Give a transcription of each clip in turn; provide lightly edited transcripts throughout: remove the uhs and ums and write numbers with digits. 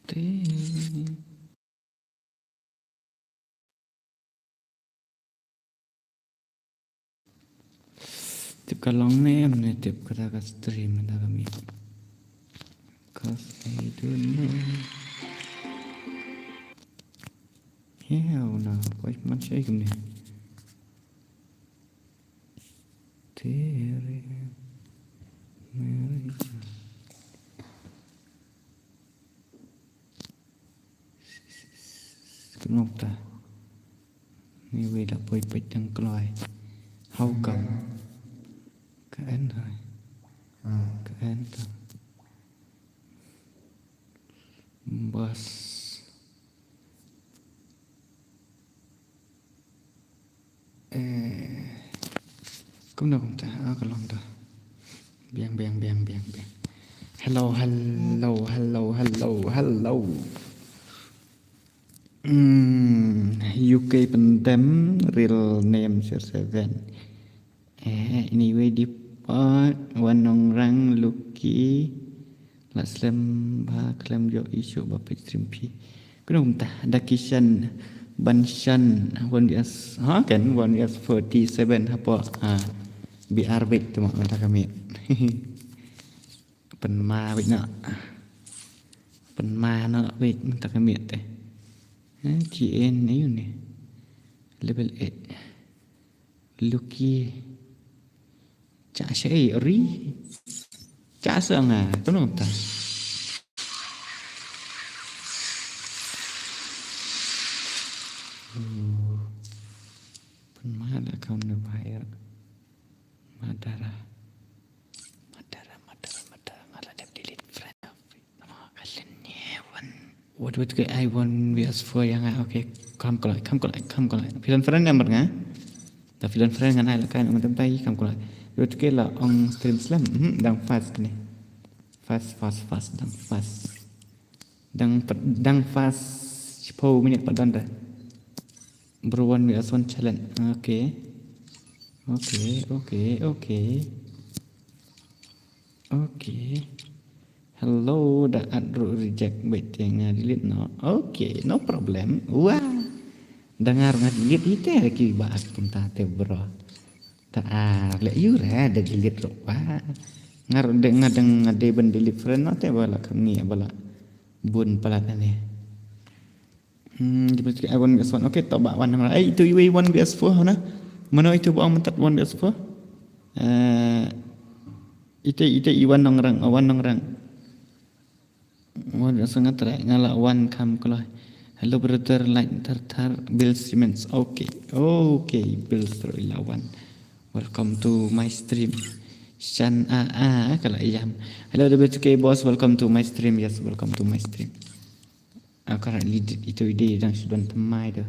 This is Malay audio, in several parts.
Te- Tip ka long name ne tip kata ka stream na kami. Cause I don't know. Hell no, quite much shape ni. Tere mere Kenop ta. Ni we đã bơi bịch đằng còi. Hau cầm. Cái anh thôi. Cái anh thôi. Bus. Cũng đâu không ta. Cái lòng ta. Biang. Hello. UK pendem real name 07. Anyway di part wanong rang luki la slam ba klam yo isu ba page stream pi kunum ta dakishan banshan 1s kan 1s 47 hapo BR bit tu mak mata kami penma bit nak penma nak bit mata kami teh GN ni ni level 8 luki chả sẽ ri chả sợ ngà tốt không ta penma ada kau nak bayar madara malah dia delete friend nama kalian nyewan what ke I want VS4 yang okay come kolai film friend number ngah ta film friend ngan ai la kan ngam tai kam kolai what ke la on stream slam dang fast ni fast dang fast 10 minit padan dah beruan VS1 challenge okay hello dah adru reject bet yang delete no okay no problem wah dengar delete itu lagi bahas punta te bro tak le you ada delete ro wah ngar deng ade ben delete friend no te bala kami bala bun palat ni di I want VS1 okay tak bak wan itu you want VS4 na mana itu buang mentat one VS4 ite iwan nongrang wan sangat terai ngala wan kam kalau hello brother like tartar Bill Simmons okay Bill lawan welcome to my stream Shan kalau iyam hello WTK boss welcome to my stream yes welcome to my stream aku nak lead itu ide yang sudah temai tu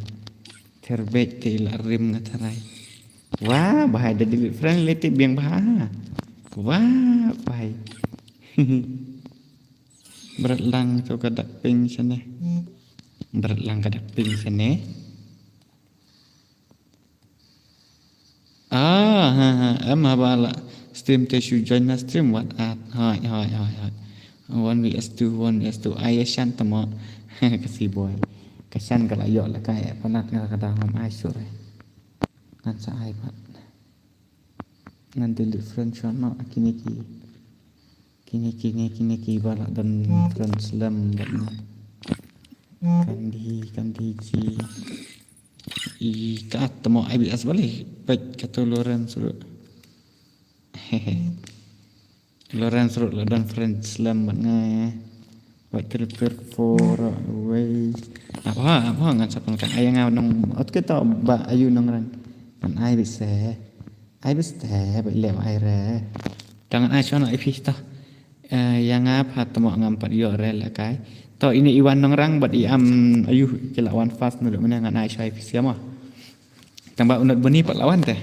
terbet telah rim ngatarai wah bahaya ada delete friend relative yang bahaya wah bahaya berat lang tu kadak ping sana bala stream tesu join na stream what at hai 1vs2 ayashan tamo kasih boy kasan kalau yok lah kayak penat kadang ngam asyur ngan sa ai pat ngan delete friend shot no kini bala dan friend slam batna kandi ji kat temo IBS balik baik kata Lorenz dan friend slam batna buat trip for way apa ngan sapang kan ayang nong ot kita ba ayu nong ran kan ai bisa ba lew ai re jangan ai chon ai pista yang apa temo ngampat yo re la kai to ini iwan nong rang bat iam ayu kelawan fast nu mana ngan ai chai pisia mah tambah unat beni pat lawan teh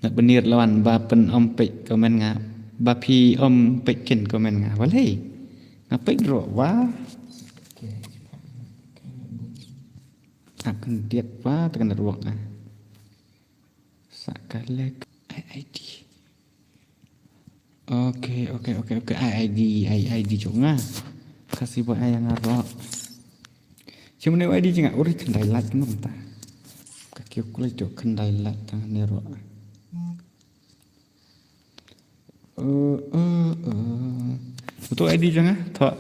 nak benir lawan ba pen om pek komen ngap ba pi om pek ken komen ngap walai ngapek ro wah akan diet wah tekan ruak sakale ID okay ID jonga kasih buat ayang arok cuma ni ID jangan uri kendai lat kan entah kaki aku lagi kendai lat tangan ni ro betul ID jangan tak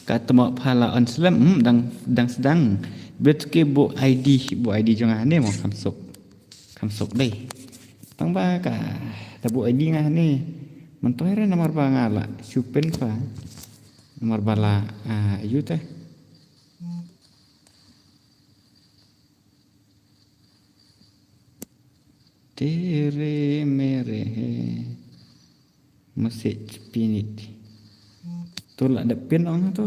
kata mak pala on selam dang sedang betul bu ID jangan ni mau kamsok deh tang ba ka ta bu ID ngah ni mentohre nomor bangala supen pa nomor bala ayu teh tere mere message pinit tu lah ada pin orang tu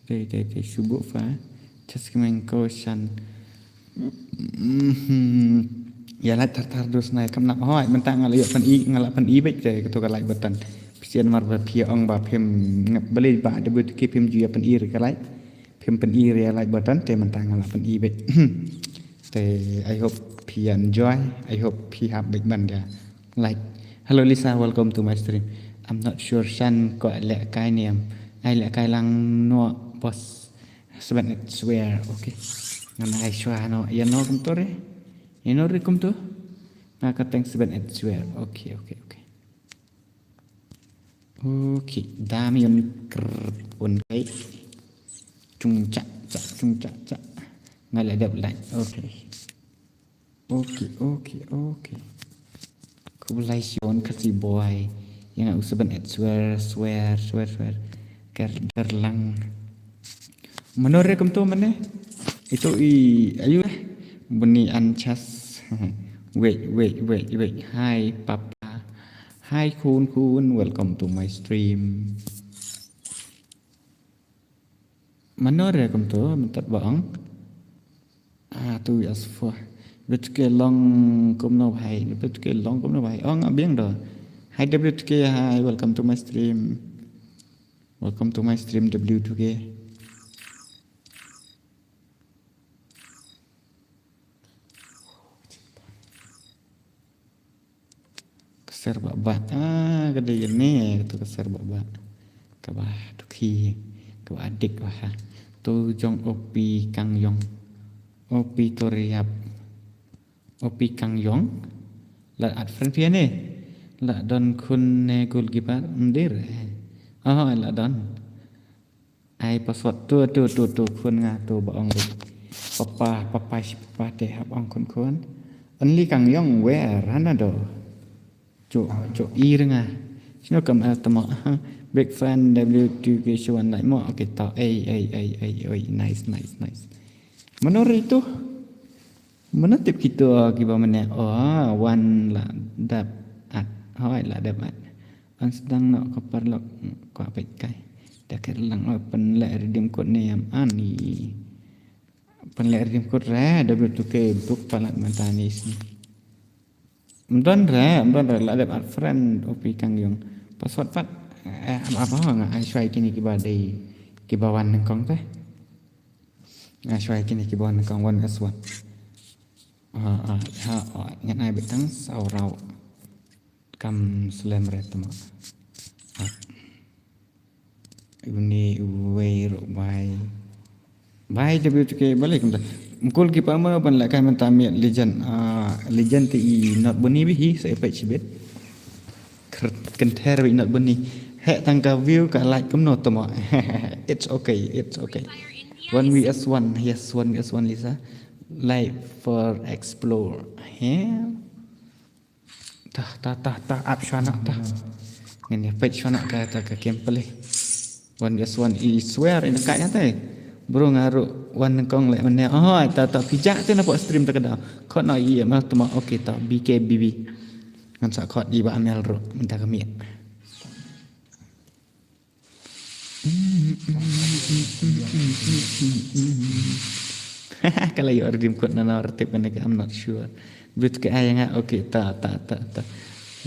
deh subuk fa just kemen caution ya lah tar dus nai kam nak hoi mentang ngalak pan i baik je tu kalai batan pisian mar ba phia ong ba phem ngap beli ba de but ke phem ju pan i re kalai phem pan i re lai batan te mentang ngalak pan i baik te I hope he enjoy. I hope he have big banda. Like, hello Lisa, welcome to my stream. I'm not sure Shan got lek kai niam. I lek kai lang no boss. Sebenarnya swear, okay. Ngana ai shwa no, ya no kum to re. Ya no re kum to. Na ka teng sebenarnya swear. Okay. Okay, dami yon un kai. Chung cak. Ngalak dap like. Okay. Kubulation kasi boy. Yang sebenarnya swear. Kerlang. Menurut kum tu mana? Itu ayu bunyi ancas. Wait. Hi papa. Hi kun. Welcome to my stream. Menurut kum tu mentat bang. Tu as for. BTK long kum no bhai. BTK long kum no bhai. Ngak biang dah. Hi WTK. Hi. Welcome to my stream. Welcome to my stream W2K. Keser bak. Gede ni tu keser bak. Kabah tuki. Kabah adik wah. Tu jong opi kang yong. Opi toriap. Opi kang yong. La at friend pia ni. La don kun ne gul gibar ndir. La don. Ai password tu kun nga tu baong papa te hab ong kun. Only kang yong where anado. Cuk i nga. Sino kam tama. Big fan W2K show like mo. Okay tau. Nice. Menurut itu menetip kita kiba mana one lah dap at hoi lah dap at an sedang nak kapar lok ko apet kai dak kerlang pen lek redeem code ni am ani pen lek redeem code ra W2K book palat mentanis ni mdon ra lah dap at friend opi kang yong password pat apa nga ai swai kini kiba dei kiba wan kong teh swai kini kiba wan kong wan as one ngân ai bị thắng sau rau cầm slam red tama ini way ro bye WTK balik kita mukul kipa ma ban la kai mentami legend ti not buni bi sai pe chibet kenter bi not buni he tangka view ka like kum no tama it's okay 1vs1 yes 1vs1 Lisa like for explore tah up shana tah ngene page shana ka gameplay 1vs1 I swear in kat nyata bro ngaru wan kong lek mene tak pijak tu nampak stream tak ada kau nak iya mal tama okey tak BKBB ngan sak kod di ba amel ro minta kami kalau you redeem code nana retip kan I'm not sure but ke ayang okey tak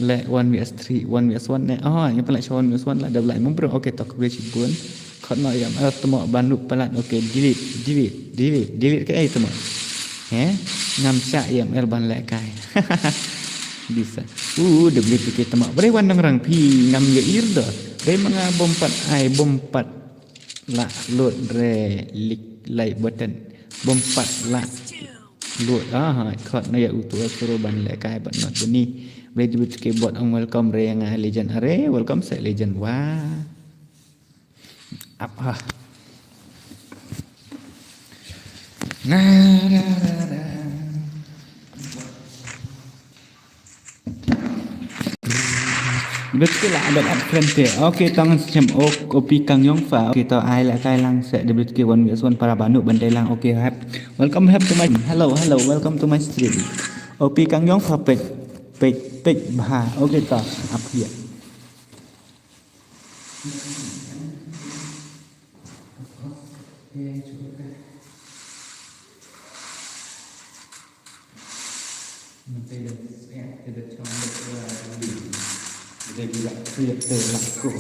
le 1vs3 1vs1 ne yang pelak 1vs1 lah dah belai membro okey tak boleh cipun kod nak yang temak banduk pelat okey delete ke ai temak ngam syak yang elban lek kai bisa WTK temak boleh wandang rang pi ngam ya ir dah Re mga bompat ai bompat la load re like button bompat la load khot na ya utu suruh ban le kai but not beni ready with keyboard on welcome re nga legend are welcome set legend wah apa nah Betul lah ada uptrend dia. Okey tangan macam kopi Kang Yong Fa. Okey tau ai lại kai lang set WTK1 One para banuk bandai lang. Okey welcome to my hello welcome to my stream. Kopi Kang Yong Fa page bah. Okey tau up here. Dia juga creator laku.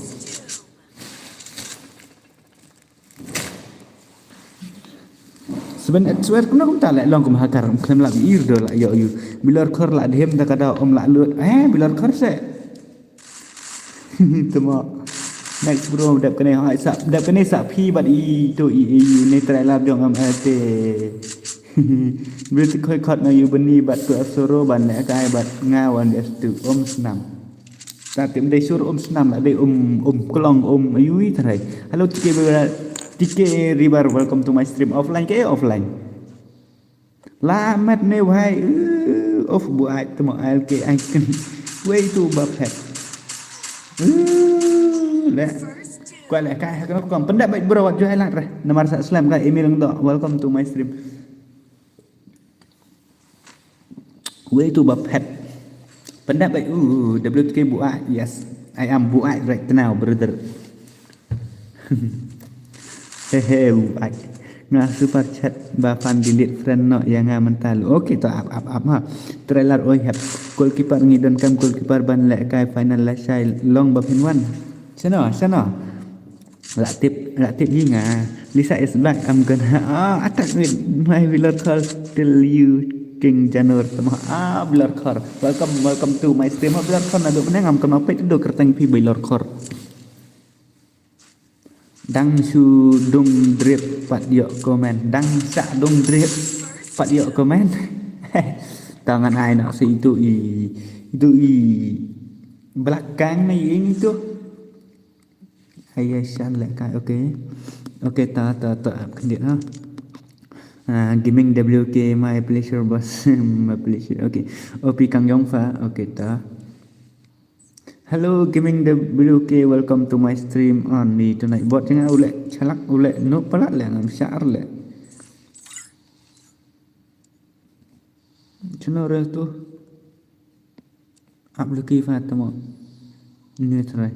Sebenarnya kena tak lek long kumhakar kena lak ir do lak yo you. Bila khor lak dem tak ada om lak lut. Bila khor se. Temo. Next bro dap kena hai sap dap kena sap phi bat i to i ni try lab dong am ate. Bila khoi khot na you beni bat tu asoro ban lek kai bat ngawan des tu om senam. Tapi dia suruh senam lah, dia kelong ayui terai. Hello TK River, welcome to my stream offline ke offline. Lamat ne wahai off buat temu LK icon. Way to bapet. Leh. Kuat leh kai kau kom pendapat berawat jual lah dah. Nomor Islam kai email untuk welcome to my stream. Way to bapet. Pendapat WTK buat yes I am buat right now brother. Hehe buat ngah super chat bafan delete friend no yang mental. Okey tu up ha trailer oi have goalkeeper ngidon kam goalkeeper ban lek kai final last shai long bafin one sana lak tip hinga Lisa is back I'm gonna attack with my wheeler call till you King Janur Blur Core. Welcome to my stream. Blur Core na do ngam kam apa itu do kerteng pi Blur Core. Dang su dung drip pat yo komen. Dang sa dung drip pat yo komen. Tangan ai nak si itu belakang ni ini tu. Ayah shan lek kai okey ta kendit ha. Gaming WK my pleasure boss my pleasure okay OP Kang Yong Fa okay ta hello gaming WK welcome to my stream on ni tonight bot jangan ulek chalak ulek no pelak le ngam syar le channel tu aplikasi Fa tamo ni try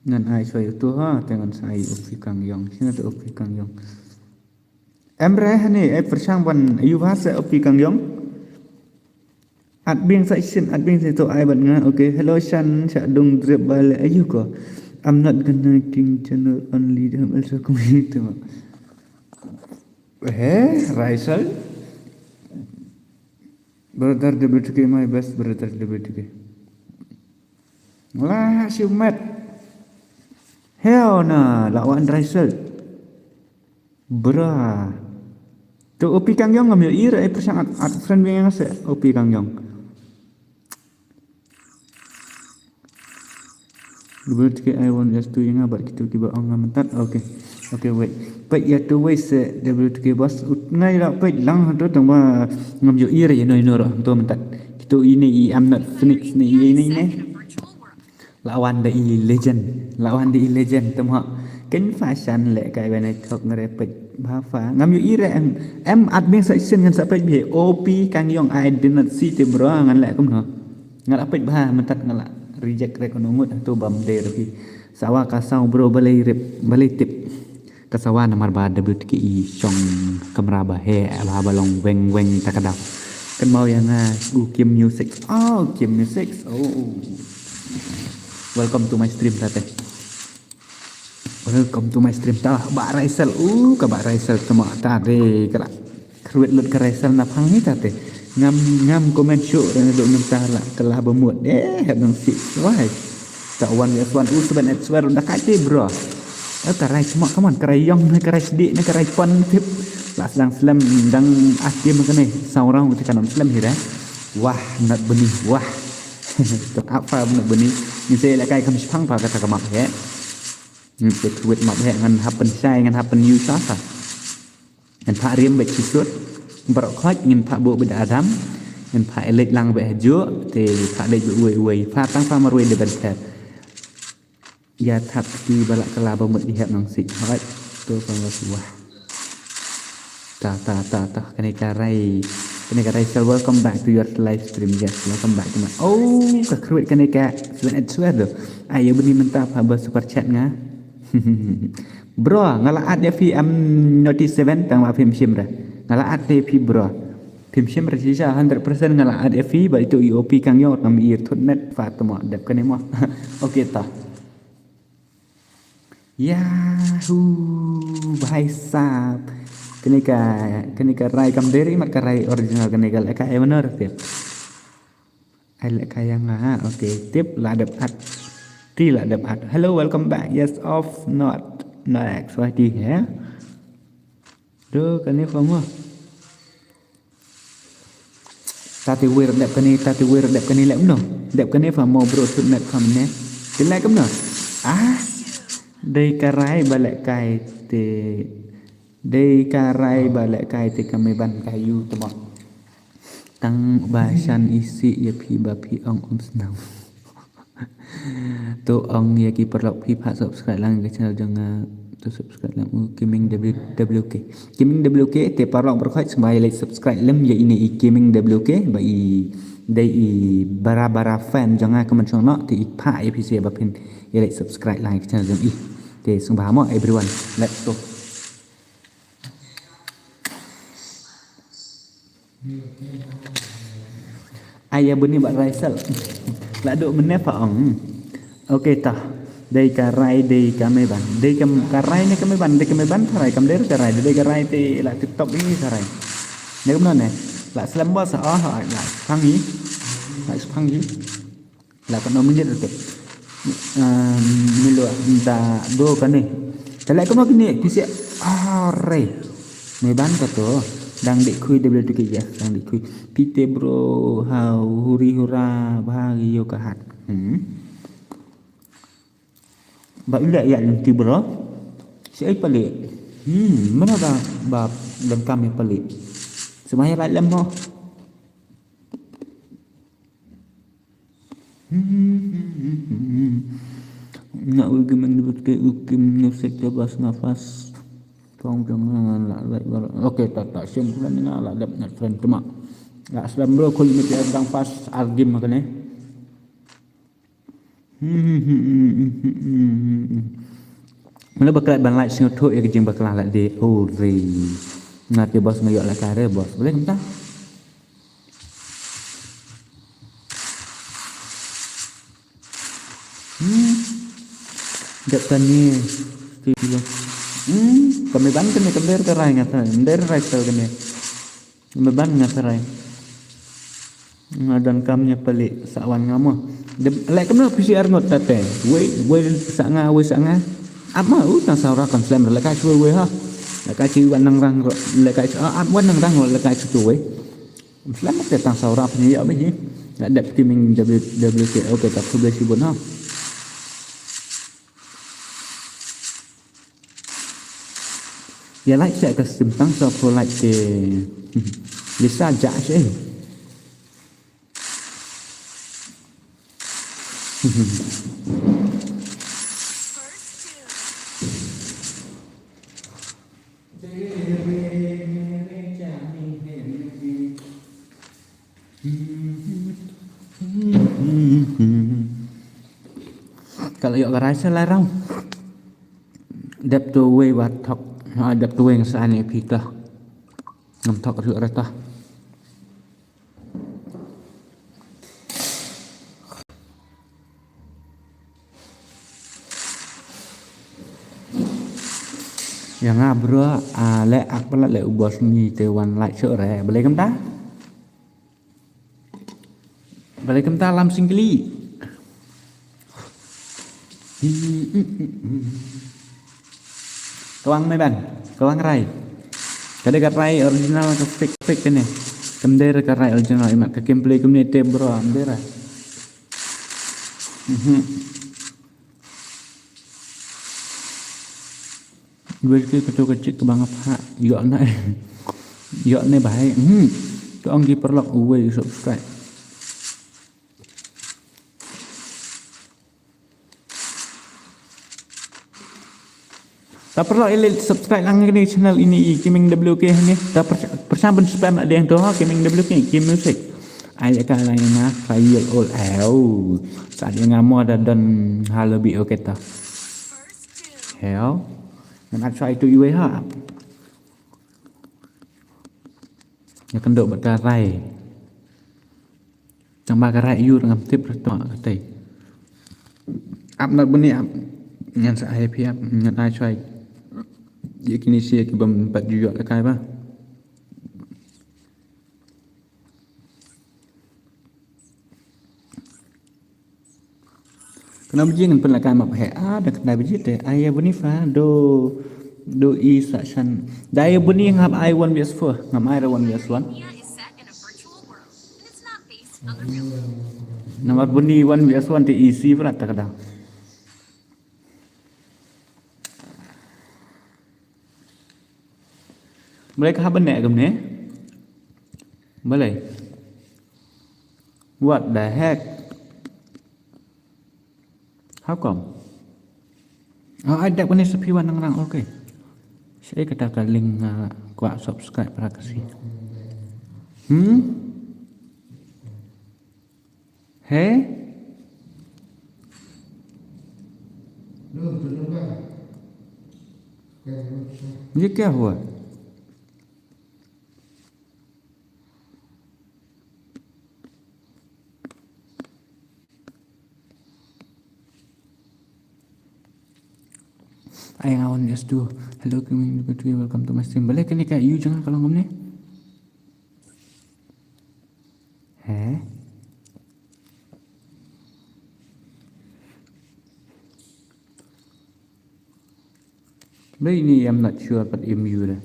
ngan ai soi tu ha dengan saya OP Kang Yong sini tu OP Kang Yong Emre ni persang ban ayu bahasa opi Kang Yong. Adbing section adbing tu ai ban nga okay hello Shan sak dong drip balik ayu ko. I'm not connecting channel only them also community. Raisal brother WTK my best brother WTK. Lah si Mat. Hell na lawan Raisal. Bra. Tu opi Kang Yong ngambil ira persang friend yang se opi Kang Yong. WTK I want just to yang abad kita tiba orang mentat. Okay wait. Pet ya tu wait se WTK bos ngai lah pet lang tu tengah ngambil ira ya no tu mentat. Kita ini I'm not Phoenix ni ini. Lawan the legend temu kan fashion lek kai bana thok ngerepet Bafa ngam yu ire em admin section ngan sapet bi OP Kang Yong I did not see tim bro ngan lek kum no ngal apet bah mentat ngala reject rek nungut tu bam der bi sawa kasau bro balai tip kasawa namar ba WTKI chong kamera ba he ba balong weng takadap kan mau yang Kim Music Kim Music welcome to my stream tate. Welcome to my stream tah Bak Raisel ka Bak Raisel tama tade kala kruet lut ka Raisel na phang ni tate ngam komen show dan do mentah la kelah bermut dong si wai tak 1vs1 7x1 dah kate bro karai cuma come on karai yong karai sedik karai pon tip lah sedang slam dang akim ke ni saurang kita kan slam hira wah nak benih wah tak apa nak benih ni saya lah kai kami sepang pa kata kemak ya ni tweet mak ya ngan happen sai ngan happen you sasa ngan pak riem bet sisut barok khoj ngan pak bo beda adam ngan pak elek lang bet hajo te pak dek uai pak tang pa marwe de bentet ya thật thì bà lại là bao mật đi hẹn bằng xịn hỏi tôi còn là gì ta cái này cái so welcome back to your live stream yes welcome back to my cái create cái này cái swear được ai yang benih mentah apa super chat nga bro ngalaat dia fi am notice 7 tang phim sim ra ngalaat dia fi bro phim sim ra sisa 100% ngalaat dia fi ba itu EOP kang yo tam ir thot net fa tamo dep cái này mo okay ta Yahoo bahai sab kenika rai kam deri mat rai original kenika lek kae bener tip ai lek kaya nga okay tip la dep at ti la dep at hello welcome back yes off not excited ya do kene fomo tati wir dep kene lek no dep kene fomo bro tut net kam ne tin lek kam no đây karai balik kai te kami ban kayu teman tang bahasan isi ya pi bapi ong senang tu ong ya ki perlu pi pak subscribe lang ke channel jangan tu subscribe lang gaming WK gaming WK te parok berkhot sembai like subscribe lem ya ini gaming WK bai dai bara fan jangan comment song no ti pak ya pi se bapin ya like subscribe lang ke channel jangan Okay, sumpah mo everyone. Let's go. Ayah benih bak raisel. Lah duk meneh pa ong. Okay tah. Dei karai dei kame ban. Dei karai ni kame ban, karai kam der karai. Dei karai te la TikTok ni karai. Ni kam non ne. La slam bo sa oh la phang hi. La kan nom ni được. Milo da do kane telek ko kini kisi are me ban ka to dang dik khui WTK ya dang dik khui pite bro how huri hura bahagi yo ka hat ba ila ya nanti bro si ai pelik mana dah bab dan kami pelik semaya ba lem ho nak ukim musik bebas nafas tong jangan like okey tak simpulan ni lah dap nak friend cuma nak selam bro kul mit dang pas argim makane mana bakal ban like sing thok ya jing bakal like de re ngati bos ngayok la kare bos boleh entah Jatanya stilo. Kami ban kene kender kerai ngata, kender raisel kene. Kami ban ngata rai. Ngadan kamnya pelik sawan ngamo. Lek kena PCR ngot tate. We sanga. Apa utang saura kan slam lek kai we ha. Lek kai ci wan nang rang lek kai wan nang rang lek kai tu we. Slam te tang saura punya ya be. Ada timing WK okay tak sudah sibuk ha. Ya like saya kesimpang so pro like ke Lisa Jack eh. Kalau yuk rasa larang dep to way wat thok dep to way ngasaan ni pita ngam thok ruk rata yang bro le ak pala le ubos ni te wan like sợ re boleh kem ta lam singli Kawang mấy bạn, kawang rai. Kada ka rai original ka fake ka ne. Kamdera ka rai original imat ka gameplay community bro amdera. Gue cái kecil ke bang apa? Yok ne baik. Tu ang di perlok uwe subscribe. Tak perlu elit subscribe lang ni channel ini Gaming WK ni. Tak persahabat spam ada yang tu Gaming WK game music. Ai ka lain na trial all out. Saat yang ngamo ada dan hal lebih okey ta. Hell. And I try to iwe ha. Ya kendok berkarai. Chẳng ba karai yu dengan tip retok katai. Up nak bunyi up. Ngan sa happy up ngan I try. Dia kini sia ke bempat juga kai ba. Kenapa jangan pernah kai map he ada kena bijit deh. Ayah bunyi fa do i section. Daya bunyi ngap I 1vs4 ngap I 1vs1. Nomor bunyi 1vs1 di easy berat tak kadang. Mereka benar ke ni? Boleh. What the heck? How come? Oh, ada benar sepi wan orang. Okay. Saya katakan link kuat subscribe para kasih. Hey? ये क्या हुआ? Ayang awan yes do. Hello community, welcome to my stream. Boleh ke ni kat you jangan kalau ngom ni? But ini I'm not sure about MU dah.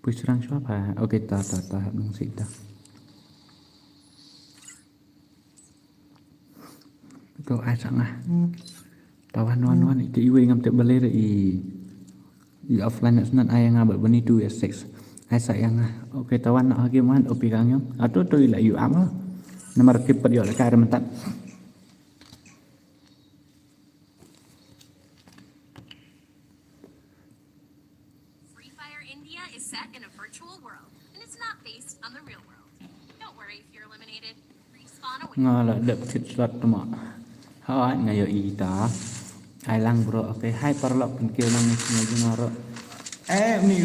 Push serang siapa? Okay, tak nung sita. Kau ai sangat. Tawan wan itu iwe ngam tak boleh i offline nak ai ngam bani 2s6. Ai sayang ah. Okay, tawan nak lagi man opi kang yang. Atau tu ila you am. Nomor kipat yo la kare mentat. Ngalah dapat slot tu mak. Hai ngayo ita. Ai lang bro. Okay, hai perlok pengkil nang ngaji ngaro. Ni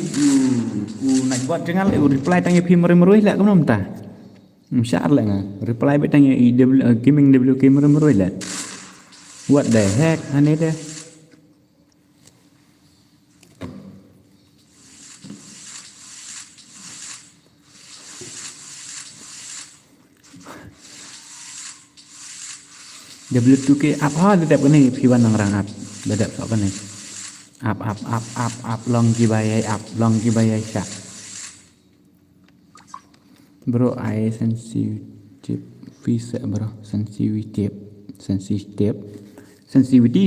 nak buat jangan reply tanya pi merui lah kamu mentah. Insyaallah ngah. Reply bet tanya gaming WK merui lah. What the heck ane deh. W2K apa dedap ni piwan nang rang up dedap sok ni up long gibayai syak bro I sensitive visa bro sensitivity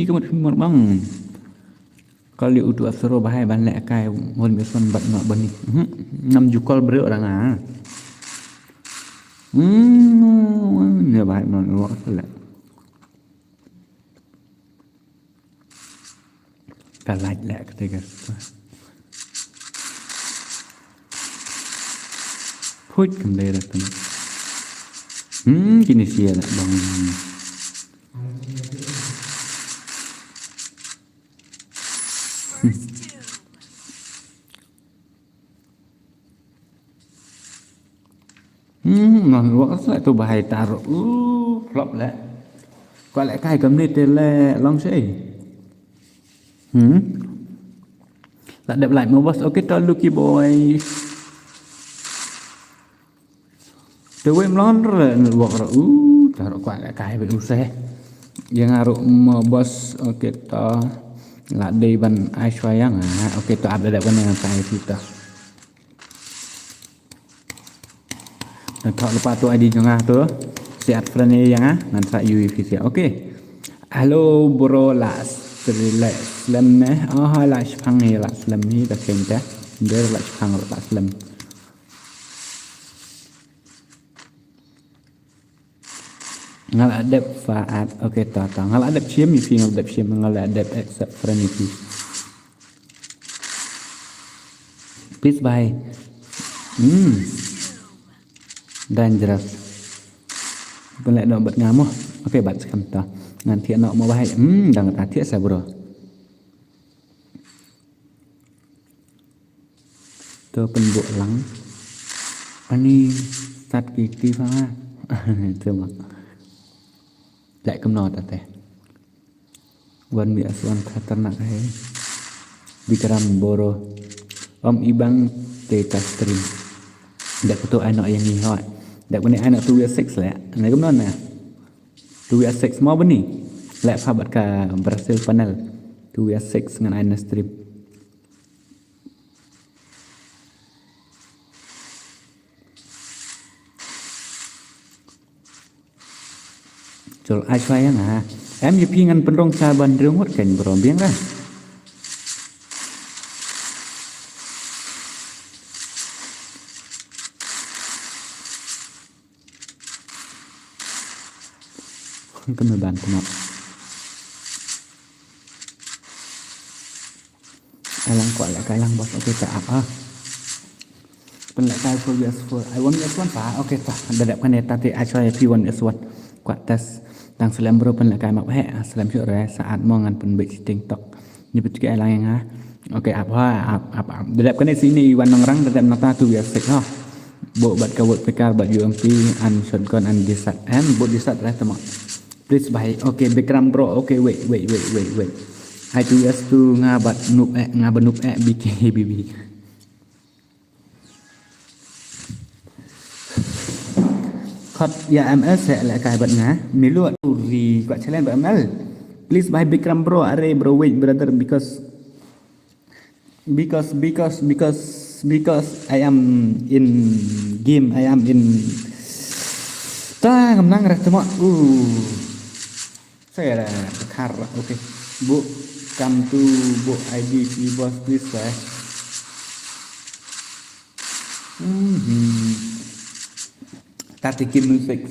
kamu semua bang kalau udah afro bahaya banyak kai mon beson bat nak bani 6 jukol bro orang ah ni bahaya non waktu lah kalah lah ketika put kembali tu kini sia lah bang non waktu lah tu bahaya taruh flop lah kau lại kai cầm đi tên là long say lại đẹp lại một boss ok to Lucky boy Tôi quên lon rồi buộc rồi taruh kuat kai bet usah yang aru mo bos oke to la dei ban ai swayang oke to ada ban dengan saya kita dan thọ lupa tu ID jengah tu siat friend yang ngan sa UEV sia oke halo bro las relax slam ne oh la spang ni la slam ni ta kenta der la spang la slam ngal adep faat oke ta ngal adep chiem mi fi ngal adep chiem ngal adep accept friend ni please bye dangerous boleh nak buat ngamuh oke bat sekam ta ngan thiện nọ mau bahaya dang ta thiện sa bro to penbuk lang ani sat kiti fa tu mak lại cầm nọ ta te wan bi aswan khatarnak hai Vikram Boro om ibang teta stream dak tu ai nak yang ni hot dak bani ai nak 2 6 lah nai cầm nọ nè 2 6 mau bani lại pha bat ka Brazil panel 2 6 ngan ai na stream Chol ai swayang em như phi ngăn penrong cha ban riung hot ken bro biang ra kan ban temak alang kuat lại cái lang bos oke ta apa pen lại cái for US4 I want US1 pa oke ta dadap kan eta ti ai sway P1 US1 kuat tes tang selam bro pen lại cái mak he selam syuk re saat mo ngan pen bik TikTok nyebut ke alang yang oke apa dadap kan sini wan orang dadap nata tu US6 ha bo bat ka wot pekar bat UMP an shotgun an disat and bo disat re temak please bye okay Vikram bro okay wait hai tu yes tu ngabat nup ngabenup BKBB khot ya ML sẽ lại cài bật ngá mi luat ri quạ challenge bật ML please bye Vikram bro are bro wait brother because I am in game I am in ta ngam nang ra temo saya ada kar oke bu come to bu ID boss please tati kim music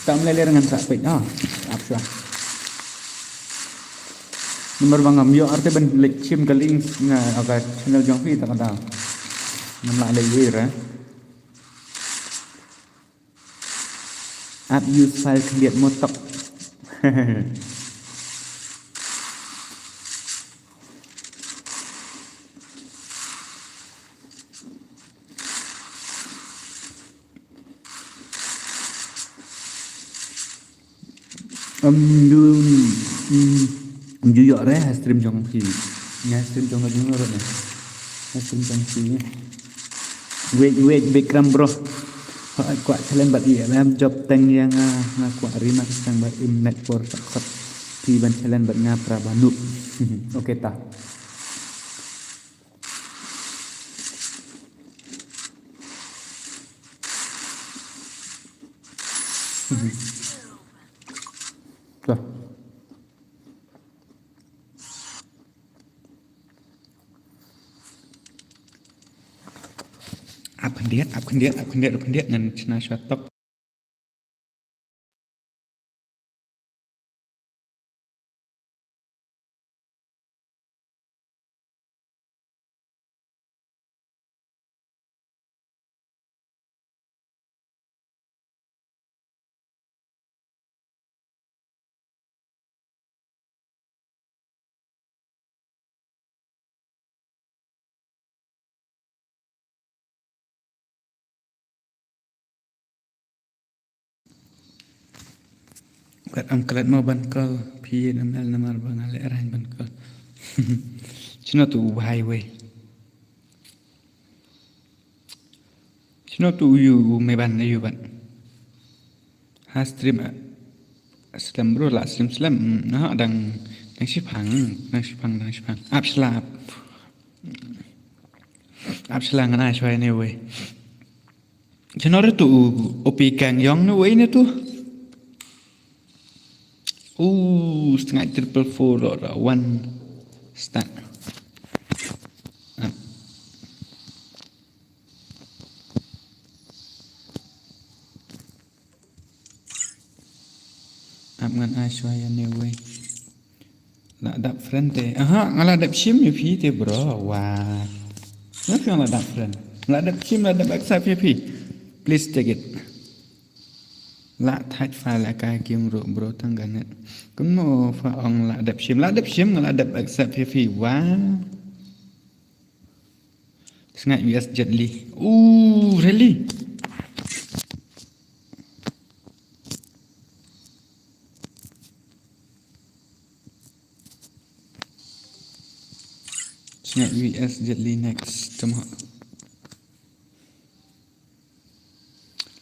tam lele dengan sapit apa nomor bangam yo arte ben lek chim kaling na aga channel jong fi ta kada nam la lele ra app use file lihat motok Jujur re stream jong fi nya stream jong jong ro ne stream jong fi wait Vikram bro kuat challenge bat iya lam job teng yang kuat rima sang bat imnet for sakot ti ban challenge bat ngapra banu oke ta tuh up kandiat ngan china shatok kat angkalat mau bankal pi namel namar bangal erain bankal china tu highway Sino tu you meban you ban. Ha stream slam bro lah slam nah dang sipang ap slang ngana shwai ne we. Sino tu opi kang yong ne we ne tu. Setengah triple four or one start. Ap ngan Ashwaya ne we. La dap friend te. Aha, ngala dap sim ni phi te bro. Wah. Nak yang la dap friend. La dap sim la dap accept phi. Please take it. La tight file la ka kim bro tangga net. Kun mo fa ong la dap sim ngala dap accept phi. Wah. Sengat US Jet Li. Really? Sengat US Jet Li next. Cuma.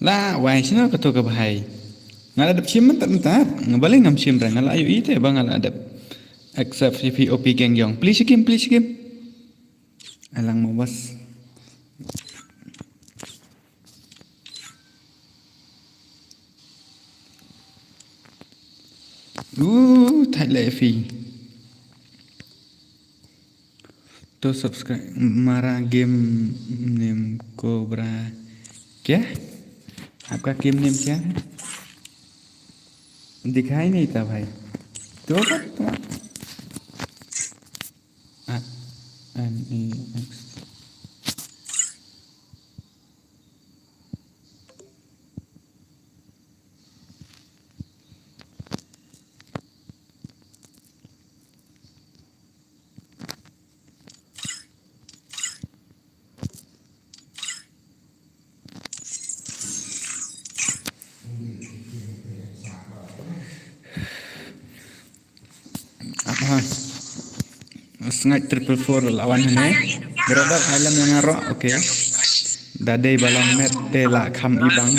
Lah, why sino ka to ka bahay? Ngala dap sim mentat. Ngabalik ngam sim ra ngala ayo ite bang ngala dap accept CPOP geng yong. Please kim. Alang mo bas. Thay lệ phi. To subscribe Mara game name Cobra. क्या आपका game name क्या है दिखाई नहीं था भाई तो NEX Sengat triple four lawan ini berada dalam yang ngarok oke dadai balong net tela kham ibang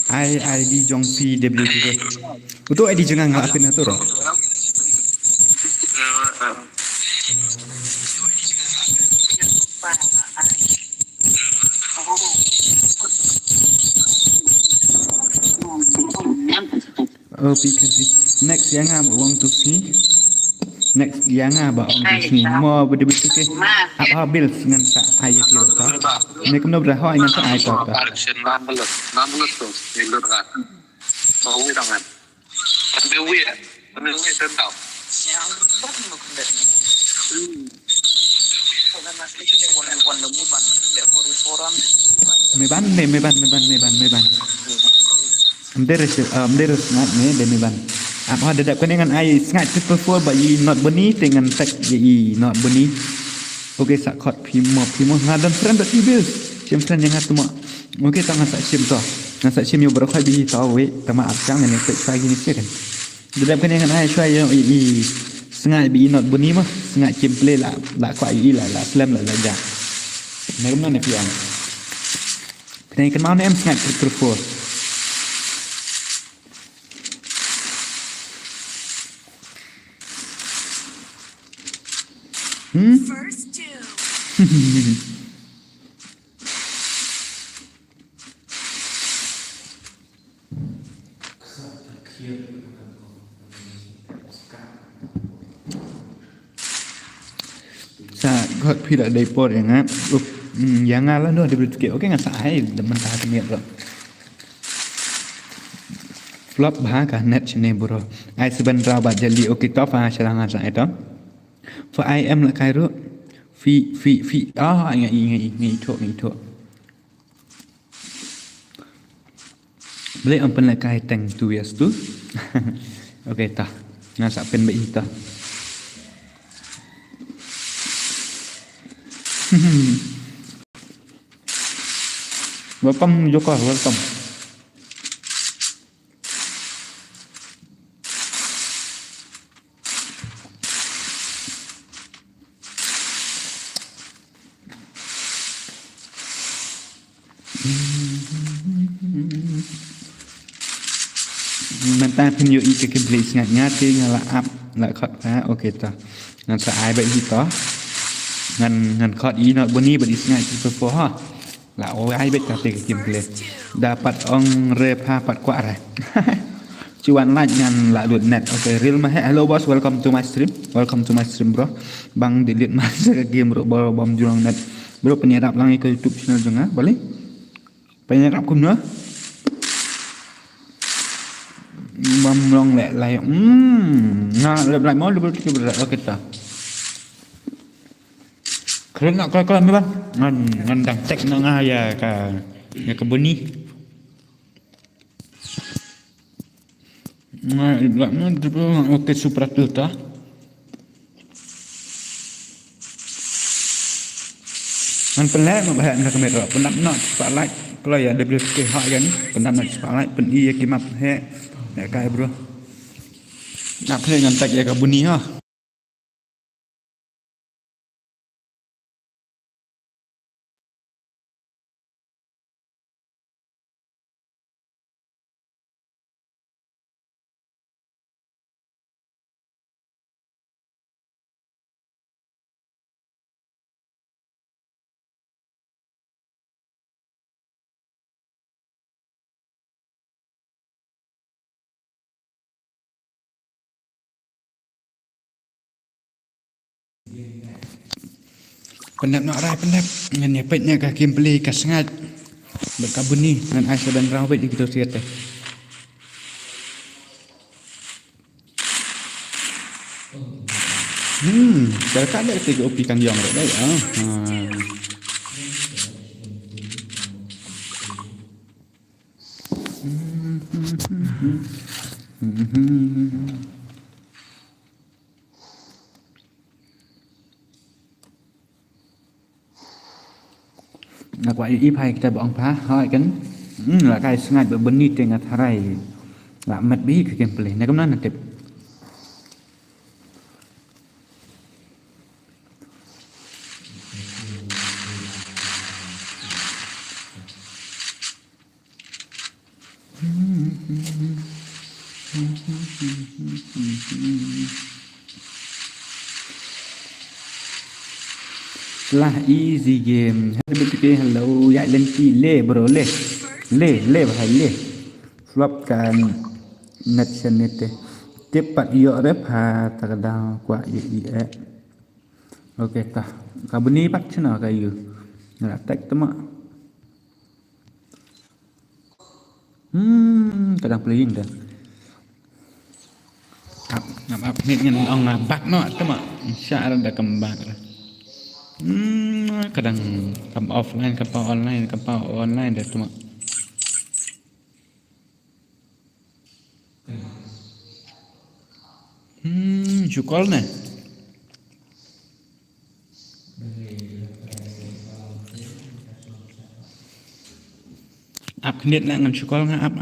ID jong PWT itu ID jangan ngelapin itu roh because next yang want to see next yang ba on disini mo betul-betul ke apa bills dengan sa ayat itu ta ini kena berapa dengan sa ayat ta Nambulat tuh di luar kan mau tangan ambil tentang meban Amderes ngat me demiban apa ada dapat dengan ai ngat triple four ba yi not beni dengan tek yi not beni oke sak khot phimo ngadan friend but bills sim friend yang atuma oke tanga sak sim to na sak sim yo berkhai bi to we tama apchang ne tek sai gini kan dapat dengan ai shwai yo yi sengat bi not beni mah sengat sim play la kwa yi la slam la ja ne mana ne piang Kena ikan mana em sengat triple four First two. Sa got pila dai por yang yang ngala no dibeli ke oke nggak sahai demen tahan temir lo flop bah kah net sini bro ai sebentar bat jadi oke top ah serangan saya itu for I am la kai ru fi ngai tho boleh open la kai tang tu yes tu oke ta ngasa pen ba ita welcome Joko welcome Manta penyu ika kebeli sangat ti ngala up la khot ha okey ta ngan sa ai bai hi to ngan khot i not boni bai sangat ti po ha la ai bai ta te kebeli dapat ong repa pat kwa ra cuan like ngan la lut net okey real ma hello boss welcome to my stream bro bang delete masa game bro bom jurang net bro penyerap lang ke YouTube channel jong ha boleh penyerap kun nữa bấm long lại na lại món lebih kita oke ta keren nak kalau ni bang ngan dang tek nang ya kebun ni oke super tu ta ngan pelak nak bahaya nak kamera penat nak spotlight kalau ya WK hak kan penat nak spotlight pen iya kimat he ya kai bro nak kena ngan tak ya kebun ni ha penat nak rai penat ngan ya petnya ka game play ka sangat berkabun ni ngan ai sedan rau bet kita siat teh dah tak ada tiga opi kang yong dah ya nak buat ipai kita buang pah hai kan là cái sangat berbeni dengan harai là mat bi ke gameplay nak mana tip lah easy game hello dạy lên chi lê bro lê phải lê flop kan net senete cepat yo rep ha takadang kwa ye oke ta kabuni pat chana kayu ngala tek tama kadang playing dah ngap nit ngan ong bak no tama sya dah kembang kadang kam offline kapau online dah cuma jukol ne up knit nak ngan jukol nga up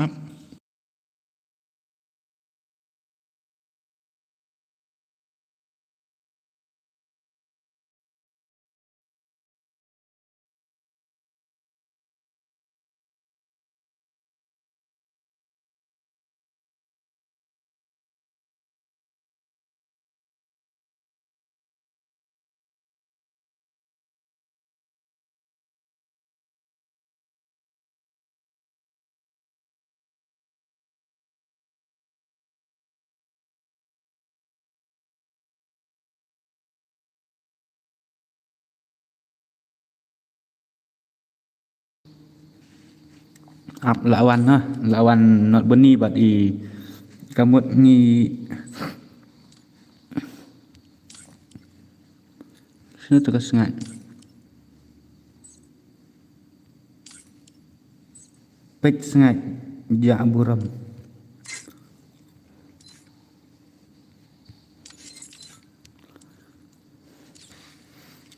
up lawan not beni bat i kamut ngi sini tu kesengat pek sengat ja buram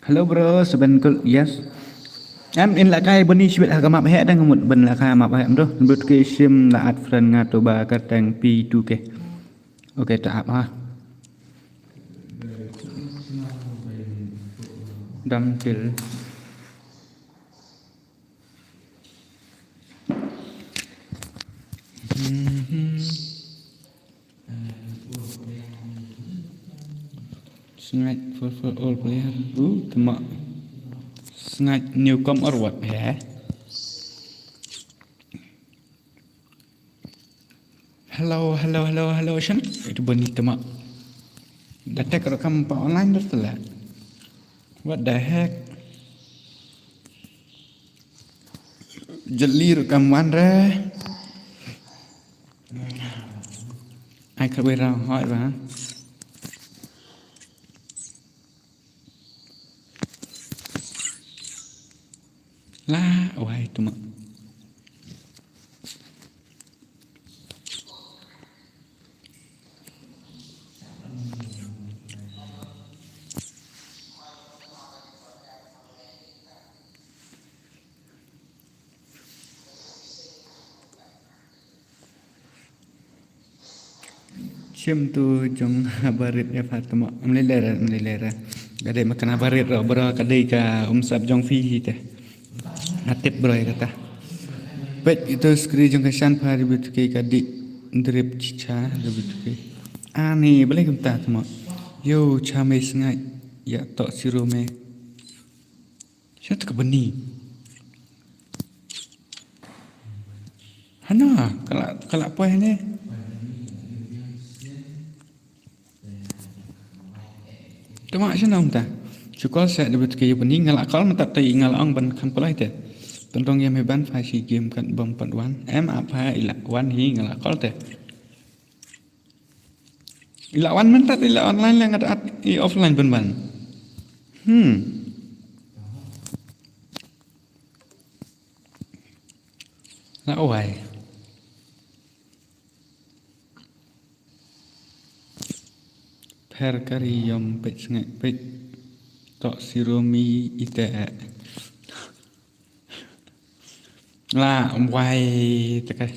hello bro sebentar yes em in lại cái bên đi chuyện là cái map hệ đang một bên là khai map hệ đó bật cái sim là ad friend nga to ba cái tang p2k ok tạm ha đâm til Snatch for all player. Temak. Snatch newcom or what? Ya. Hello, Shan. Itu bunyi temak. Datak rekam pak online betul lah. What the heck? Jeli rekaman re. Ai khơi bê ra hỏi và la ôi tụi mày Cium tu jong barit ya Fatima melelera kadai makan barit ro bro kadai ka sab jong fi teh atip bro ya kata pet itu skri jong kesan pari betu ke kadai drip cica betu ke ani boleh kita temo yo chame sengai ya tok sirume siapa ke beni hana kalau apa ini Tama siya naum ta. Chukol sa debut kayo puni ngalak kal matak tay ngalang ban kam kolai te. Tentong yam heban fa si game kan bom panduan. Em apa ilak wan hi ngalak kal te. Ilak wan mentat ilak online lang at i offline ban. La owai. Perkari yom pet sengai pet tok siromi ite la wai tekai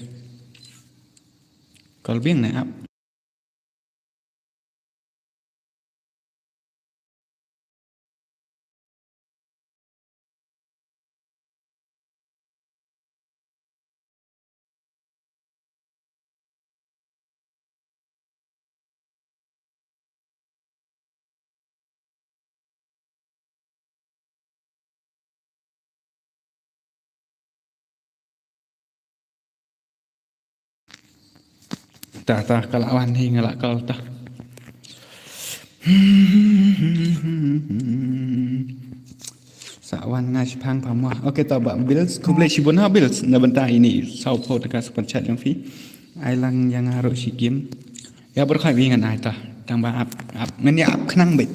kalau biang nak tak kalau wan hi ngalak kal tak Sawan ngai pang pamwa. Okey tak bak bills kumple sibun ha bills na bentah ini sau po dekat sepencet yang fi. Ai lang yang harus si game. Ya berkhai wingan ai ta. Tang ba up ngani up khnang bet.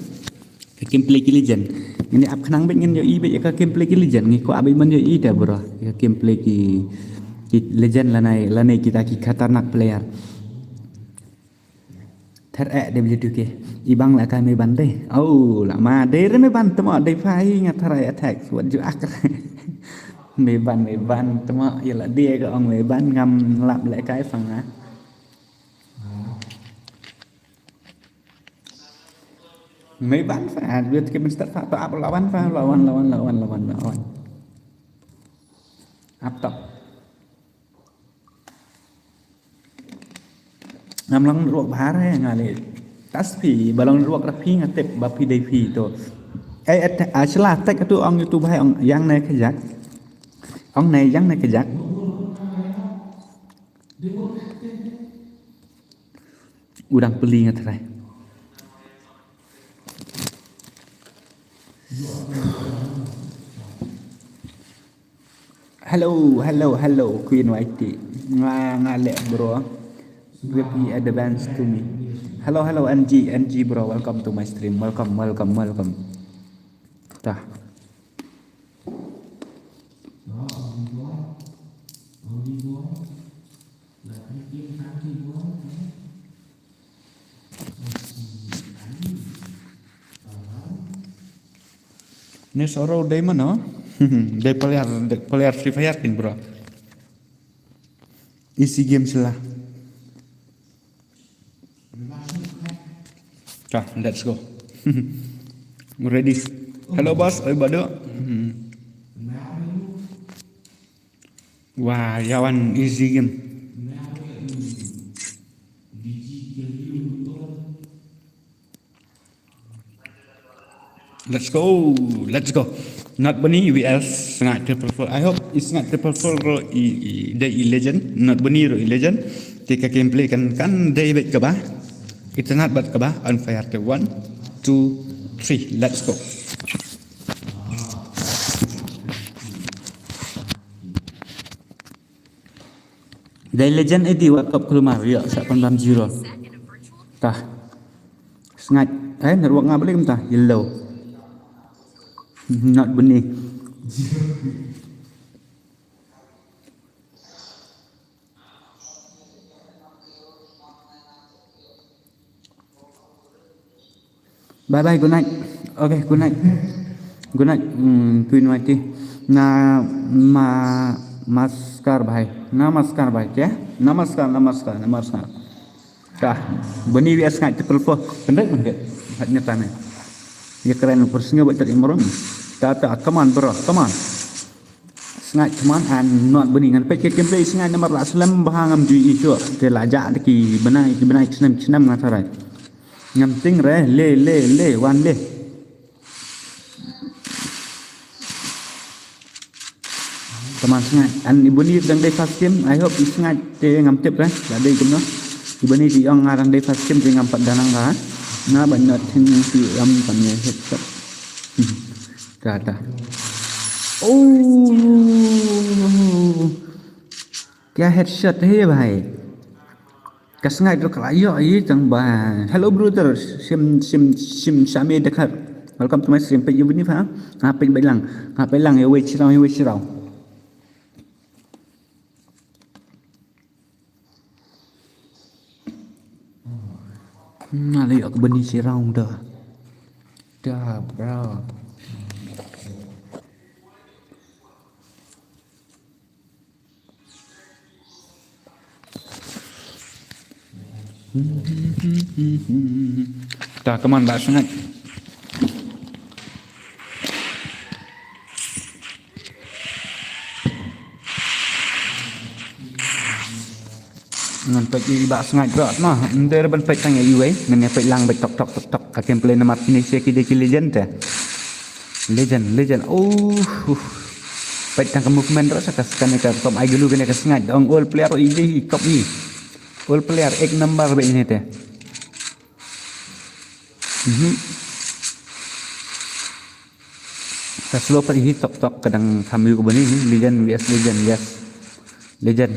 Ke game play legend. Ngani up khnang bet ngan yo i bet ka game play legend ngi ko abi man yo i ta bro. Ka game play ki legend lanai kita ki khatanak player. Thật ẹ để bây giờ y băng lại cái mê bắn đây là mà đây rất mê bắn tụi mọi đây phải ngặt thay attack vẫn chịu ác mê bắn tụi mọi giờ là đi cái ông mê bắn ngầm làm lại cái phần á mê bắn phải biết cái mình start phải áp là bắn phải là áp tập ngam lang ruak bahar ya ngale taspi balang ruak rapi ngatep bapi depi to celah tek tu ong YouTube hai ong yang này kejak ong này yang này kejak udang peli ngatrai hello Queen Whitey ngale bro Really advance to me. Hello NG bro, welcome to my stream. Welcome. Tah. Ini soro day mana? Day player Free Fire kin bro. Isi game lah. Let's go. Ready. Hello boss, oi bado. Wah, yawan easy game. Let's go. Let's go. Not Bunny vs Sngat Triple Four. I hope it's Sngat Triple Four the legend. Not Bunny legend. Tika gameplay kan day bet ka ba? It's not but ka ba? On fire. 1, 2, 3. Let's go. The legend itu wakap kelumar ya 80. Tah. Sngat network ngap balik entah yellow. Not Bunny. Bye bye, good night. Okay, good night. Good night. Good night. Namaskar bhai. Namaskar bhai. क्या? Namaskar. Kah, Bunny vs Sngat Triple Four. Kendek. Hatnya tanah. Ya keren persingnya buat cari imron. Kata, come on bro, come on. Sngat come on and not Bunny. Ngan pek gameplay Sngat nomor lah selam bahangam jui isu. Dia lajak ki benai senam ngatarai. Ngam ting re le wan le. Teman Sngat and ibu ni dang day fast game. I hope Sngat dia ngam tip lah. Ladai kumno. Ibu ni di ong ngarang day fast game dia ngam pat danang ka. Na banyak ting si am pamnya headshot. Kata. Oh. क्या headshot है भाई? Kasngai tu kelayo ini tang bah. Hello brother, sim Sami dekat. Welcome to my stream. Pagi ni faham? Ngapain belang? Ya wait sirau. Nah, lihat benih sirau dah. Dah, bro. Dah, come on, bahas sangat. Ngan pagi bahas sangat berat mah. Ndar ban pek tanya you ngan pek lang bet tok. Akan play nama finish ki legend teh. Legend. Oh. Pek tang movement rasa kaskan ka top ai dulu kena kasengat dong all player ini kop ni. All player ek number be ini teh. Kaslo per hi tok kadang sambil ko bani legend vs legend yes. Legend.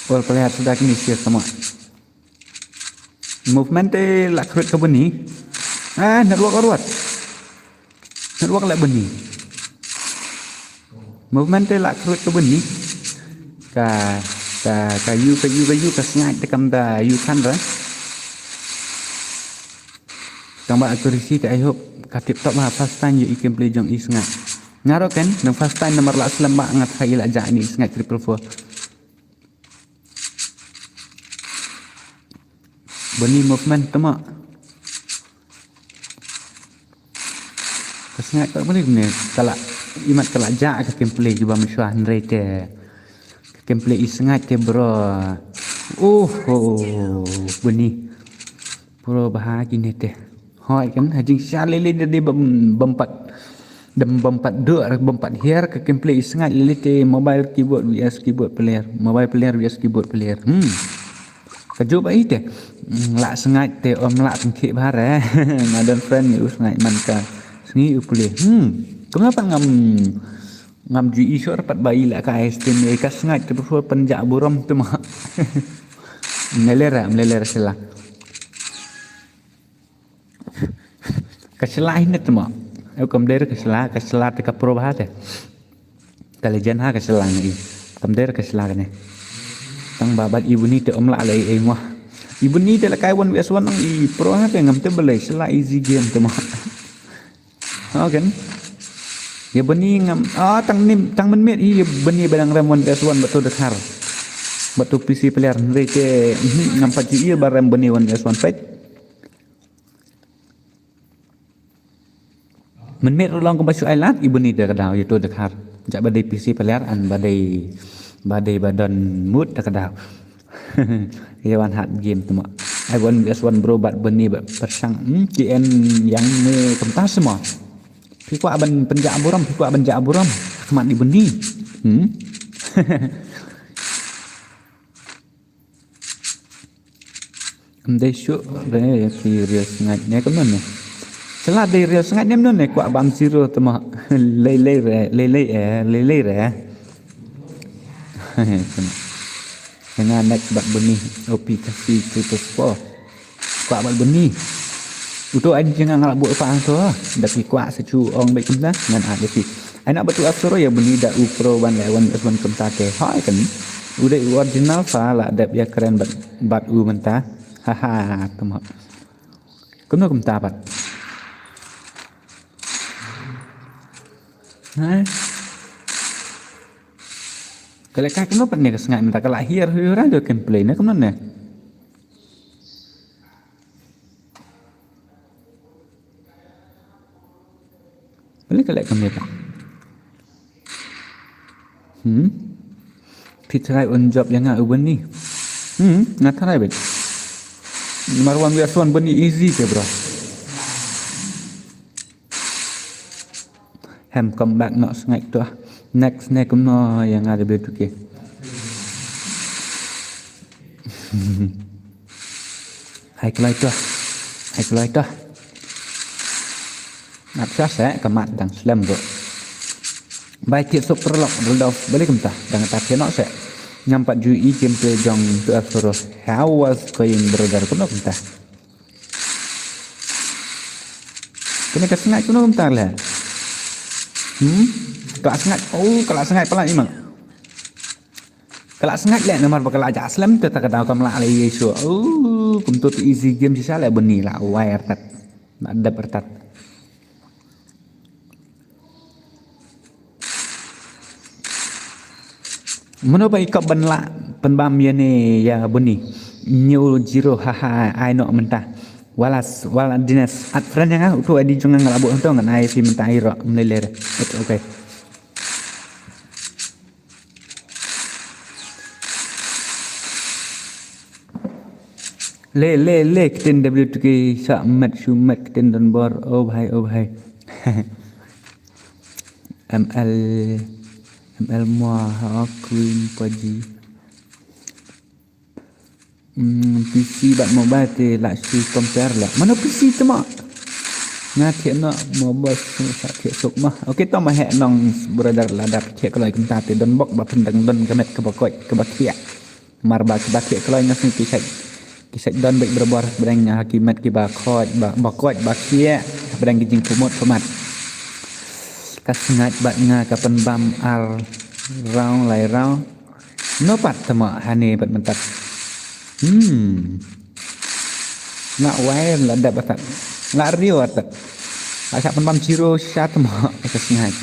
All player sudah kini siap semua. Movement teh lak kerut ke bani. Network lak bani. Movement teh lak kerut ke bani. Ka you kasngat tekam da you kan ra. Kang ba accuracy I hope katip top ma first time you can play jong is ngat. Ngaro kan nang first time nomor lak selamba ngat khai lak ja ni Sngat Triple Four. Bunny movement tama. Kasngat tak boleh ni. Kalau imat kalau ja ke gameplay juga mesyuah nrete. Gameplay Sngat ke bro. Bunny. Bro bahagia ni teh. Hoi kan hajing syalele dia bompat dua bompat here ke gameplay Sngat lele te mobile keyboard vs keyboard player. Mobile player vs keyboard player. Kaju ba ite lak Sngat te om lak pengkik bahar ngadan friend ni Sngat man ka sengi upule kenapa ngam ji isu dapat bayi lak ka estim ka Sngat te before penjak buram tu mah melera sela kasela ini tu mah aku kamder kasela te ka pro bahar te kalejan ha kasela ni kamder kasela ni tang babat ibu ni te om la lai mah ibu ni te la kai one vs one ang i pro ha te ngam te belai sela easy game te mah kan ya beni ngam tang menmet i beni badang ram one vs one betul dekar betul PC player rete ngam paci i baram beni one vs one fight menmet ulang ko basu island ibu ni te kadau itu dekar jak badai PC player an badai badan mood tak ada. Hewan hat game tu mak. I want S1 bro bat beni bat persang GN yang ni kentas semua. Phi qua bên penjak buram, phi qua penjak buram. Kemat di benih. Đây số đây thì real ngạch nhé các bạn này. Salah dari real sangat ni mana kuat bam zero tu mah lele re. Dengan next bak benih OP kasih triple sport. Kuat bak benih. Untuk anh jangan ngalak buat apa tu. Tapi kuat secu orang baik kita dengan ada sih. Anak betul asro ya benih dak upro ban lewan asman kemta ke. Hai kan. Udah original fa lah dap ya keren bat u mentah. Haha tu mah. Kemna kemta bat. Kalau kau kenapa ni kesengat minta kalau here ada kan play ni kemana ni? Boleh kalau kami tak? Pitrai on job yang ngah uban ni. Nak try bet. Marwan biasa bani easy ke bro. Hem come back nak sengat tu. Next kemana yang ada betul ke? Hai kelai tu. Nak saya kemat dan slam tu. Baik tiap sok perlok berdau balik kemta. Dengan tak nak saya nyampak jui gameplay jong tu asros. How was going brother kena kemta. Kena kesengat kena kemta lah. Kelak sengat pala memang. Kelak sengat lah nomor bakal ajak Aslam tu tak tahu kamu lah lagi isu. Kum tu easy game sisa lah benih lah wire tat. Nak ada pertat. Mana baik kau benla penbam ya ni ya benih. New zero haha I know mentah. Walas dinas at friend yang tu adi jangan ngelabuk tu ngan ai fi mentah iro meleler. Okay. ले कितन W2 के सामत शुमत कितन दनबर ओ भाई ML muah queen paji PC bat mobile te la si compare lah mana PC tu mak ngak nak mobile sak ke sok mah okey to mah hek nong brother ladap cek kalau kita te don bok ba pendang don kemet ke bakoi ke bakia marba ke bakia kalau ngasih kisah don baik berbuat berangnya hakimat ki bakoi bakia berang kijing pumot pemat kasengat bat nga kapan bam ar round lai round no pat tama hane bat mentat nak wire ladap batat nak rio atat asak penbam ciro sya tama kasengat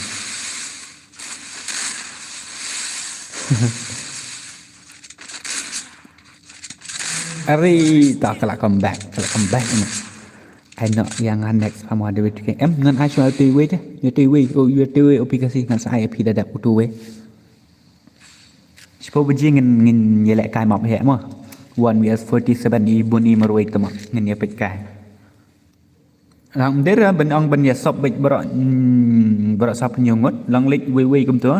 Ari tak kalau comeback ni. I know yang next kamu ada week em ngan ai soal TV je. Ya TV aplikasi ngan saya api dah dapat tu we. Siapa berjing ngan yelek kai map hek mah. 1vs47 ibu ni meruai tu mah ngan ya pet kai. Lang dera benong ben ya sop bet berak sap nyungut lang lik we kum tu.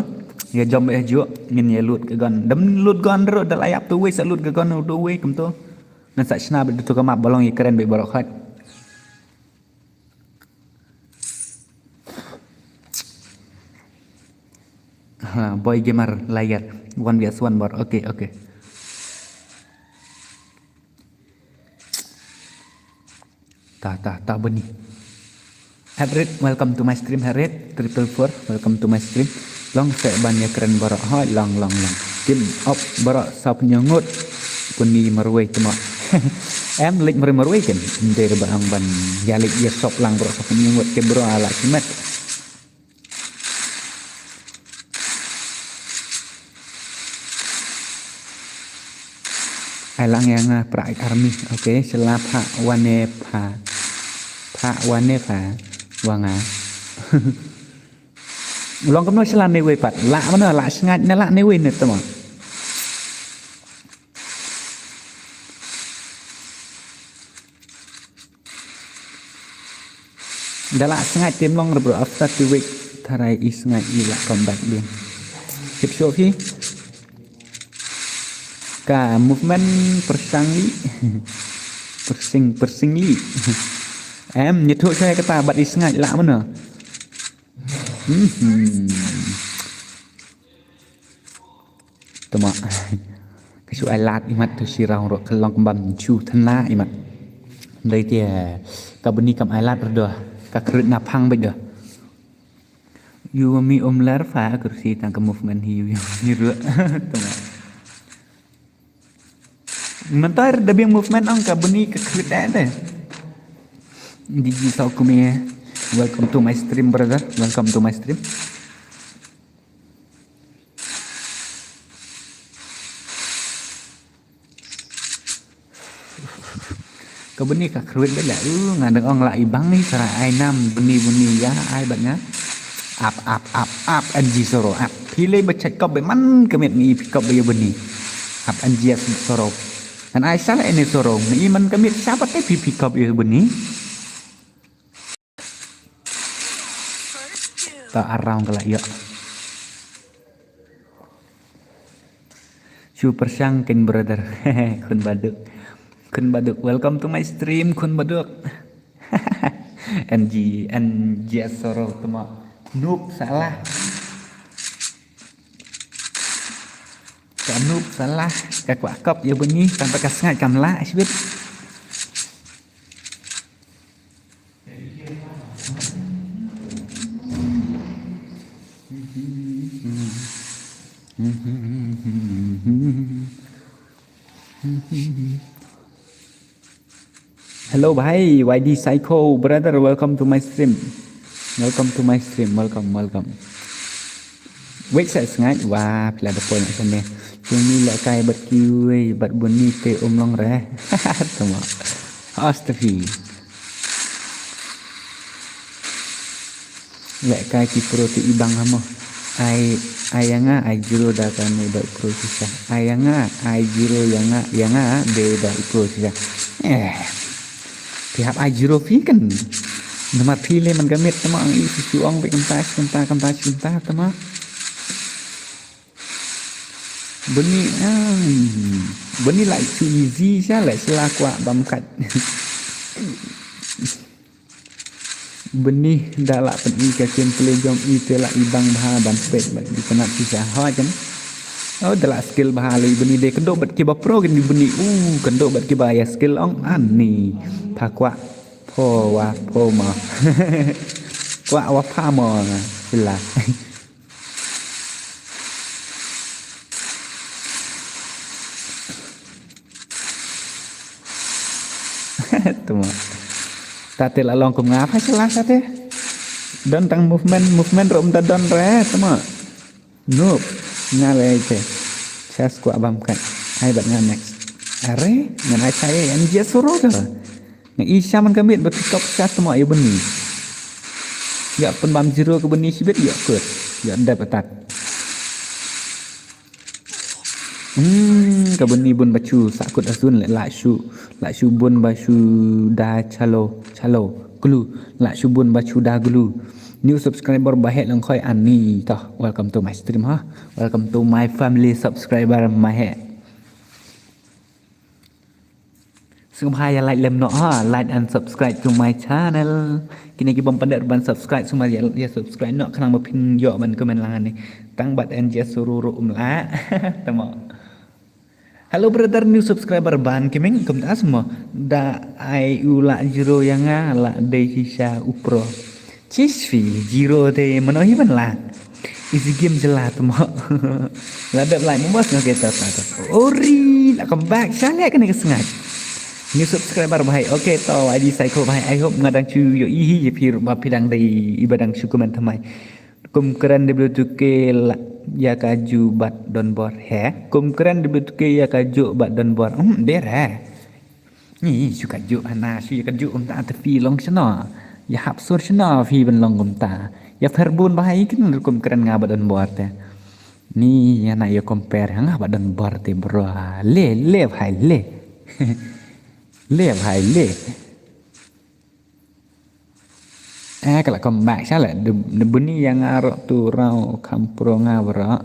Ya jom be juk ngan ya lut ke gon. Dem lut gon ro dak layap tu we sa lut ke gon tu we kum tu. Ngan sak sna bet tu ke map bolong ya keren be berak khat. Boy gamer layar 1vs1 bor. Okay. Tak benih. Harriet, welcome to my stream Harriet. 444, welcome to my stream. Long set banyak keren borok. Hai long. Tim up borok sap nyungut. Puni merwei cuma. Em lik merwei kan. Dari barang ban jalik ya sop lang borok sap nyungut ke bro ala kimat. Lang yang Pride Army. Okay, sela Pak Wanepa wanga. Long kamu sela ni we pat. La mana la sengat na la ni we ni tama. Dalam sengat tim long bro after 2 week tarai sengat ila come back dia. Keep show hi. Ka movement persangli. persingli. Em nhiệt thôi saya kata bat sengat lạ mana. Tama. Cái ai lát imat tu sirau ro kelong kembang chu thana imat. Đây thì cả bên đi cầm ai lát rồi cả keret napang bây giờ. You mi lar fa kursi tang ke movement hiu ni ru. Tama. Mentar dah biang movement ang ka beni ke keret dah. Digi sau kumia. Welcome to my stream brother. Welcome to my stream. Kau beni ka kruit bela ngadeng ong la ibang ni sara ai nam beni ya ai batnya up anji soro up pilih baca kau beman kemet ni kau be beni up anji soro dan ai salah ini soro ni man kemet siapa teh pipi kau be beni tak arang kala ya super sangkin brother kun baduk welcome to my stream kun baduk NG soro tema noob salah ka noob salah ka kwakop ya bunyi tanpa kasengat kamla sibit Hello bhai, YD Psycho brother, welcome to my stream. Welcome. Wait saya sengat wah pila dapur nak sana. Sini lah kai bat kiwi bat bunyi ke long reh. Tama. Astaghfi. Lek kai ki pro ti ibang hamo. Ayanga ai jiro da kan da pro sisa. Ayanga ai jiro yanga de da pro sisa. Pihak ajiro fi kan nama pile man gamit tama ang isu ang bekenta tama beni lại too easy cha lại sila kwa bamkat beni dala pen i ka ken play jom i tela ibang baha ban pet bat di kana pisah ha kan oh dala skill baha le beni de kendo bat ke ba pro kan beni kendo bat ke ba ya skill ong ani pa kwa po wa po ma kwa wa pa ma sila tuma tate la long kum ngap ha sila tate don tang movement rom ta don re tuma noob ngale che chas kwa bam kan ai bat ngan next are ngan ai saya yang dia suruh ke yang isya man kamit bertikop chas tuma ya beni ya pun bam zero ke beni sibet ya ke ya dapat ka beni bun bacu sakut asun la shu bun bacu da chalo glu la shu bun bacu da glu new subscriber bahet lang khoi ani toh welcome to my stream ha welcome to my family subscriber mahet Sumaya like lem no ha like and subscribe to my channel kini ki bom pandat ban subscribe semua ya subscribe no kanang mapin yo man komen langan ni tang bat and just sururu la tamo hello brother new subscriber ban kimeng kum ta semua da ai ula jiro yang la de sisa upro chisfi jiro te manohi ban la isi game jelah tamo la dat like membas ngaget ta ori la come back sale kan ke sengat new subscriber bahai okay to ID Psycho bahai I hope ngadang chu yo ihi je pir ba pidang dai ibadang syukuman thamai kum keren W2K ya kaju bat don bor he kum keren W2K ya kaju bat don bor der he ni suka ju ana su ya kaju ta fi long chana ya hap sur chana fi ban long ta ya verbun bahai kin kum keren nga bat don bor te ni ya na ya compare nga bat don bor te bro le bhai le le bhai le Kalau comeback salah de bunyi yang arok tu rau kampro ngawra.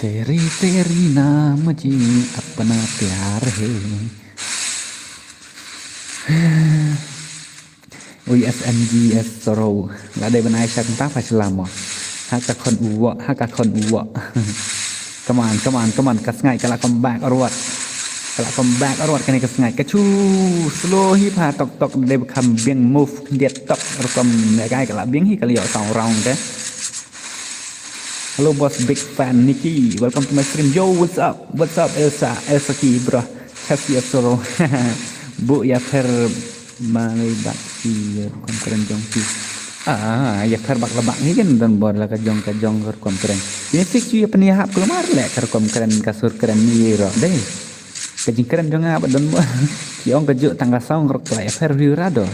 Teri teri nama ji apna pyar hai. USNGS sorrow là đây bên ai sang tác phải làm mà haka kon uwa come on kas ngai kala comeback arwat kan kas ngai kachu slow hi pha tok de become being move diet tok rekom gai kala being hi kali yo song round de hello boss big fan Nikki welcome to my stream yo what's up Elsa ki bro happy sorrow bu ya per malibat si konferen jongki ya per bak lebak ni kan dan bor la ka jong konferen ini fix ya penihap kelemar lek ka konferen kasur keren ni ro deh kajing keren jong apa don bo kiong kejuk tangga saung rok la per rado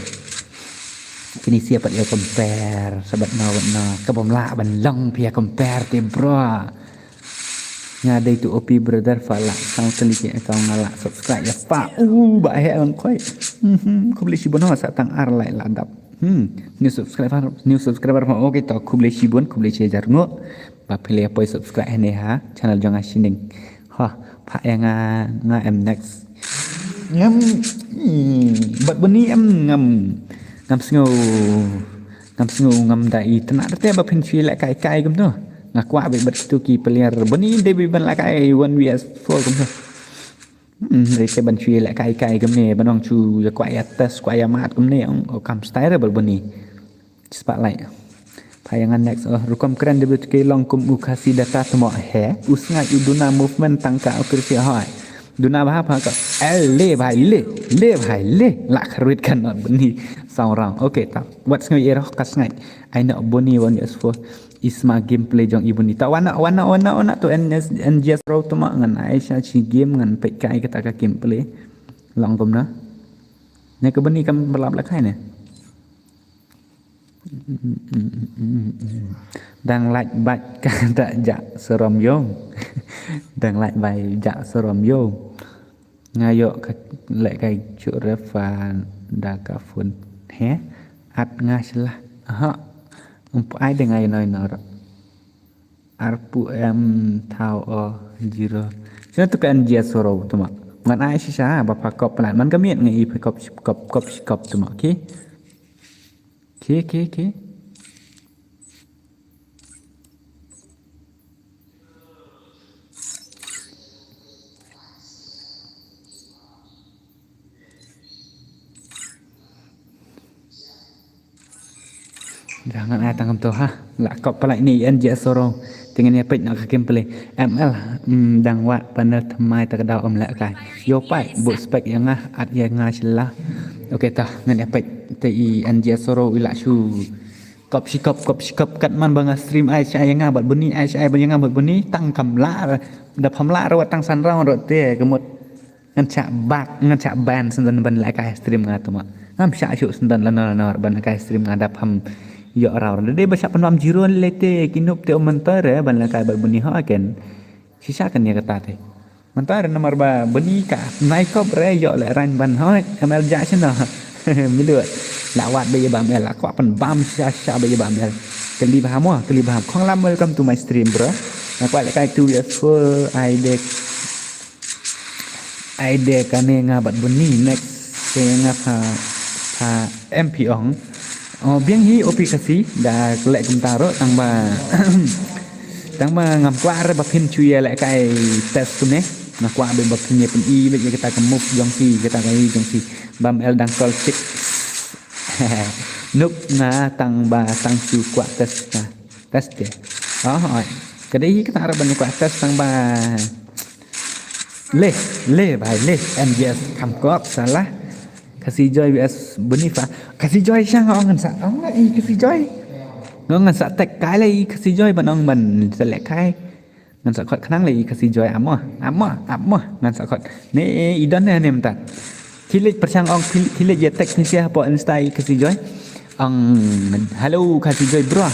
ini siapa dia compare sabat na kebomla ban long pia compare te bro ngada itu OP brother falak sang teliti kau ngalak subscribe ya pak baik ang koi ku boleh sibon ha satang ar lai ladap new subscriber ma oke to ku boleh sibon ku boleh share ngo ba pilih apa subscribe ni ha channel jong asining ha pak yang nga em next ngam bat beni em ngam sngo ngam dai tenak te ba pin chi lại kai gum tu ngakwa be bertu ki player beni de be ban la kai 1vs4 kum tu de ke ban chui la kai kum ne ban ong chu ya kwa atas kwa ya mat kum ne ong kam style beni spotlight payangan next rukom keren de ke long kum ukasi data temo he usnga uduna movement tangka operasi hai duna ba ha ka le bhai le la khruit kan beni song rang okay ta what's ngai era kas ngai I know boni 1vs4 isma gameplay jong ibu ni tak wana tu NGS raw tu mak ngan Aisyah si game ngan pek kai kata ka gameplay long kom na ne ke beni kam berlap lakai ne đang lạnh bạch kata jak serom yong đang lạnh bay jak serom yong ngayo lek kai chu refa da ka fun he at ngaslah ha ai dengan yang lain arpu thao zero cho tu kan dia sorrow tu mak ngan ai sisa bapa kop pelan man kami ngai kop tu mak okey jangan ai tangkap tu ha la kop pelak ni NGS sorong dengan apa nak gameplay ML dang wat panel thamai tak dau om lak kai yo pai buat spek yang at yang celah okey tah dengan apa TI NGS sorong ila chu kop sikop kat man bang stream ai sai yang bat beni ai sai bang yang bat beni tang kam la da pham la ro tang san rau ro te kemut ngan chak bak ngan chak ban sendan ban lak kai stream ngatu mak ngam syak chu sendan la ban kai stream ngada pham ya orang dia baca penam jiron lete kinup te mentar ban la kai bani ha ken sisa kan ya kata te mentar nomor ba bani ka nai kop re yo le ran ban ha amel ja chena milut lawat be ba mel la kwa pan bam sha be ba mel keli ba khong lam welcome to my stream bro kwa le kai tu ya full ide kane ngabat bani next se ngapa MP ong biang hi aplikasi dah lek kumtaro tang ba ngam kwa re ba pin chuye lek kai test tu ne na kwa be ba pin pen i be kita ka move jong si bam el dang kol chik nup na tang chu kwa test dia kadai kita arab ban kwa test tang ba le MGS kam kop salah kasih joy vs benifa kasih joy sang ngan sa kasih joy ngan sa tek kai lai kasih joy ban ban selek kai ngan sa khot khnang lai kasih joy amma ngan sa khot ne idan ne mta kilik persang ong kilik je tek ni sia po insta kasih joy hello kasih joy bro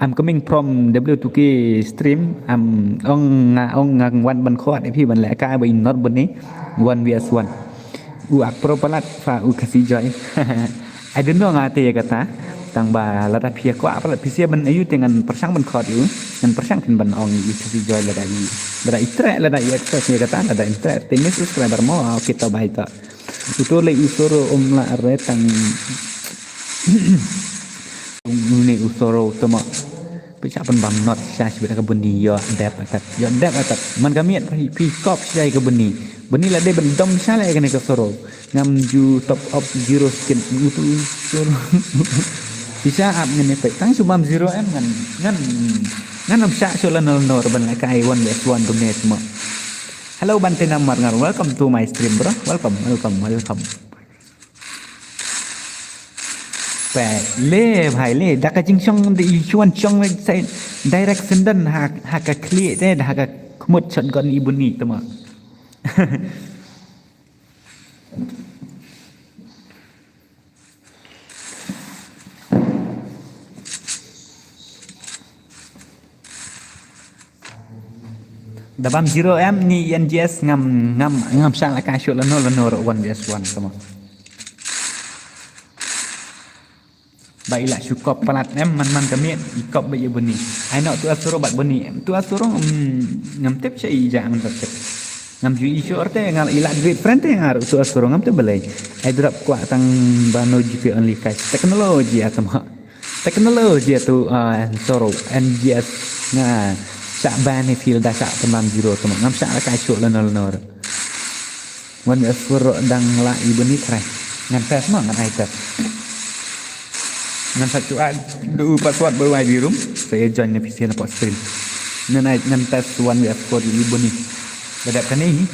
I'm coming from W2K stream ong ngang wan ban khotพี่ban lek kai ban not ban ni 1vs1 pro pelat fa kasih joy. I don't know ngate ya kata tang ba lada pia ko pelat pisia ban ayu dengan persang ban khot yu dan persang kin ban ong kasih joy lada itre lada access ya kata lada itre tinggi subscriber mo kita baita itu le usoro la are tang ni usoro tama pecah pen bam not sya sebab ke beni yo dep atat man kamiat pi kop syai ke beni la de ben dom sya le ke soro ngam ju top up 0 skin itu soro bisa up ngene pe tang subam 0m ngan am sya so lan no ban la kai 1v1 donate mo hello bante namar ngar welcome to my stream bro welcomeไปเล่ไผ่เล่ดักจิงช่องดิชวนช่องใส่direct sendenหากะเคลียได้หากะขมดชนก่อนอีบุนีตมดับบัม 0m นี่ NGS งำสร้างละกาชุละโน1vs1 ตมbaiklah syukop pelat man kami ikop bayi beni ai nak tu asuro bat beni tu asuro ngam tip sei jangan tetep ngam ju isu orte ngal ilat great friend te ngar tu asuro ngam te belai ai drop kwa tang bano GP only cash teknologi atama teknologi tu soro NGS nga sak bani feel da sak teman zero teman ngam sak la kasuk lenor wan asuro dang la ibeni try ngan tes ma ngan ai tes ngan satu du password berwai di room saya join PC na stream ngan tes 1v4 di buni badap kan ni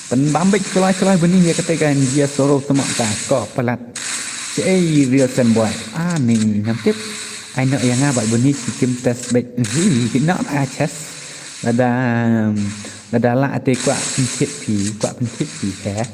pen bambik kelai beni ya ketika dia soro temak ta ko pelat si real sen boy ni ngam tip ai nak yang abat beni kim tes baik not access ada la ate kwa pencit pi ya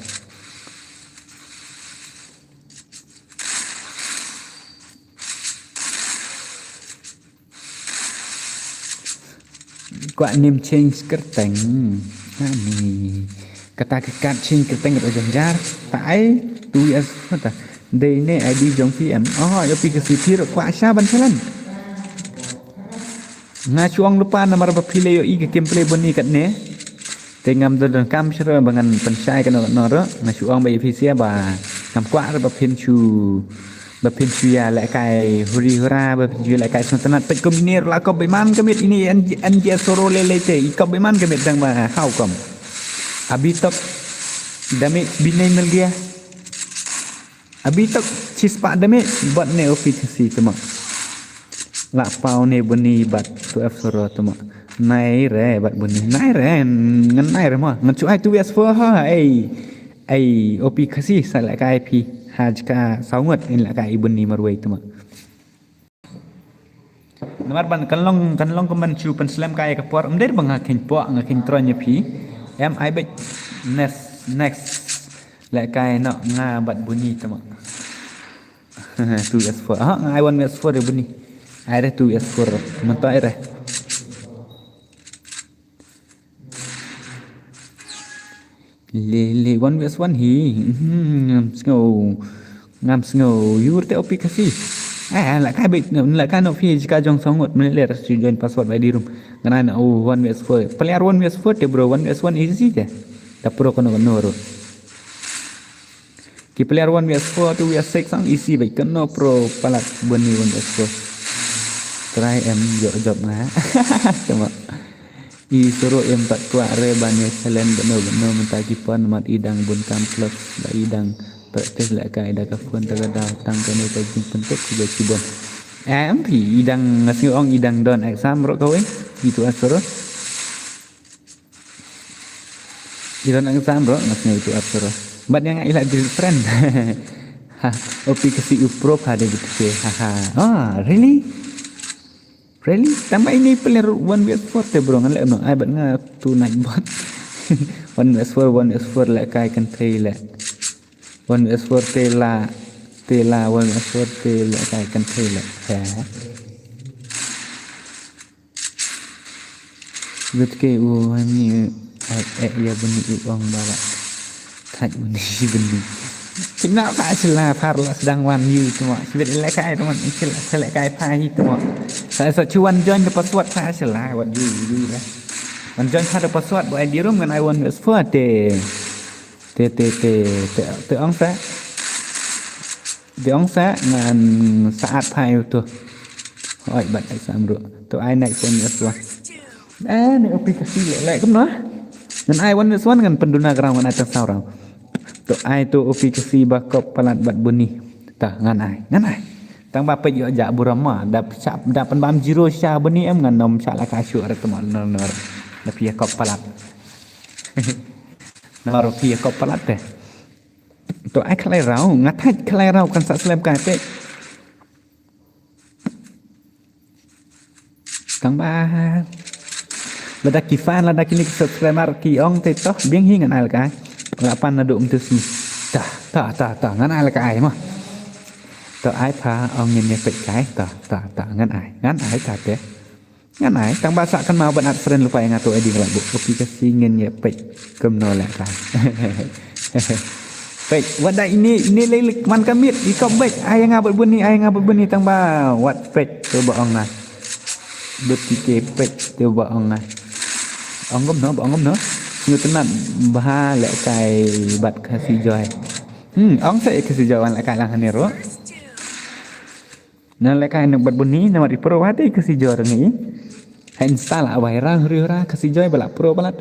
Kuat nim change kerteng ni kata kekat change kerteng kat janjar tai tu as kata day ne ID jong PM yo pi ke sipir kuat sya ban jalan nga chuang lupa nomor bapile yo i ke gameplay boni kat ne tengam dan kam sira bangan pensai kan nor nga chuang bai fisia ba kam kuat ba pin chu ya lại cái huri hura bapin lại cái santanat pet kombinir la ko beman kemit ini anja soro lelete ko beman kemit dang ba hau kom abitok dami binai melgia abitok cispa dami buat ne ofisi tuma la pau ne buni bat tu f soro tuma nai re bat buni nai re ngan nai re ma ngan chu ai tu s4 ha ai opi kasi sa lại cái ip hajka saungat in la kai ibun ni marwai tuma namar ban kanlong keman chu pen slam kai ka por amder bang hakin po ngakin tronya pi em ai bet next la kai no nga bat buni tuma 2s4 ai 1s4 de buni ai re 2s4 manto ai re le 1vs1 hi ngam sngo yurte opi kasi la kai bit la kai no fi jika jong songot menler join password by di room ngana 1vs4 player 1vs4 te bro 1vs1 easy je da pro kono ro ki player 1vs4 2vs6 sang easy baik kono pro palat bani 1vs4 try job na cuma I suruh em tak kuat re banyak selain benar mentagi pon mat idang bun kam plus da idang praktis la kai da ka pon ta da tang kene ta jin pentuk juga cibon pi idang ngasi ong idang don exam ro kowe itu asoro idang exam ro ngasi itu asoro bat yang ila di friend opi kasi uprop ada gitu really tambah ini player 1vs4 te bro ngan le no ai bat nga tu naik bot 1vs4 la kai kan thei la 1vs4 te la 1vs4 te la kai kan thei la ha vet ke u ni ai ya buni u ong bala Haj benih. Kena pak sila parla sedang wan you semua. Sebab lek kai teman sila selek kai pai semua. Saya so cuan join the password pak sila what you lah. Wan join pada password buat di room kan I want password te ong sa ngan saat pai tu. Oi bat ai samru. Tu ai next one password. Ni aplikasi lek kem noh. Dan I want this one kan penduna kerang mana atas saurang. Tu I tu aplikasi bakop palat bat bunyi. Tah ngan I. Tang bapa yo jak burama dap sap dapan bam jiro sya bunyi em ngan nom sya la kasyu ar teman nor. Da pia kop palat. Nor pia kop palat teh. Tu I kelai rau ngatai kelai rau kan sak selem ka te. Tang ba lada kifan lada kini subscriber ki ong te toh biang hi ngan al kai lapan nadu tu si ta ngan al kai mah to ai pha ong nyen pet kai ta ngan ai ta te ngan ai tang bahasa kan mau banat friend lupa yang atu edi labu aplikasi nyen pet kem no la kai pet wada ini lelik man kamit di kobek ai ngabut bunyi tang ba what pet tu ba ong na betike pet tu ba ong na ông ngom nó như thế nào bah lại cái bật kasi joy ông sẽ kasi joy lại cái lang này rồi nên lại cái nó bật bunyi nama di pro hati kasi joy ni install lại bài ra kasi joy bala pro balat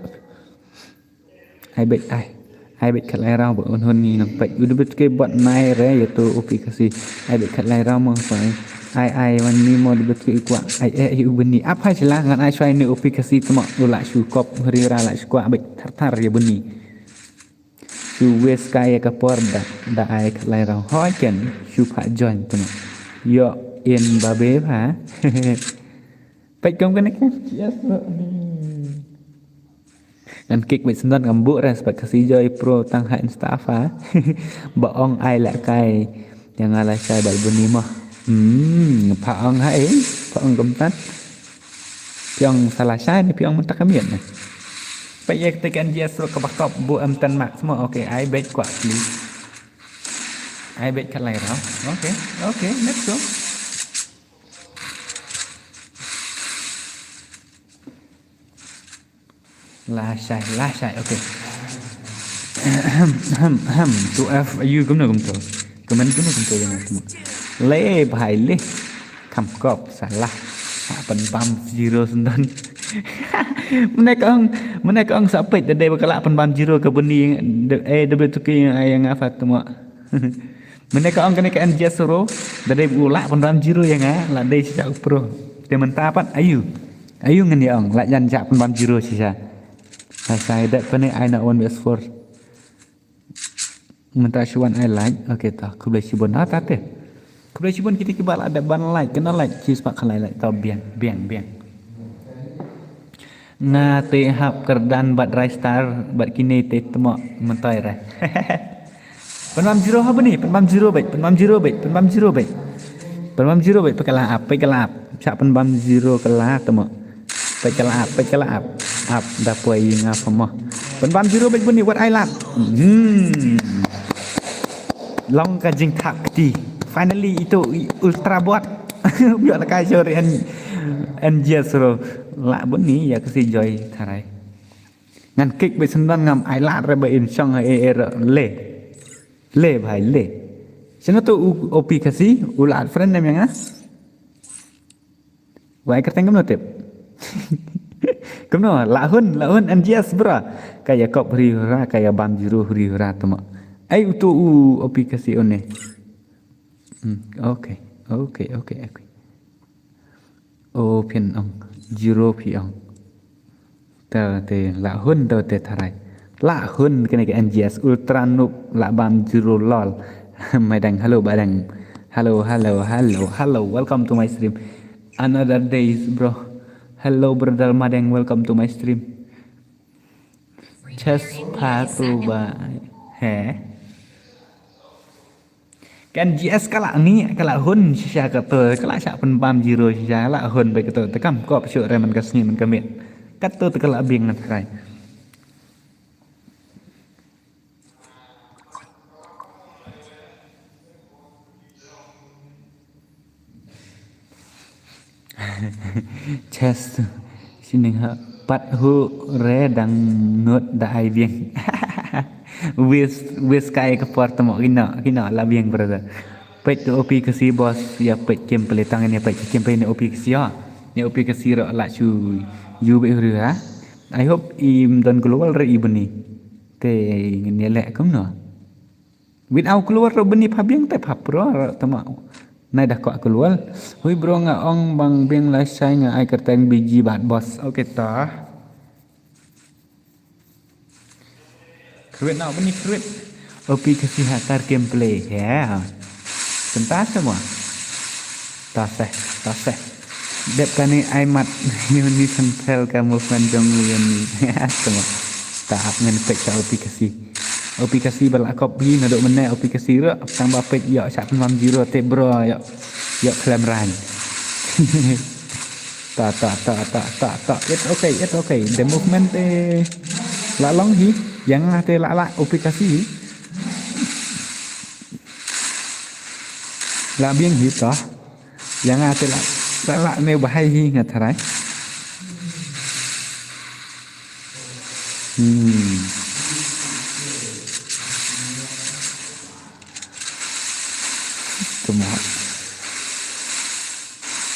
ai bet kat lai rau buat hon ni nak bet udah bet ke buat naik re yaitu aplikasi ai bet kat lai rau mah aiวันนี้mau dibetul kuat ai ubeni apa sila ngan ai try ni aplikasi temo ulak syukop rira lak syukwa bet tar ya beni su wes kaya ka por da ai lai rau hoi ken su pha join temo yo in babe ha bet kom kan yes dan kik bet sendan ngambuk ras pat kasi joy pro tang ha staff ha baong ai lak kai yang ala sai bal beni mah Pak Ong hai, Pak Ong Gomtat, Piong salah saya ni Piong mentak kamian ni. Baik tekan dia suruh kebakop bu tan mak semua. Okay, I bet kuat please. I bet kat lai rau. Okay, let's go. Lah syai, okay. Tu F you gum tu. Kemen gum tu yang semua. Le bài le khăm cọp xả la pen pam zero sendan mana ka ong sapet de bakala pen pam zero ke beni de tuki yang apa temo mana ka ong kene ka NJ soro de ulak pen pam zero yang la de sejak pro de mentapat ayu ngen ya ong la jan jak pen pam zero sisa saya dak pen ai na on best4 mentah syuan I like okay tah ku boleh sibon ta teh Kebetulan kita kebal ada ban like, kena like, cheese pak kalai like, tau biang. Nga te hap kerdan bat rai star, bat kini te temo mentai rai. Penpam zero apa ni? Penpam zero baik. Penpam zero baik, pekelap. Sak penpam zero kelap temo. Pekelap. Ap dapoi ngapa moh. Penpam zero baik bunyi buat ailat. Long kajing takti. Finally itu ultra bot biar kai sore and yes ro la bunyi ya kasi joy tharai ngan kik be sendan ngam ai lat re be in song le bhai le sino tu aplikasi ulat friend nam yang wai kerteng kam notep kam no la hun and yes bra kaya kop rira kaya bam juru rira temo ai tu aplikasi one Okay. Open ong zero piong. Te la hun te tharai. La hun kene ke NGS ultra noob la bam zero lol. Madang hello badang. Hello. Welcome to my stream. Another days bro. Hello brother Madang, welcome to my stream. Just patrol by. Kan GS kalak ni kalak hun sisa kata kalak sak penpam zero sisa kalak hun baik kata tekam kop syuk reman kasni men kamit kata tekalak bing nak kai chest sini ha pat hu re dang not da ai bieng wis kai ke por tamo kina la bieng brother pet tu opi ke si bos ya pet kem pele tangan ya pet kem pele opi ke si ya ni opi ke si ro la chu yu be ru ha I hope im dan keluar re ibni te ni lek kum no without keluar ro beni pabieng te papro tamo nay dah kok keluar hui bro nga ong bang bieng la sai nga ai kerteng biji bat bos okay ta kruit nak beni kruit opi kasih hatar gameplay ya sebentar semua taseh dep kani ai mat ni sentel ka movement jong ni semua tak ngen pek ka opi kasih balak kopi nadok meneh opi kasih ro tambah pek yo sak 50 te bro yo klaim ran tak it's okay the movement la long hi yang te la opi kasih la bieng hi ta yang te la ne bahai hi ngatarai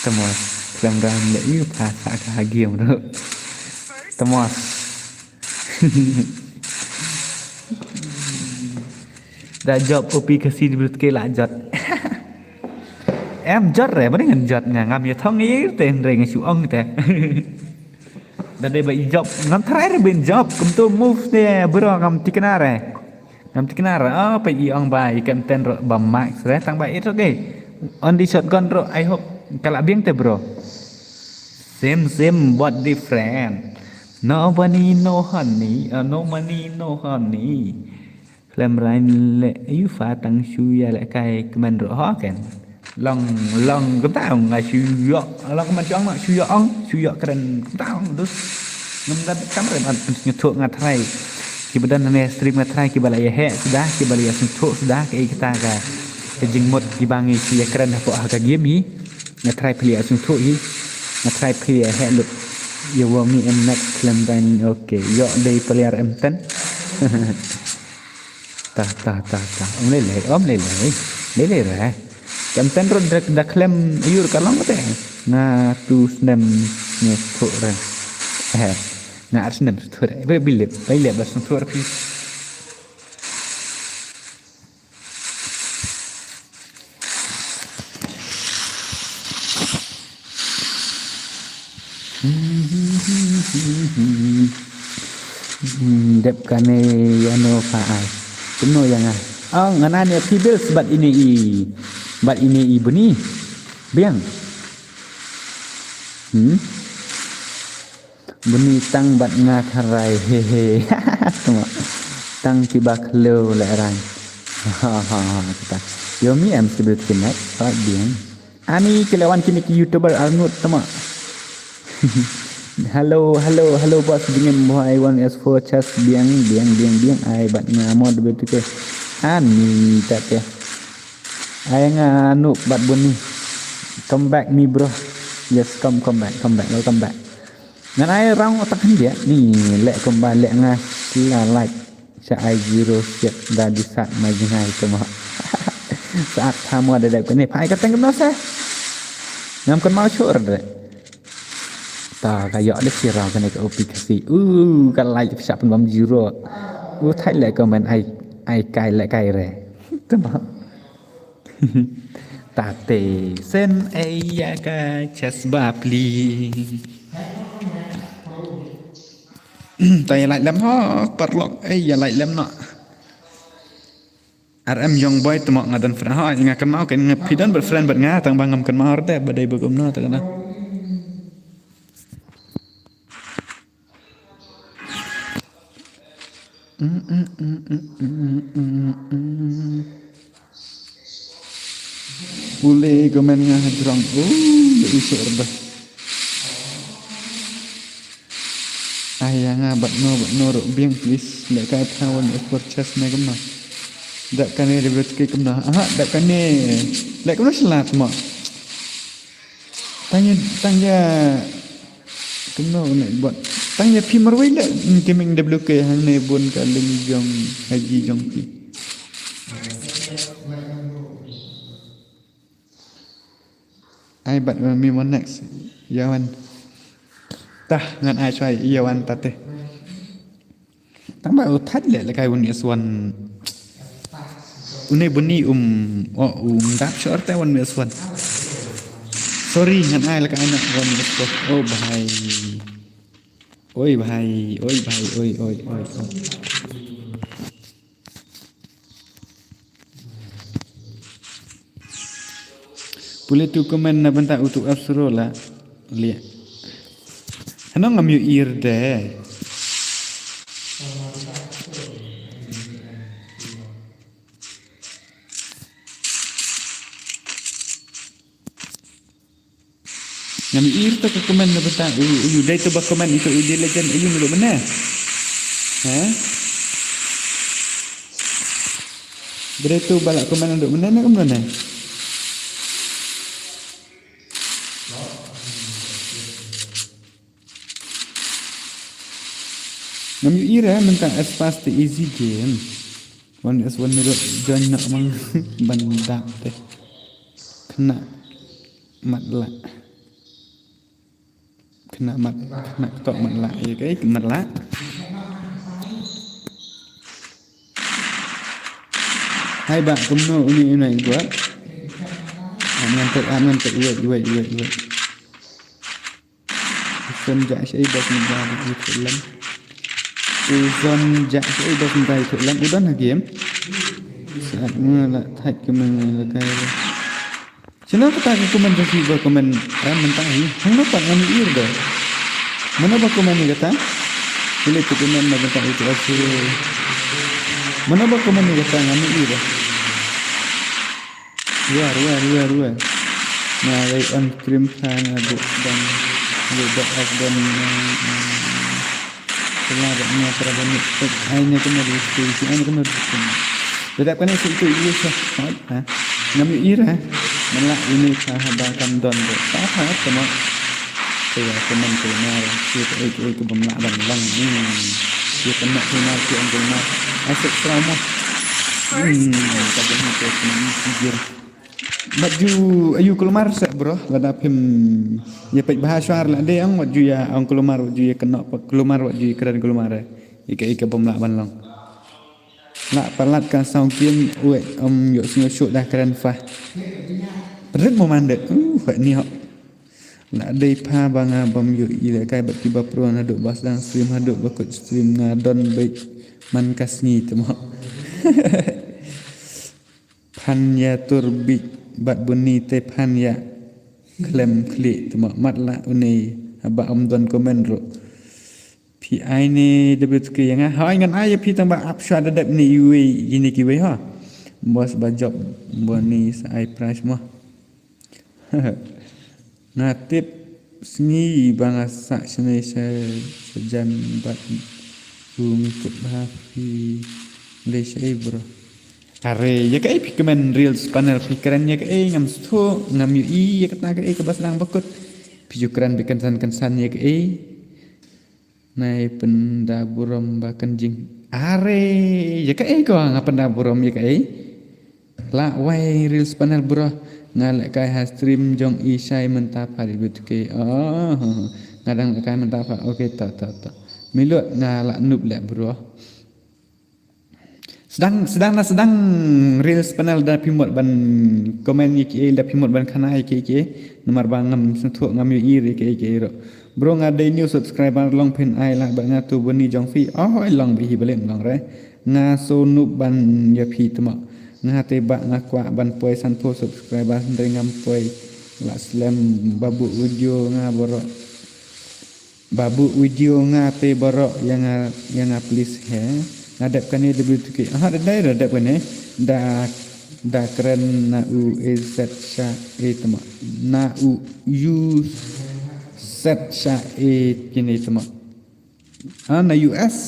Temuas kelamdan lek yu pasak hagiam ro temuas dah job opi kasih di belut ke la jot em jot re bani ngan jot nga ngam ya thong yi ten re nga su ong te dah de bai job ngam thrai re ben job kum tu move te bro ngam tikna re oh pe i ong bai kan ten ro bam max re tang bai it okay on the shotgun ro I hope kalak bieng te bro same but different no money no honey làm rai le yu fa tang shu ya le kai kemen ro ho kan long ke tao ngai shu yo long kemen chong ma shu yo keren tao dus ngam dat kamera man nyotok ngathai ki badan ne stream ngathai ki balaya he sudah ki balaya suntuk sudah ke kita ka jingmot ki bangi ki keren apa ka game hi ngatrai pili asung tu hi ngatrai pili hello you want me and next claim dining okay yo day player m10 ta om le ra m10 ro dak claim yur kalong te na tu snem ne tu ra na arsnem tu ra bile basung tu ra pi dep kane ano faai tuno yang ngana ne pibil sebat ini beni biang beni tang bat ngakarai hehe tang kibak lo leran kita yomi am sebut kenak biang ani kelawan kini youtuber Arnold tama Hello bos dengan boy I1S4 chest biang ai bat ngamod betu ke ani tate ai nganu bat buni come back me bro yes come back welcome back ngan ai rong otak dia ni lek kembali lek ngasih like sa ai zero set dah di saat mai ngai tama saat kamu ada dek ni pai kateng kenos ngam kan mau syur dek ta kayak ada sirah kan ke opi kasih kan like siap pun jiro thay lại comment ai cài lại cài re tama ta te sen ai ya ka chess bapli tay lại lắm ho perlok ya lại lắm no RM young boy tama ngadan friend ha ngakan mau kan ngapidan berfriend bernga tang bangam kan mau teh badai bagumno ta kana boleh komen ngajrong isu rebah ayah ngabat no rok biang please lek ka thawan effort chest na kemna dak kane ribet ke kemna dak kane lek kemna selat mo tanya kena nak buat tanya pi marwai dak kemeng WK hang ne bun ka ling jong haji jong pi ai bat mi mon next yawan tah ngan ai choi yawan ta te tang ba that le la kai bun yaswan une buni dap shor te wan yaswan sorry ngan ai la kai na wan yaswan oh bahai oi bahai oi boleh tu komen na bentak untuk absuro lah lihat hanong ngam yu ir de ngam ir tu ke komen na bentak yu dai tu ba komen itu ide legend yu meluk mana ha bere tu balak komen nduk mana nak mana ngam yu ira mentang as fast easy game one as one meluk jon nak mang bandak teh kena matla kena tok matla ya kai matla hai ba kumno ini gua aman tek wait senja saya dah menjadi film Uzon jak saya dah menjadi film udah na game saat mula thay ke mengagai Sino ka komen sa siba komen mentang hi hang pa ngani ir do mana ba komen ni kata pilih tu komen na mentang itu asyik mana ba komen ni kata ngani ir luar na lay on cream pan abu dan budak dan selada ni terada ni aina kena di sini aina kena di sini tidak kena itu ha ngami ira melak ini sahabat don do sahabat kena saya komen kenar kita itu bemlak dan lang dia kena kenar ke anggun mak asyik trauma tak boleh kena pikir baju ayu keluar set bro ladap him ya pek bahasa lah dia ang baju ya ang keluar baju ya kena keluar baju keren keluar ika pemlak banlong nak palatkan sound game we yuk shoot dah keren fah rất memandai vậy ni họ nak dei pa banga bam yuk ila kai bat tiba pro na duk bas dang stream haduk bakut stream ngadon baik man kasni temo pan ya turbik bat bunyi te pan ya klem klik temo matla unai aba don komen ro pi ai ni WK yang hai ngan ai pi tang ba up shot adap ni ui ini ki we ha bos bajop boni sai price mah natip sengi bangsa Indonesia sejam bat bumi kut hafi Malaysia bro are ya kai pikemen reels panel pikirannya kai ngam sto ngam yu ya kata kai ke baslang bakut pijukan bikin san ya kai nai pendaburom bakan jing are ya kai ko ngap pendaburom ya kai la wai reels panel bro ngalak kai ha stream jong isai mentapa di BTK ngadang kai mentapa okey tak milut ngalak noob lek bro sedang reels panel dah pimot ban komen iki dah pimot ban kana iki nomor bangam sentuk ngam yu iri iki ro bro ngadai new subscriber long pin ai lah ba ngatu boni jong fi long bi balik long re ngaso noob ban ya pi temo ngate ba ngakwa ban poi sanpo subscriber ndengam poi la slam babu video ngaboro babu video ngate borok yang please he ngadap kan ni WTK ada kan ni da keren na u z sha temo na u z sha kini temo na us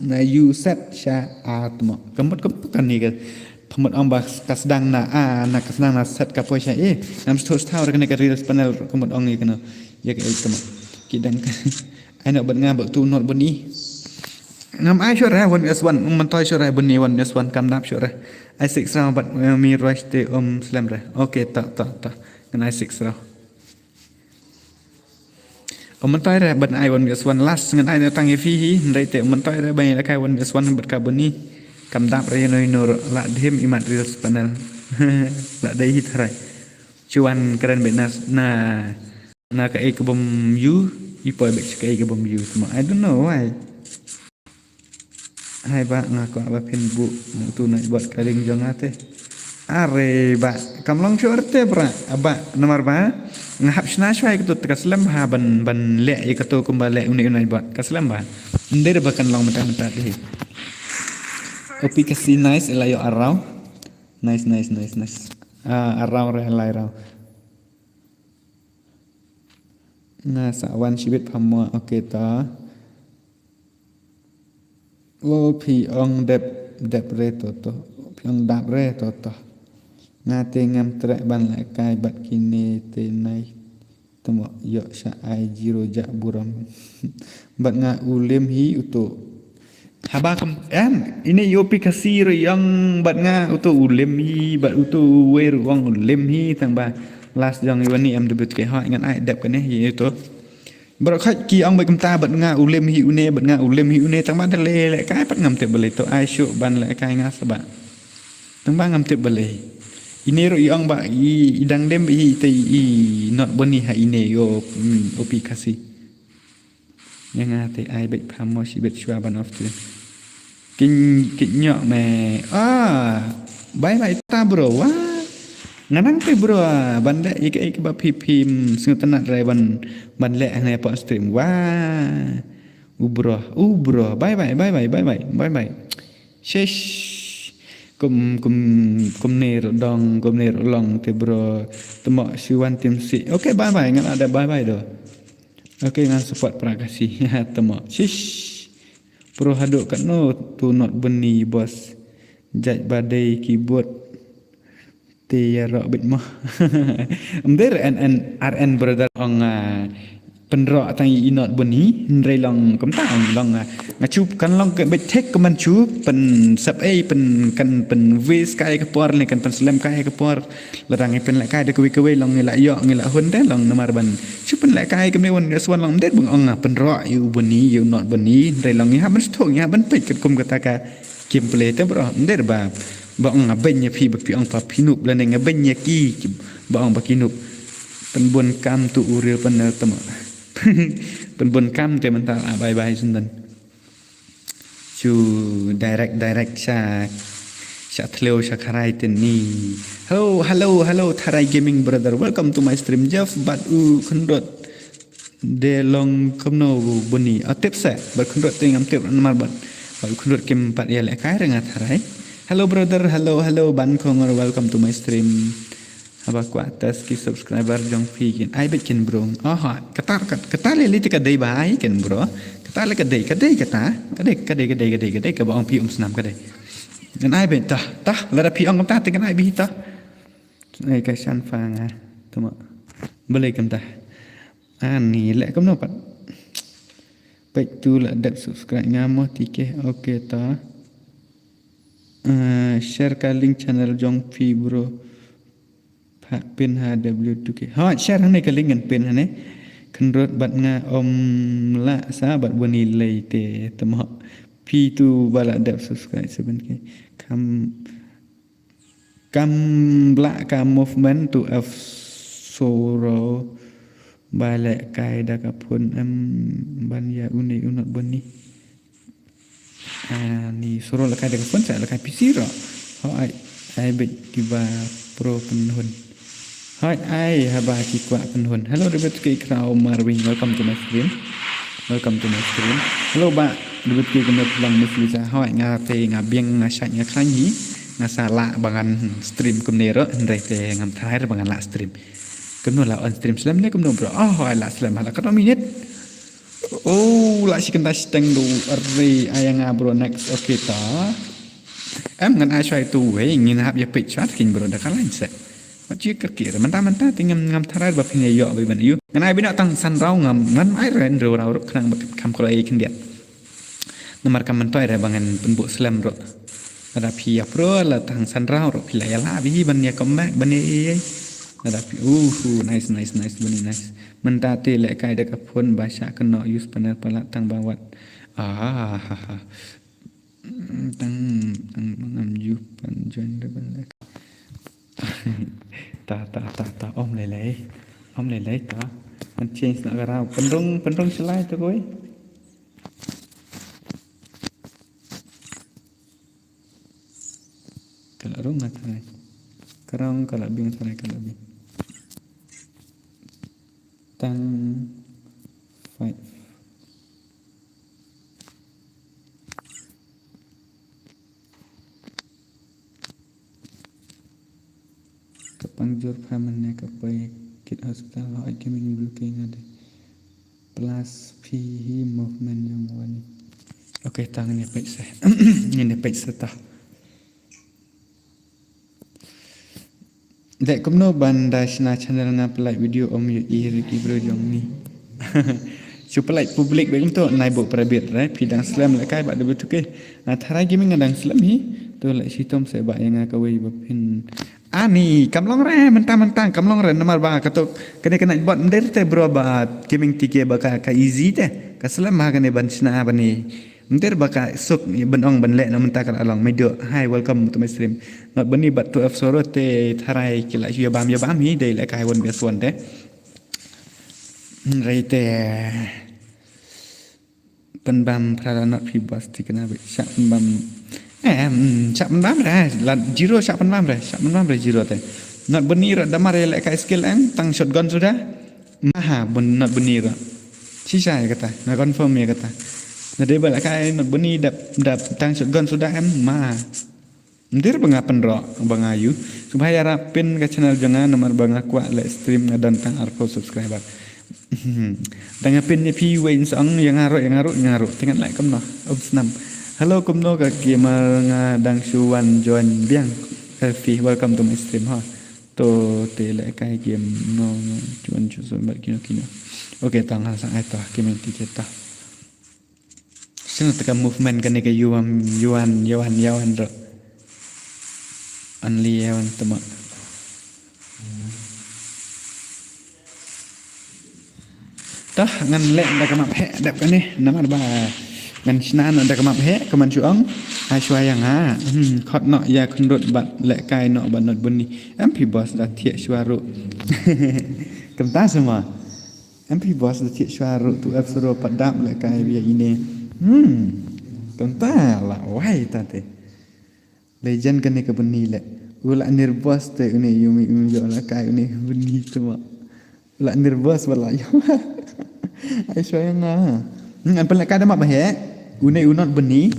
na u z sha temo kemut kan ni kan Pemut ong bak kasdang na nak kasdang na set ka poisha nam stos tau kena ka reels panel pemut ong ni kena ya ka itu kidang ai nak bat ngam bat tu not bani ngam ai syurah wan s1 man toy syurah bani wan s1 kam dap syurah ai 6 round bat mi rush te slam ra okey tak kena 6 round man toy ra bat ai wan s1 last ngan ai tang fi hi ndai te man toy ra bai la kai wan s1 bat ka bani cầm đáp ra nơi nor lạ thêm imat reels panel lạ đây hit hai cuan keren benas na ka ke bom you ipoi bek ka ke bom you semua I don't know why hai ba ngako ba pen bu tu nak buat kaling jongate are ba kam long shorte bra aba nomor ba ngahap shna shwai ke tu kaslam ha ban le ke tu kumbale uni buat kaslam ba ndere ba kan long mata deh Opi kasi nice elayo araw. Nice. Araw re elayo. Nga sa wan shibit phamwa okay ta. Opi ong dep re to. Opi ong dap re to. Nga te ngam trek ban la kai bat kini te nai. Temo yo sha ai jiro jak buram. Bat nga ulim hi uto haba kam ini yopi kasir yang bat nga uto ulem hi bat uto wer wang ulem hi tang ba last jang iwan ni em debut ke ha ngan ai dep kan hi itu bar khat ki ong bai kam ta bat nga ulem hi une bat nga ulem hi une tang ba le le kai pat ngam te bele to ai shu ban le kai nga saba tang ba ngam te bele ini ro yang ba i dang dem hi te i not boni ha ine yo opi kasi yang ate ai bet phamo si bet shwa ban of tu kinh nhọ mẹ bye ta bro wah nganang pe bro ban le ik ba phim sing tanat rai ban le ne po stream wah bro bye bye shesh kum ne dong kum ne long te bro temo siwan tim si okay bye ngan ada bye do okay ngan support prakasi temo shesh Pro haduk kat no tu not beni bos jaj badai keyboard te ya ro bit mah amder and RN brother ong penro tang i not beni ndrei long kam ta long ngachup kan long ke bet tek man chup pen sap pen kan pen we sky ke por le kan pen slam kai ke por ladang pen la kai de ke we long ngila yo ngila hun te long namar ban chup pen la kai ke me won swan long det bung ong penro yu beni yu not beni ndrei long ha ban stok ya ban pet ket kum kata ka gameplay te bro nder ba ong benya phi ba pi ong pa pinup la ne benya ki ba ong ba kinup pen bun kam tu uril pen tama pen bun kam te mental bye sundan chu direct sa thleo sa kharai ten ni hello Tharai gaming brother welcome to my stream Jeff but khundot de long komno buni atep sa but khundot te ngam te mar bat khundot kem pat ya le kai renga Tharai hello brother hello ban khongor welcome to my stream haba ku atas ki subscriber jong fi kin ai bet kin bro kata le li tika dei bai kin bro kata le ka dei ka ba ong pi snam ka dei ngan ai bet ta la da pi ong ta te kan ai bi ta ai ka san fa nga tama bele kam ta ni le kam no pat bet tu la dat subscribe ngamo tike okay ta share ka link channel jong fi bro pin HW2K share hang này cái link ngân pin hang này khăn rốt bật nga la sa bật bani lay te tầm họ P2 bala đẹp subscribe sebenarnya kam la kam movement to F soro bala kai da kapun ban ya uni unot bani ni soro la kai da kapun sa la kai PC ro ai bet tiba pro penhun hai ai haba ki kwa penhun hello debut ki krau marwing welcome to my stream hello ba debut ki kena pulang musliza hai nga te nga bieng nga sha nga khang hi nga sala bangan stream kumnero ndai te ngam thai bangan la stream kumno la on stream slam le kumno bro hai la slam hala ka minute la si kenta steng do array ayanga bro next okay ta ngan ai xoay tu ấy nhìn hạp ya pich chat kinh bro da kalan se mà chưa cất kỹ mentah thì ngam tharai bap hình yo với bạn yêu ngan ai bina tang san rau ngan ai ren ro rau khang kam kalau ai kinh điện nomor kam mentoi re bangan penbuk slam ro ada pia pro la tang san rau ro pila ya la bi ban ya comeback ban ye ada pi nice bani nice mentah te le kai da kapun bahasa kena use panar pala tang bawat tang ngam yu pan join da ban le ta om lele ta man change nak garau penrong selai tu koi kalau rong ngat selai karang kalau bing selai kalau bing tang 5 Kepangjur pamannya kapai kit hospital lo ai keming booking ada plus p movement yang wani oke tangannya baik saya ini baik setah dek kumno banda sna channel ngapelai video om yu iri bro jong ni supaya publik baik untuk naik buat private right pidang slam lekai bak debu tu ke tharai gaming ngadang slam hi tu lek sitom saya bak yang ngakawai bapin ani kamlong re mentang kamlong re nomor ba katok kena buat mender te bro ba gaming tike ba ka easy te ka slam ha kene ban sna bani mender ba ka sok ban ong ban lek no mentakal along medo hi welcome to my stream not bani bat to of soro te tharai kila ya bam hi dei lek kai won besuan te Raite penbam praranat pibas tikena be sak penbam sak penbam ra la jiro sak penbam ra jiro te not benir damar lek kai skill ang tang shotgun sudah maha ben not benir sisa ya kata na confirm ya kata na de bala kai not beni dap tang shotgun sudah ma ndir bengapen ro bangayu supaya rapin ke channel jangan nomor bangakwa lek stream ngadan tang arpo subscriber tanya pin ni pi wain sang yang ngaruh tengok like kumno obsnam hello kumno ka gamer ngadang suwan join biang healthy welcome to my stream ha to te le kai game no chuan chu bat kino okay tang ha sang ai ta game ti kita sing ta movement kan ke yuan ro only yuan tama dah ngan lek dah kemap he dap kan ni nama ba ngan snan dah kemap he keman chuang ai shwa yang ha khot no ya khundut bat lek kai no ban not bunni mp boss dah thia shwa ru kem ta semua mp boss dah thia shwa ru tu absuro padam lek kai bia ini kem ta la wai ta te legend kan ni ke bunni lek ula nirbos te ini yumi yo la kai ini bunni semua la nirbos bala yo ai soalnya ngan pelak kada mak bahe unot beni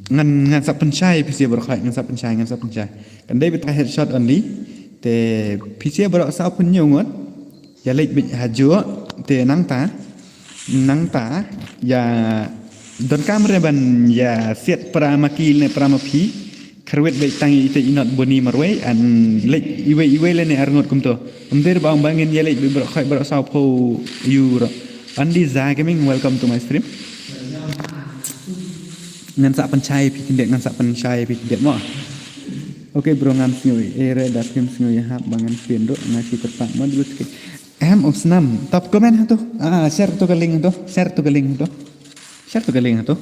ngan sap pencai pisia berkhai ngan sap pencai kan dai bet headshot only te pisia berok sa penyungot ya lek bit hajo te nang ta ya don kamera ban ya siat pramaki ne pramapi kerwet baik tangi ite inot boni marwe an lek iwe le ne arngot kumto umder bang bangin ya lek berkhai berok sa po euro Andi Zah Gaming, welcome to my stream. Ngan sak pencai pikin dek ngan sak pencai pikin dek mo. Okay bro ngam singoi ere da film singoi ha bangan pindok nasi tepat mo dulu sikit. Obsnam top comment ha tu. Share tu ke link tu. Share tu ke link tu.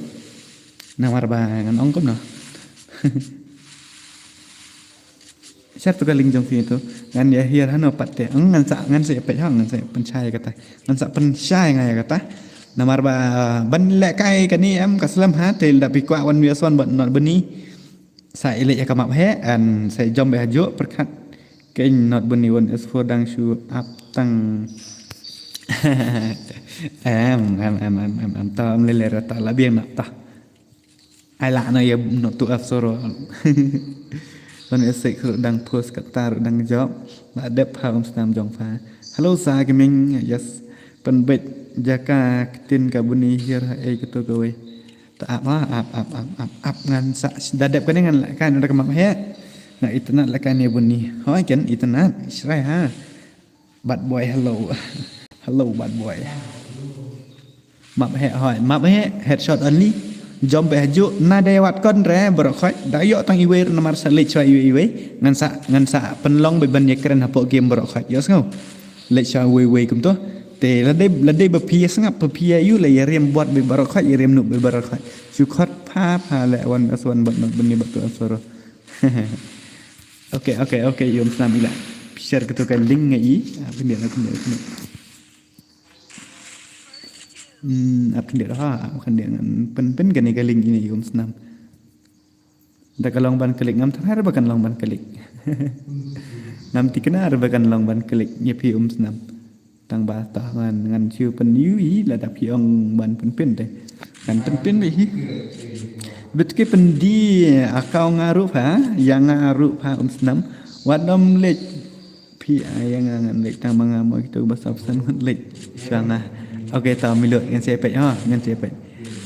Nawar bangan ongkom no. Share tu ke link jong fi tu. Ngan ya hier hano patte. Ngan saya pet hang ngan saya pencai kata. Ngan sak pencai ngai kata. Namar ba ban lek kai kan ni kaslam ha tel da pi kwa wan wiason ban not beni. Saya ilek ya kamap he an saya jom be hajo perkat ken not beni won is for dang shu up tang. Ta lele rata la bien nak ta. Ai la no ya not tu afsoro. Kon esek dang post kata dang job ba dep ha stam jong fa. Hello sa gaming yes penbet jaka tin ka buni hier ai ketu kowe Tak apa up ngan sa dadap kan dengan kan ada kemap he. Nah internet lah kan ya bunyi. Hoi kan internet Israel ha. Bad boy hello. Hello bad boy. Map he hoi map he headshot only. Jom be haju na dewat kon re berkhoi dayo tang iwe nomor salik chwa iwe ngan sa penlong be ban yekren hapo game berkhoi yo ngau. Lek chwa we kum to. Te la dai bapia sangap bapia yu la yarem buat be berkhoi yarem nu be berkhoi. Syukur pa le wan aswan bat bani batu asoro. Oke yom samila. Share ketukan link ngai apa dia nak apa dia kan dia pen kan ni link ini yom senam. Dah kalau ban klik ngam terakhir bahkan long ban klik. Ngam tikena bahkan long ban klik nyepi senam. Tang ba ta ngan chiu pen yu la dak pi ong ban pen deh. Kan pen be hi. Betul pendi akau ngaruh yang ngaruh senam. Wadom lek pi yang ngan lek tang mangamo itu bahasa pesan lek sana. Okey tahu milut ngan sepet ngan sepet.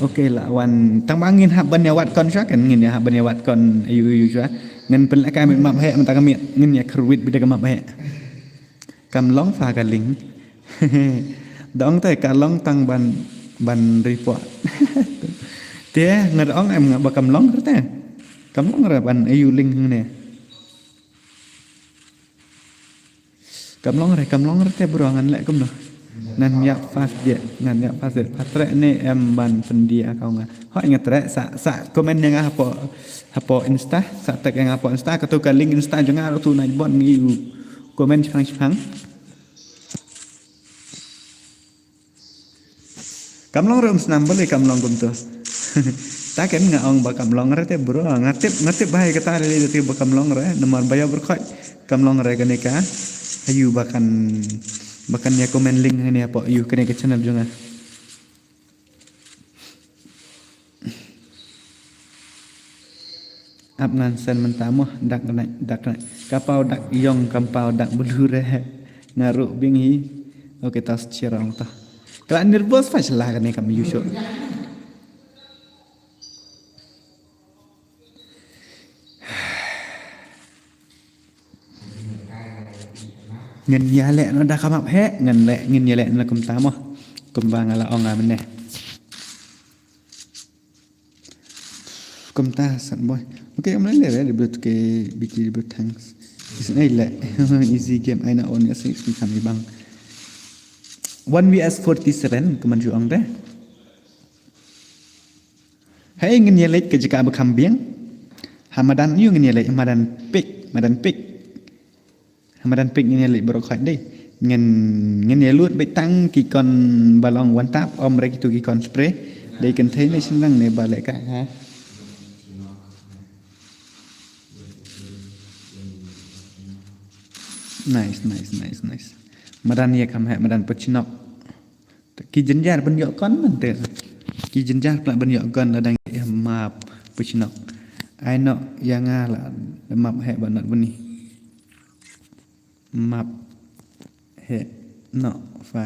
Okey lah wan tang bangin hab ban yawat kon sya kan ngin ya hab ban yawat kon ayu sya ngan pen ka map he man tak kami ngin ya kerwit bida ka map he. Kam long fa ka ling. Dong tai ka long tang ban report. Dia ngadong em ngak bakam long kerta. Kam long ra ban ayu ling ne. Kam long re burangan lek kum noh. Nan yak fast dia nan yak fast patre ni em ban pendia kau ngah. Hok ngatre sa komen yang hapo insta sa tag yang hapo insta ka tu ka link insta jangan tu nai bon ni komen chang. Kam long rum senam boleh kam long kum tu. Tak kan ngaong bakam long re te bro ngatip bahai kata le te bakam long re nomor bayar berkhot kam long re kan ka ayu bahkan ya komen link ni apa ayu kena ke channel jangan ap ngan sen mentamu dak kapau dak yong kampau dak belure ngaruk bingi oke tas cirang ta kalau nervous fa salah kan kami yusuk ngin ya lek nó dah kamap he ngin ya lek na kum tamo kum bang ala ong amne kum ta san boy okay am le le but ke biki but thanks is nay le easy game aina on ya sing kami bang 1 vs 47 keman ju ong de hey ngin ya lek ke jika bekam biang hamadan yu ngin ya lek madan pik ni lek berokhat deh ngin ya lut be tang ki kon balong one tap om re ki kon spray dei kan thei ni senang ne balek ka ha nice madan ye kam ha madan pachinok ki jenjar ban yo kon man te ki jenjar pla ban yo kon la dang map pachinok ai no yang ala map ha banat buni map he no fa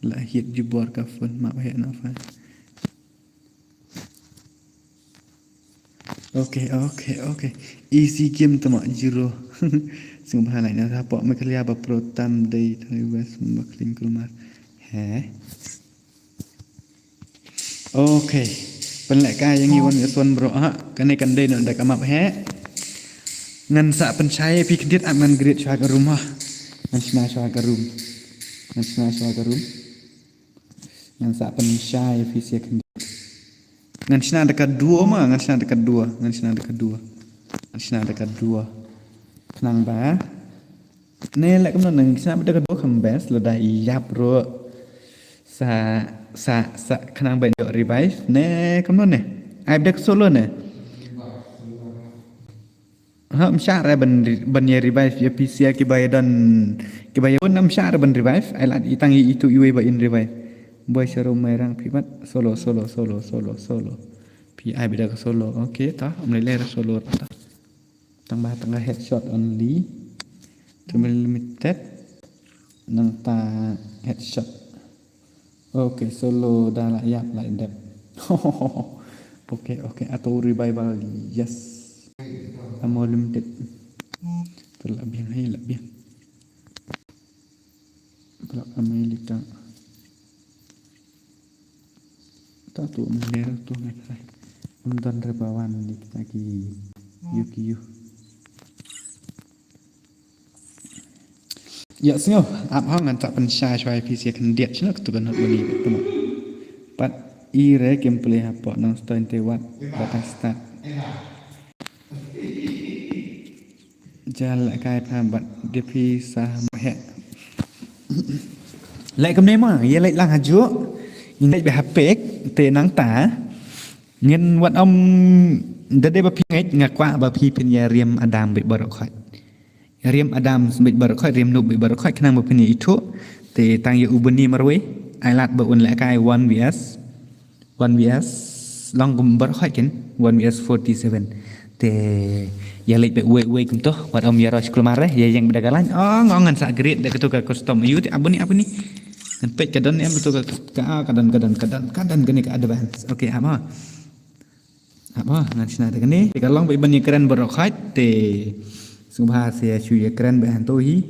lahir jubor kafun map he no fa okay easy game tama jiro sing bahana na rapo meklia ba protam dei thai wes makling kulmar he okay penlek ka yang iwan son bro ha kane kande no dak amap he ngan sa pencai pi kedit aman grid chwa ka rumah ngan sna chwa ka rum ngan sa pencai pi sia kedit ngan sna dekat dua kenang ba ne lek kum nang sna dekat dua kembes ledai yap ro sa kenang ban yo revive ne kamu ne ai dek solo ne ha msha ra ban ye revive ya pc ki bayadan nam sha ra ban revive ai lat itang itu iwe ba in revive boy seru merang pimat solo pi ai beda solo okay ta amle ra solo ta tangga headshot only to limited nang ta headshot. Okay, solo dah layak like that. Okay, atau revival, yes. Ammo limited. Terlebih lebih. Belak Amerika. Tak tu merah tu ngai. Undan rebawan di lagi Yukiyu. Ya sengo, ap hang an tak pensya choi PC kan dia chna tu kan bani tu ma. Pat I re gameplay apa nang stone tewat batang start. Jal kai pha bat DP sa he. Lại cầm này mà, ye lại lang hạt chúa, nhìn lại bị hạt bể, tê nắng tả, nhìnวันông đã đây bà phi ngay ngạc qua bà phi bên nhà riêng Adam bị bờ khỏi, riêng Adam bị bờ khỏi, riêng nụ bị bờ khỏi khả năng một bên nhà ít thuốc, tê tăng yêu ubani mà rồi, ai lát bờ uốn lại cái 1vs, long cùng bờ khỏi kiến, 1vs47, tê ya lek be we kum toh wat om ya ros klemare ya yang bedagalan ngongan sak grid dak ketu ka custom you abuni dan pek kadan em betul ka kadan gini ka advance okay apa ngan sina dak ni ka long be ban keren berokhat te subha sia chu ya keren be han to hi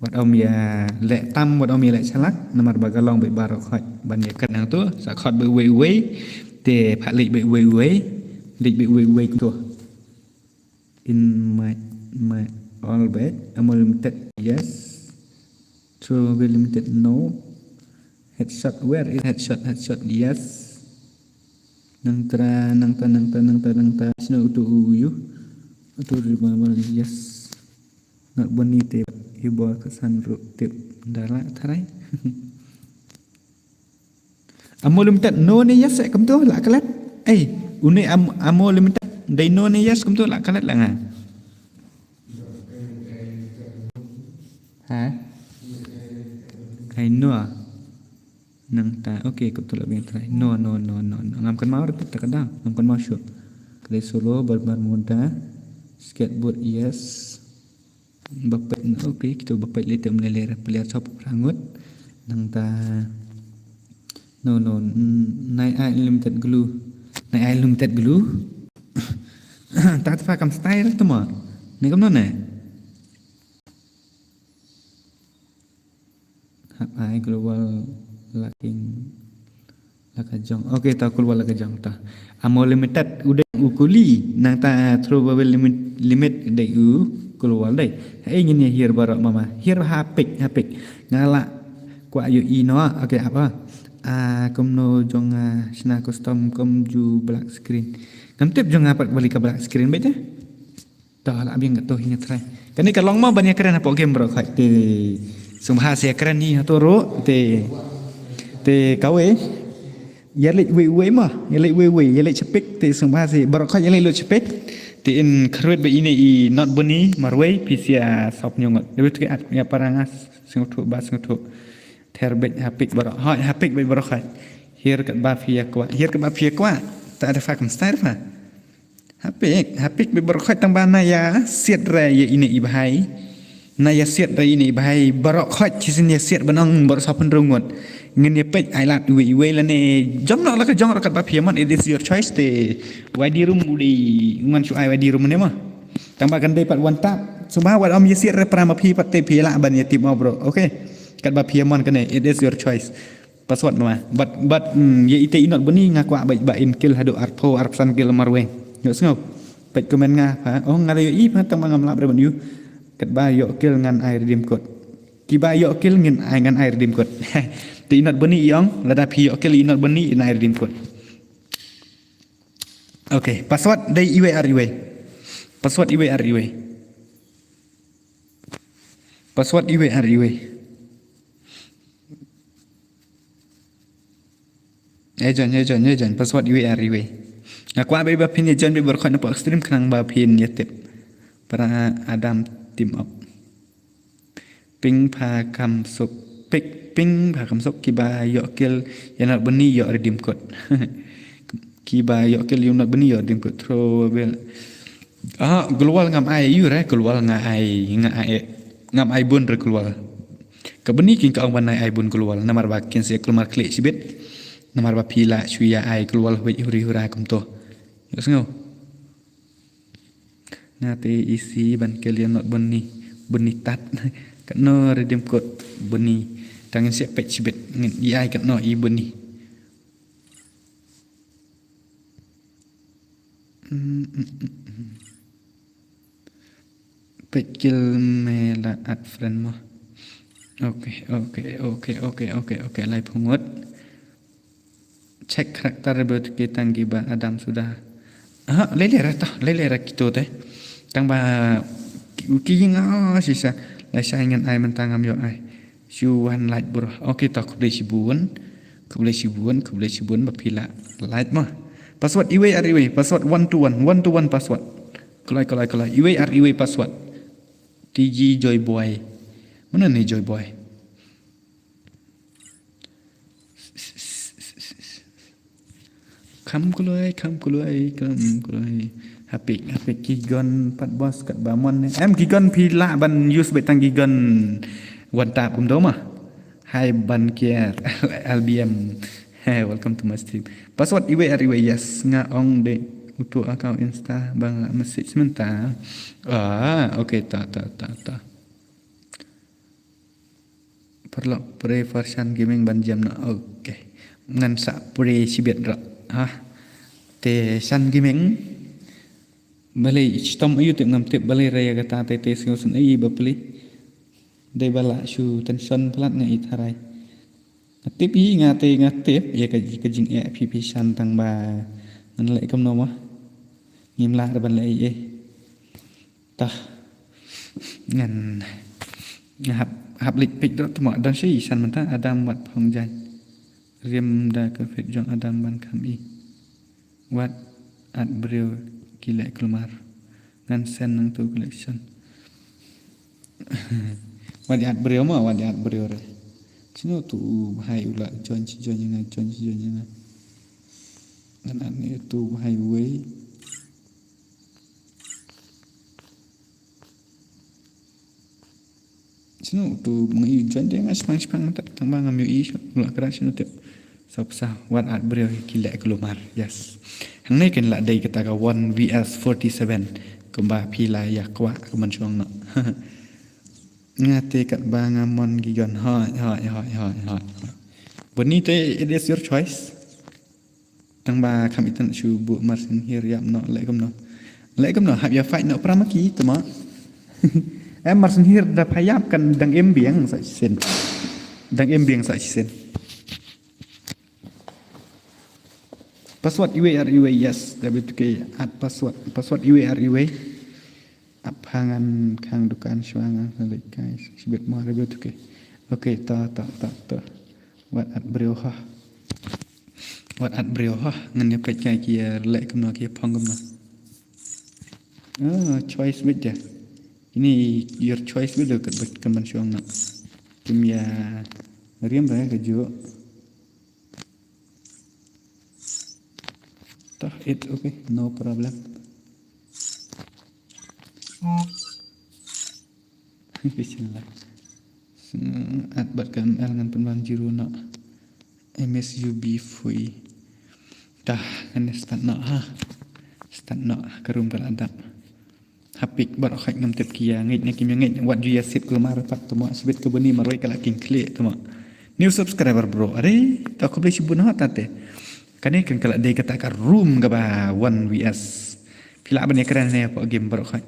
wat om ya lek tam wat om ya lek chalak nomor bagalong be barokhat ban ya keren tu sak khot be we te pha lek be we lek be we tu in my all bed ammo limited yes true limited no headshot where is headshot yes nang ta snow to you to remember yes not bonite ibo kesan tip dala tharai ammo limited no ni yes kam tu la kalat uni ammo limited dai no ni yes kum tu la kalat la nga ha kai no nang ta okay kum tu la bien try no ngam kan mau tak kadang ngam kan mau shoot kali solo barbar muda skateboard yes bapet okay kita bapet le tem le player top rangut nang ta no nai unlimited glue tak tu kam style tu mah ni kam nona hai global laking lakajong okay ta global lakajong ta amo limited udah ukuli nang ta throwable limit dai global dai ingin here barok mama here hapik ngala kwa yu ino okay apa kumno jong sna custom kum ju black screen kam tip jong apa balik ke black screen baik dah dah lah biang tu hingga try kan ni kalau mau banyak keren apa game bro kai te sumha sia keren ni hatoro te kawe ya lek we mah ya lek cepik te sumha sia bro kai ya lek cepik te in kruet be ini I not boni marway pisia sop nyongot debut ke at ya parangas singotu bas singotu terbet hapik bro hapik be bro kai here kat ba fia kwa tak ada fakam style fa hapik be berkhot tang bana ya siat ra ya ini ibahai na ya siat ra ini ibahai berkhot chisin ya siat banang ber sapen rungot ngin ya pek ai lat we la ne jom nak la ka jong ra kat ba phiaman it is your choice te wadi room di ngan chu ai wadi room ne ma tang ba kan dei pat wan tap subha wat om ya siat ra pra ma phi pat te phi la ban ya tip ma bro okay kat ba phiaman kan it is your choice password mah but ye ite inot beni ngakwa ba in kill hadu arpo arpsan kill marwe yo sngau pet komen nga ha ngale I pa tang ngam lap reban yu kat ba yo kill ngan air dim code ki ba yo kill ngan air dim code ti inot beni yong lada pi yo kill inot beni in air dim code okay password dai iwe password iwe Ejon password iwe ngakwa be ba pin ejon be berkhon po extreme khnang ba pin yetep para Adam team up ping pha kam sok ping pha kam sok kiba yo kill yanat beni yo redeem code kiba yo kill yanat beni yo redeem code throwable global ngam ai yu re global ngam ai bun re global Kabeni king ka wan ai bun keluar namar ba kin se keluar klik sibet namar ba pila suya ai keluar we huri hura kum to yos ngo ngate isi ban kalian not beni tat kat no redim kot beni tangan se pet sibet ngin i ai kat no i beni pet kil mela at friend mo. Oke. Lai pungut. Cek karakter buat kita giba Adam sudah. Lelera kita teh. Tang ba kiying sisa. Lai saingan ai mentangam yo ai. Syuan light bro. Oke tak boleh sibun bapila light mah. Password iwe password 1 to 1 password. Kelai iwe password. TG Joy Boy. Mana ni Joy Boy? Kam kulai. Hapik gigon pat bos kat bamon ni. Em gigon pila ban use betang gigon wanta pum do mah. Hai ban kier LBM. Hey, welcome to my stream. Password iwe yes nga ong de untuk account Insta bang message sementara. Okay, tak. Perlu pre version gaming ban jam na. Okay. Ngan sa pre sibet ra. Te san gaming. Balai stom ayu te ngam te balai raya kata te sen ai bapli. Dai bala shu tension plat nga itharai. Tip hi ngate ya ka jing FPP san tang ba ngan lai kam no ma. Ngim la ban lai tah ngan hab lik pik dot ma dan si san manta Adam wat phong jan riem da ka fet jong Adam ban kami wat at breu kile kelmar ngan sen nang tu collection wat at breu re sino tu hai ula join yang ngan an tu highway sino tu mengi join dia ngas pang tak tambang am ui ula keras sino tu sa wat at breu kile kelmar yes hang ni kan la dai kata ka 1 vs 47 kemba pila ya kwa keman suang no ngate kat bangamon gigon ha bonite it is your choice tang ba kamitan shu bu marsin here yap no lekam no have ya fight no pramaki tuma em marsin here da phayap kan dang em biang sa sen password iwe yes wk at password iwe aphangan khang dukan swangan salik guys sibet mo rebe tuke okay ta wat at breu ha ngan ne pet kai kia lek kam no kia phong kam no choice bit ya ini your choice bit kat kaman syong no kim ya riam ba ka jo tah it okay no problem. Bismillah. At batkan ngan penbang jiru no. MSUB fui. Dah kan start no karum kan adap. Hapik bar khak ngam tep kia ngit ne kim ngit wat ju ya sip kelmar pat tu sibet ke beni maroi kala king klik tu new subscriber bro are tak ko beli sibun ha tate kane kan kala dei kata ka room ga ba 1 vs pila ban ekran ne apa game bar khak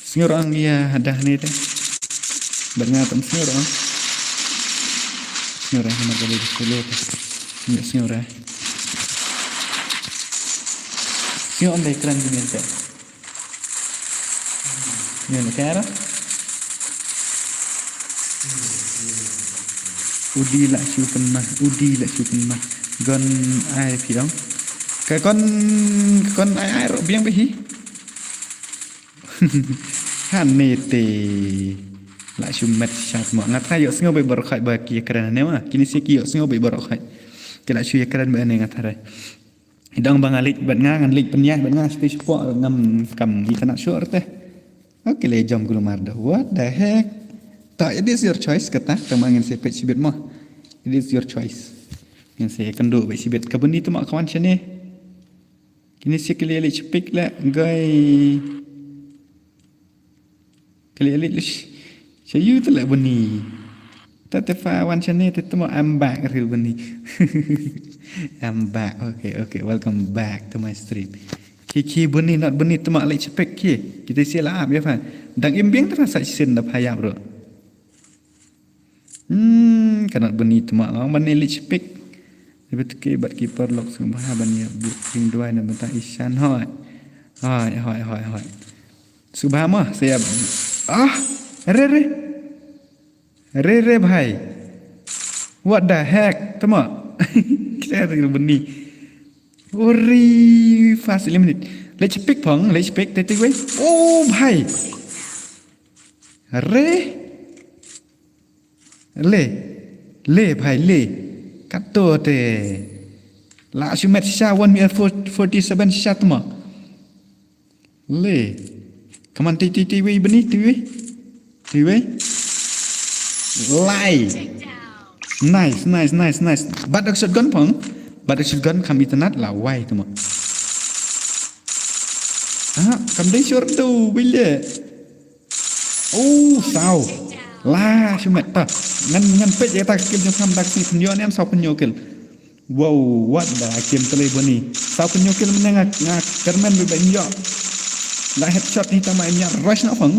seorang ya hadah ni teh berngatan seorang yang nak beli dulu teh seorang ada ekran di mana teh ni nak cara udi la syupen mah gon ai piang cái con ai rồi biang bhi han nete la shumet chat mo ngata yo sngo be bor khai ba ki kran ne ma kini si ki yo sngo be bor khai kala shu ya kran be ne ngata re idang bangalik bat ngan lik penyah bat ngan stage po ngam kam di tanah syur teh oke le jam gulu marda what the heck Tak, it is your choice kata. Tama ngin saya pet sibit mah. It is your choice. Ngin saya kendo pet sibit. Kabun itu mak kawan sini. Kini si kali alik cepik lah. Gai. Kali alik lish. Saya tu lah buni. Tak tefa wan sini. Tetap I'm back real buni. I'm back. Okay. Welcome back to my stream. Kiki buni not buni tu mak alik cepik ki. Kita siap ya fan. Dang imbiang tu rasa sin dah payah bro. Kanat beni tu mak lang bani licpik. Lepas tu ke bat keeper lock sembah bani bing dua na bentang Ishan hoi. Subah mah saya re bhai. What the heck? Tu mak. Kita ada beni. Ori fast eliminate. Licpik phang, licpik teti wei. Oh bhai. Le bhai le kato te la shumet sha 1 meter 47 sha tuma le kaman ti we beni ti we lai nice badak shotgun phang badak shotgun kam itanat la wai tuma kam dei short tu bile sao la shumet ta ngan pet ya ta kim jam tak si penyo ni am sao penyo kil wow what the kim tele boni sao penyo kil menang ngak kermen be banyo la headshot ni tama nya rush na phang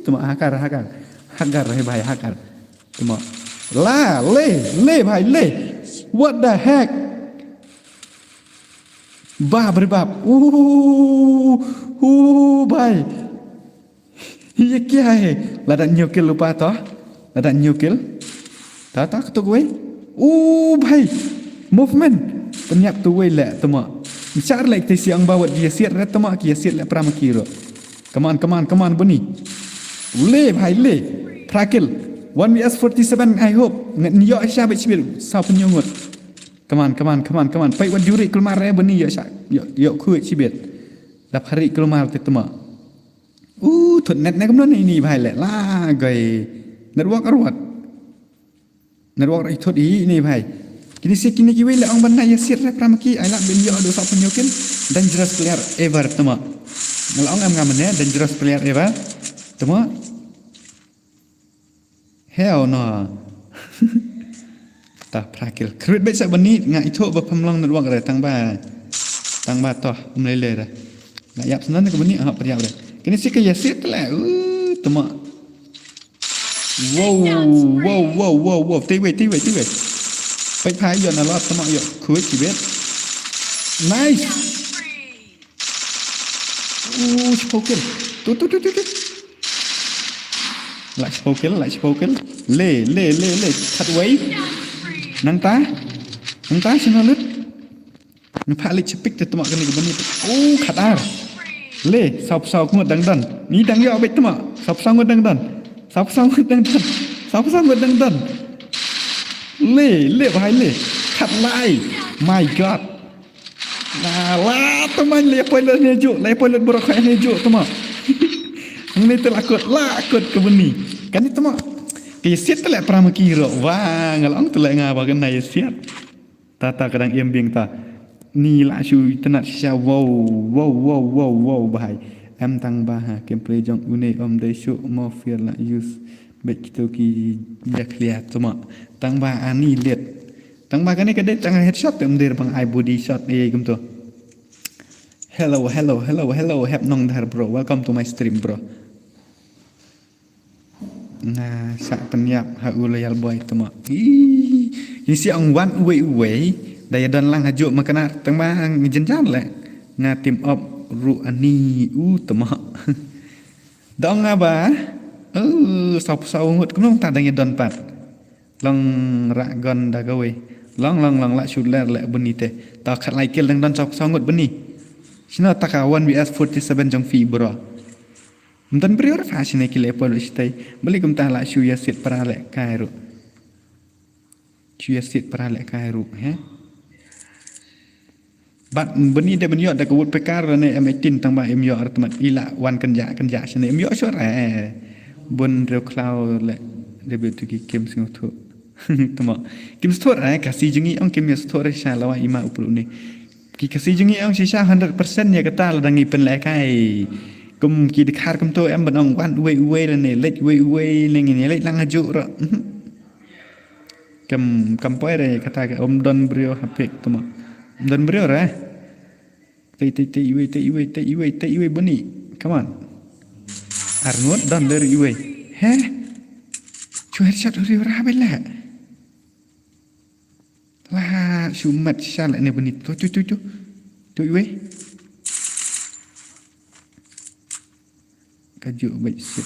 tuma hakar he bhai hakar tuma la le bhai le what the heck bab bhai ये क्या है लड़ा न्यूकिल lupa toh lada nyukil tak tu gue bhai movement penyak tu gue le tama bicar like te siang bawat dia siat rat tama kia siat le pram kiro come on buni le bhai le prakil 1vs 47 I hope nyo sha be chibir sa penyungut come on pai wan juri kelmar re buni yo khu chibir dap hari kelmar te tama thuận net này cũng nói này bài lẽ la gầy network này thuận ý này bài kini kiwi le ong ban na yasir re pramaki ai la ben yo do sa penyokin dangerous player ever tama ngal ong am ngamane dangerous player ever tama hell no ta prakil krit be sa bani ngai tho ba phamlong network re tang ba to mlele re ngai yap sanan ke bani ha priyak re kini si kaya sit lah tama wow tiwe pai phai yo na lot tama yo khui ki bet nice spoken tu lại spoken le thật quấy nang ta xin lứt nó phá lịch chụp từ tama cái này cái bani khát ar le sao ngot dang ni dang yo bet tama sao ngot dang le bhai le khat lai my god la tama le poilet ne ju le poilet bro khai ne ju tama ni te lakot ke beni kan tama ke siat te le pramaki ro wa ngalong te le nga ba kan nai siat ta kadang iambing ta ni la shu tenat sha wow bhai em tang ba ha gameplay jong une om de shu mo fear la use bet to ki ya clear tuma tang ba ani liet tang ba kan ni kade tang headshot tem der bang I body shot e gum to hello have nong dar bro welcome to my stream bro na sa penyap ha ulayal boy tuma isi ang one way daya dan lang hajuk makana tengah ngejenjar le nga team up ru ani tama dong aba sau ngut kunong ta dang don pat long ra gon da gawe long la shuler le benite ta khat lai kel dang don sau ngut beni sina ta ka 1vs 47 jong fi bro mtan prior fashion ki le polo stai beli kum ta la shu ya sit para le kairu he bat beni de benyo da kawut pekar ne M18 tang ba emyo artmat ila wan kan ja sene emyo shor bun re cloud le dia betul game sengau tu. Tama. Game tu kasih jengi ang game tu resha lawa ima upulu ni. Kasih jengi ang sisa 100% ya kata ladangi penlekai. Kum dekhar kum tu em benong wan uwe la ne lek uwe le ngini lek lang haju ra. Kam poe re kata ke om don brio hapek tama. Don brio ra. Te bani. Come on. Arnold don dari uwe. Heh. Chu headshot ri ra bela. Lah sumat sal ne bani tu. Tu uwe. Kaju baik siap.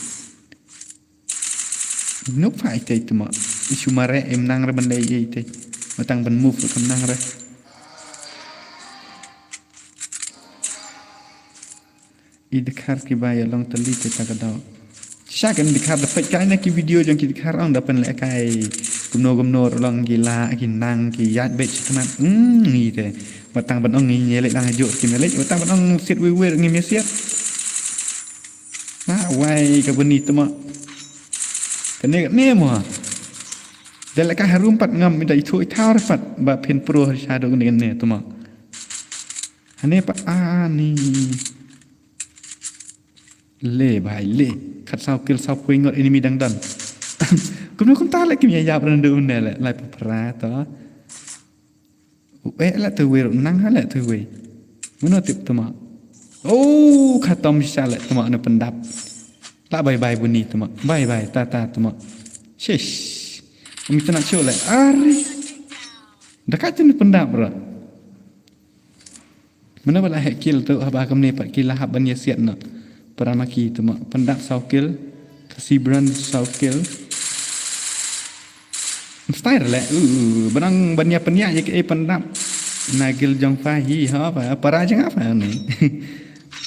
Nuk phải tay tụi mọi. Isu mare em nang ra bên đây vậy tay. Mà tăng bên move được nang ra. Idikar ki bay long tali tay ta kadao. Sa kan dikar dapat kai na ki video jang ki dikar ang dapat le kai gumno long gila ki nang ki yat bet teman. Ni tay. Mà tăng bên ông ni nyelek nang hajo ki melek. Mà tăng bên ông sit we ngi me siap. Nah, wai ke beni tu mak. Kene ni mo. Dalam kah harum pat ngam minta itu ithau rapat ba pen pro shadow ni ne tu mak. Hane pa ni. Le bhai le. Khat sau kill sau puing ngot enemy dang dan. Kum ta lại kim ya yap ran du ne la lai pra to. La tu we nang ha la tu we. Mana tip tu mak. Oh, khatam salat temak na pendap. Tak bye-bye bunyi temak. Bye-bye tata temak. Shish. Kami nak show lah. Ari. Dekat tu ni pendap bro. Mana bala hak kill tu abah kami ni pak kill hab ban yasiat nak. Paramaki temak. Pendap sau kill. Kasih brand sau kill. Style lah. Benang banyak penyak je ke pendap. Nagil jong fahi ha apa? Para jang apa ni?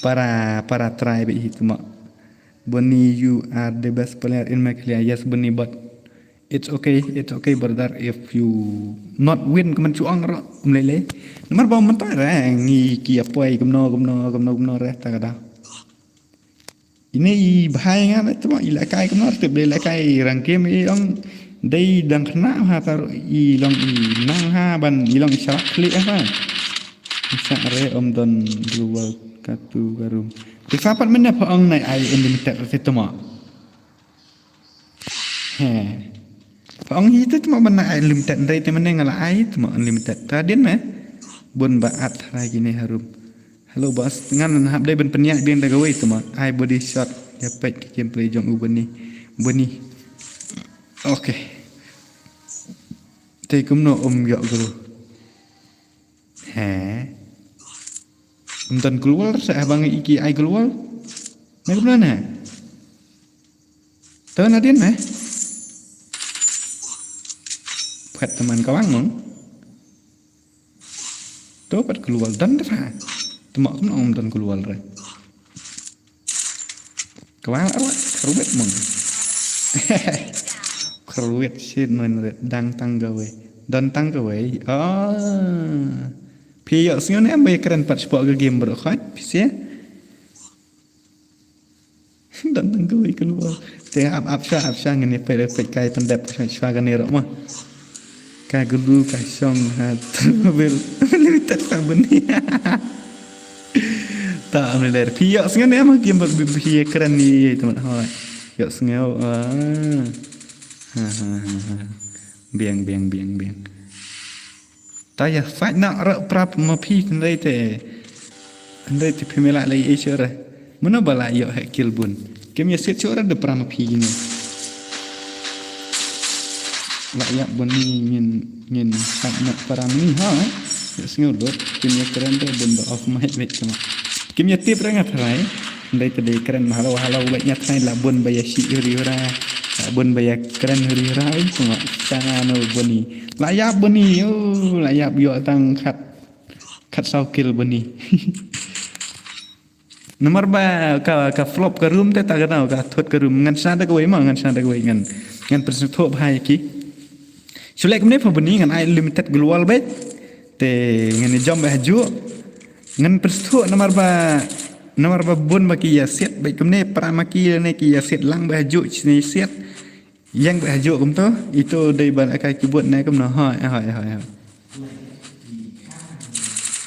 Para try itu mak. Bunny, you are the best player in my career. Yes, Bunny, but it's okay brother. If you not win, kemen cuang ro melele. Nomor bom mentai ngi ki apoi gumno reh ta kada. Ini bahaya ngam itu mak ilakai gumno tip ilakai rangkem yang dai dang kena ha taru i long i nang ha ban i long isyarat klik apa. Isyarat om don global katu garum. Difapat mana paong naik air unlimited itu mak. Paong itu cuma mana air unlimited dari teman yang ngalah air itu mak unlimited. Tadi mah bun baat lagi ni harum. Hello bos, dengan hab day ben penyak dia dah gawe itu mak. Air body shot dapat gameplay jong ubeni. Okay. Tay kumno yok guru. Untan keluar saya bang iki ai keluar. Mai ke mana? Tahu nadin mah? Buat teman kawan mong. Tahu pat keluar dan dah. Temak kumno dan keluar re. Kawan awak keruwet mong. Keruwet sin men dang tanggawe. Dan tanggawe. Pihak sini ni ambil keren pat sport ke game berkat, bisa. Dan tanggawe keluar. Tengah apsha ngene perfect kai pendap shwa kan ni mah. Ka guru ka song hat bil limited sang beni. Tak ambil pihak sini ni ambil game pihak keren ni teman hoi. Pihak sini biang. Taya fight nak rak prap mapi kendai te pemela lagi echora mana bala yo hak kill bun kem ya set chora de pram mapi ni la ya bun ni ngin sak nak param ni ha ya singol dot kem ya keren de bun off my wait kama kem ya tip rang athrai ndai te de keren halau wait nya thai la bun baya shi ri ora bun baya keren ri ora itu mak sana no buni layak beni layak yo tang kat sau kill beni nomor ba ka flop ka room te ta ga ka thot ka room ngan sa da ko ma ngan sa da ko ngan persen thop hai ki sule kemne pa beni ngan ai limited global bet te ngan jom ba ju ngan persen nomor ba bun ba ki ya set bet kemne pra ma ki ne ki ya set lang ba ju ni set Yang berhajuk kum tu, itu dari balik kai keyboard naik kum no. Hoi.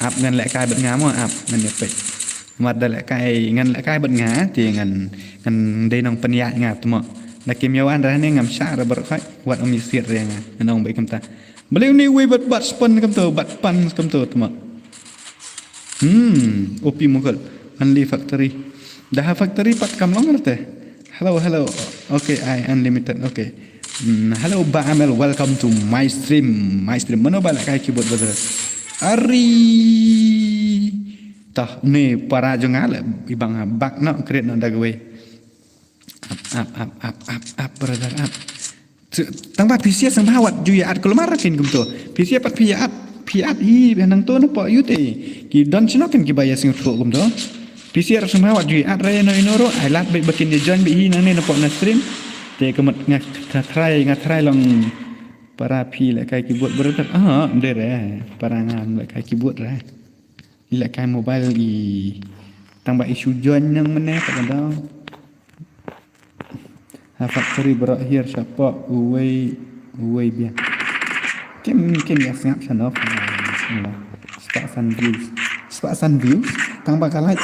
Ap ngan lek kai bet ngam ap ngan ne pek. Mat da lek kai ngan lek kai bet ngah ti ngan dei nong penya ngap tu mo. Nak kim yawan dah ne ngam sya ra ber kai wat om yisir re nga. Nong bai kum ta. Beliau ni we bat spon kum tu, bat pan kum tu mo. Opi mukul. Only factory. Dah factory pat kam long teh. Hello. Okay, I unlimited. Okay. Hello Ba Amel, welcome to my stream. Mana balik kai keyboard betul. Ari. Tah ni para jongal ibang bak nak create nak dagwe. Up brother up. Tang ba PC sang bawat juya at kelmar kin kum tu. PC pat piat hi benang tu napa yute. Ki don chinokin ki bayar sing tu kum tu. PC sang bawat juya at re no inoro ai lat bikin dia join bi hi nang ni napa na stream. Te kemat ngatrai long para pi lek kai keyboard brother. Ndere para ngam lek kai keyboard ra. Lek kai mobile i tang ba isu join nang meneh tak ada. Ha factory berakhir siapa uwei biar. Kim ya siap channel. Bismillah. Spasan views. Tang ba kalai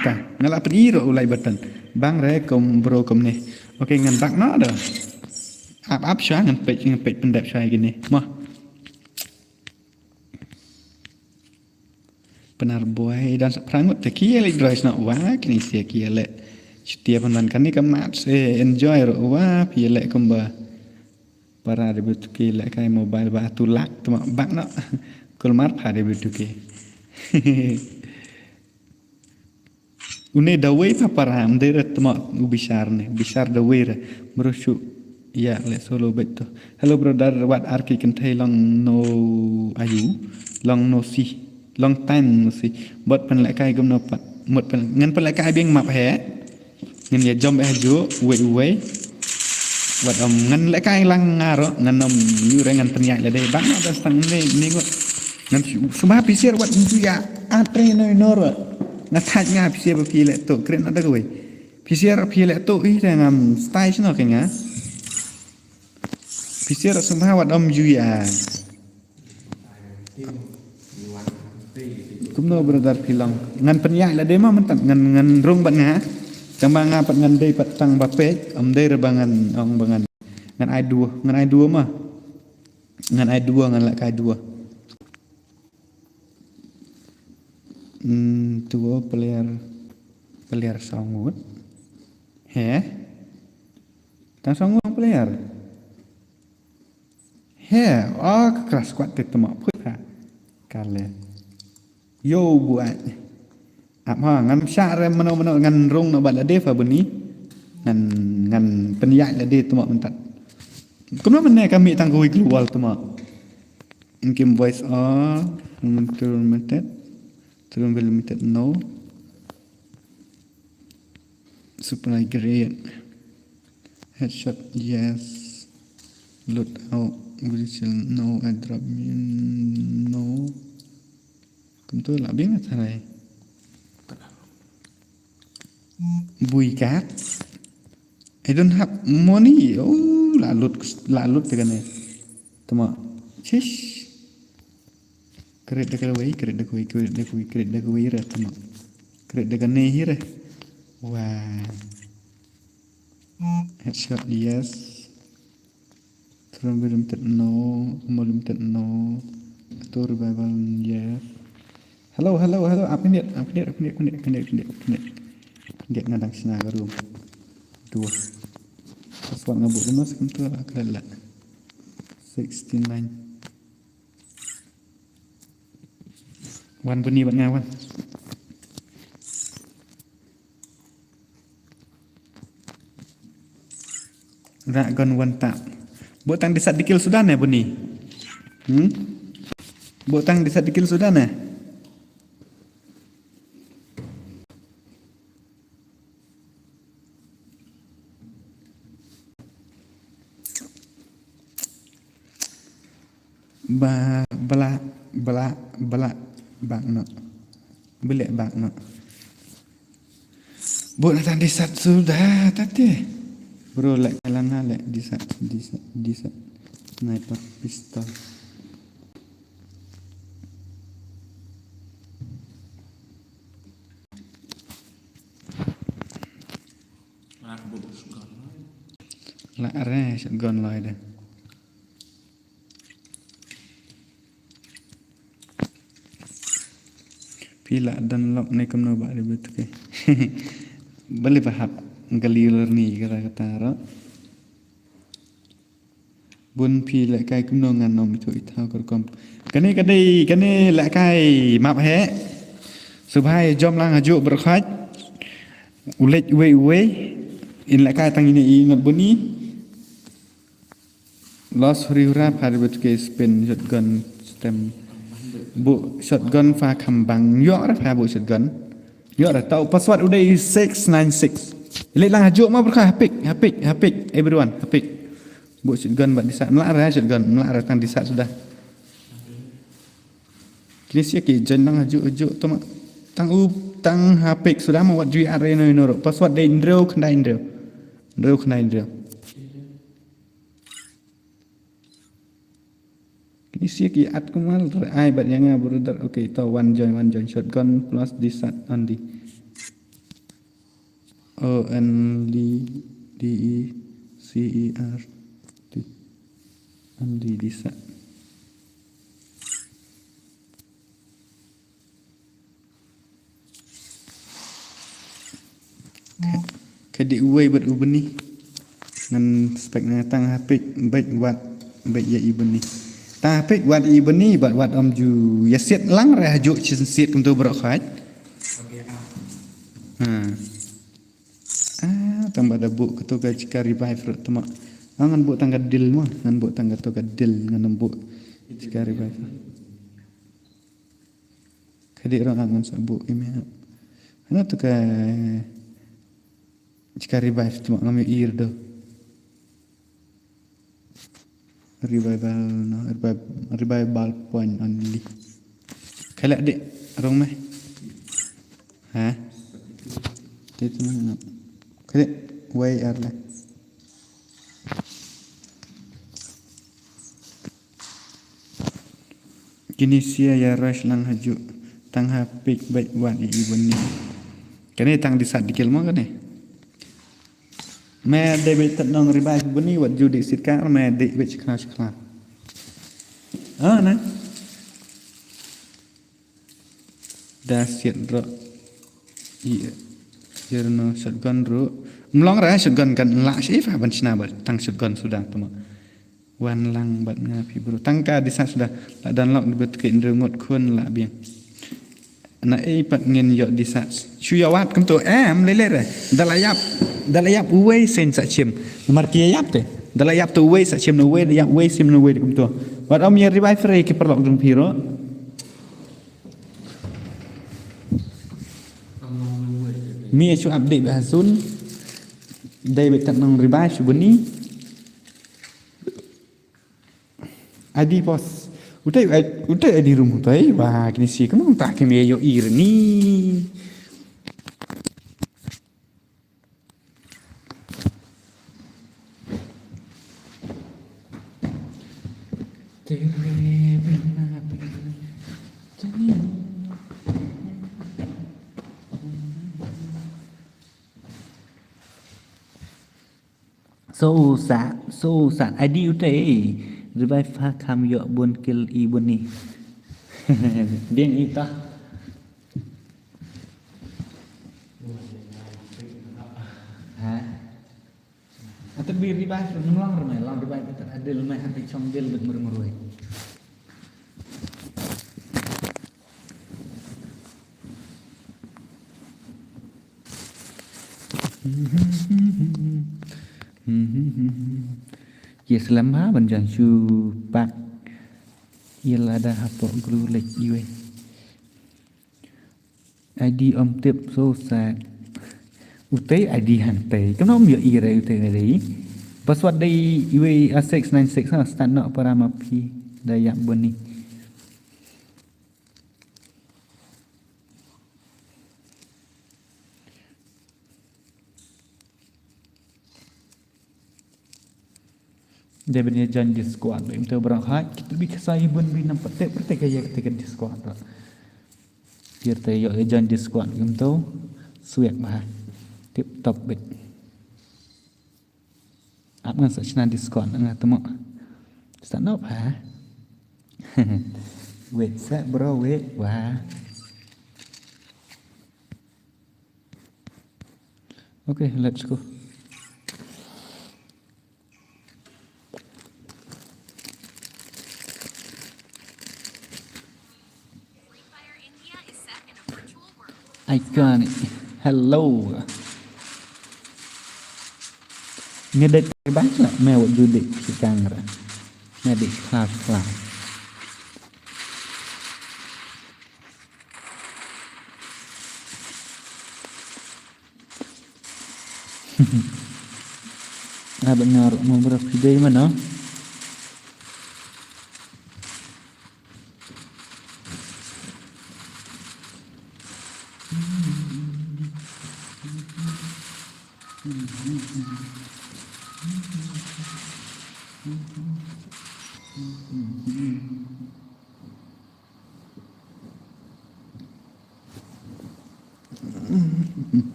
ta. Ngala pediro ulai button. Bang re kom bro kom ni. Okey ngan bak no dah. Up sya ngan page pendek sya gini. Mah. Benar boy dan prangut te kia lek drive nak wah kini sia kia lek. Setiap kan ni kemat enjoy ro wah pi lek komba. Para de betuki lek kai mobile ba tulak tu bak no. Kulmar pa de betuki. Une dawai pa param de retma ubisar dawai re merusuk ya le solo beto. Hello brother, what arki can tay long no ayu long no si long time no si bot pen lek kai gum no pat mot pen ngan pen lek kai bieng map he ngan ya jom ju we wat ngan lek kai lang ngaro ngan nom yu re ngan pen ya le de bang ada stang ni ngot ngan semua pisir wat ju ya atre no noro. Nakat ngah pisir berpilih tu keren ada kau. Pisir pilih tu dengan style cina kena. Pisir semua wat juya. Kumno brother pilang. Ngan penyak lah dema mentak ngan rong bat ngah. Cambang ngah pat ngan day pat tang bapek. Day rebangan bangan. Ngan ai dua mah. Ngan ai dua ngan lak kai dua. Tua player sangut tang sangut player keras kuat temak putha kale yo buat apa ngam syar meno ngan rong no bala defa beni ngan penyak la de temak mentat kumna meneh kami tang kui keluar temak mungkin voice turun mentat turun limited no supply grade headshot yes load out glitch no airdrop no tentu lah bingat hai bui cat I don't have money lalut tegane tama shish kredit dekat wei re tama kredit dekat nehi re wah headshot yes turun limited no to revival yes hello update ngadang sina garum dua sesuatu ngabuk mas kentu lah kelala 69 wan bunyi buat ngawan Dragon one tap botang disat dikil sudah ne bunyi botang disat dikil sudah ne bala bak no belek bak no buat datang di sat sudah tadi Bro like lang like this sniper pistol. Lại ra shotgun lại đây. Pila dan lock ni kamu nak buat betul ke? Boleh faham galir ni kata-kata ro. Bun pila kai kamu ngan nom itu itau kerkom. Kani lại kai map he. Subhai jom lang haju berkhaj. Ulet we in lại kai tang ini ngat buni. Lost hura pada betul ke spin shotgun stem. Bu shotgun pha kambang yo ra pha bu shotgun yo ra tau password udah 696 le lang hajuk ma berkah hapik everyone hapik bu shotgun bat disa melara shotgun melara tang disa sudah kini sia ki jen lang hajuk tu tang hapik sudah ma wat GR no password dei ndreu khnai ndreu ini sih ki at kumal ai bat yang brother okay to one join shotgun plus disat only ONLDECER only disat kedi uai bat ubeni ngan spek na tang HP baik wat baik ya ibeni tapi buat ibu ni buat om ju ya siat lang reh juk siat untuk berkhaj. Tambah ada bu ketuga jika revive tu mak. Ngan bu tangga deal mah, ngan bu tangga tu deal ngan bu jika revive. Kadi orang ngan sabu ini. Ana tu ka jika revive tu mak ngami ir do. Revival point only. Kalak dek rong meh. Ha? Itu mana? Kalak way lah. Kini sia ya rush lang haju tang hapik baik buat ibu ni. Kini tang disat dikil mo kan मैं डेबिट तक नंग रिबाइज बनी वत जुडी सिरकार मैं दे विच खला ना dasyat ro iya jerno shotgun ro mlong ra shotgun kan la shi fa ban china ba tang shotgun sudah tu wan lang bat ngapi bro tangka disa sudah la dan lok bet ke ndengot khun la biang na pat ngin yo disa chuyawat kem tu lele re dalayap uwe sen sa chim markia yap te dalayap tu uwe sa chim no we yap we sim no we kem tu wat om ye revive re ke perlok dum piro mi chu update ba sun dai bet tak nang revive buni adi bos utai di rumah tu wah kini sih kamu tak kami yo ir ni so sad adi utai revive pha kam yo bun kill i bun ni biang ita ha atau bi revive nang ramai lang revive tak adil mai hati chong dil bet mermerui ya selama banjang su pak ialah ada hapok guru lek iwe ID om tip so sad utai ID hantai kenapa dia ira utai dari password dari iwe A696 start nak para mapi dayak buni Dia punya janji squad. Kita berangkat. Kita bikin saya pun bina petik aja ketika di squad. Kita yuk janji squad. Kita suek bah. Tip top bit. Apa ngan search di squad ngan temu. Start up ha. Wait set bro wait wah. Okay, let's go. Free Fire India is set in a virtual world. Iconic. Hello. Nghe đây cái bác là mèo du lịch thì càng rồi. Nghe đi cloud. Benar mau berapa video mana?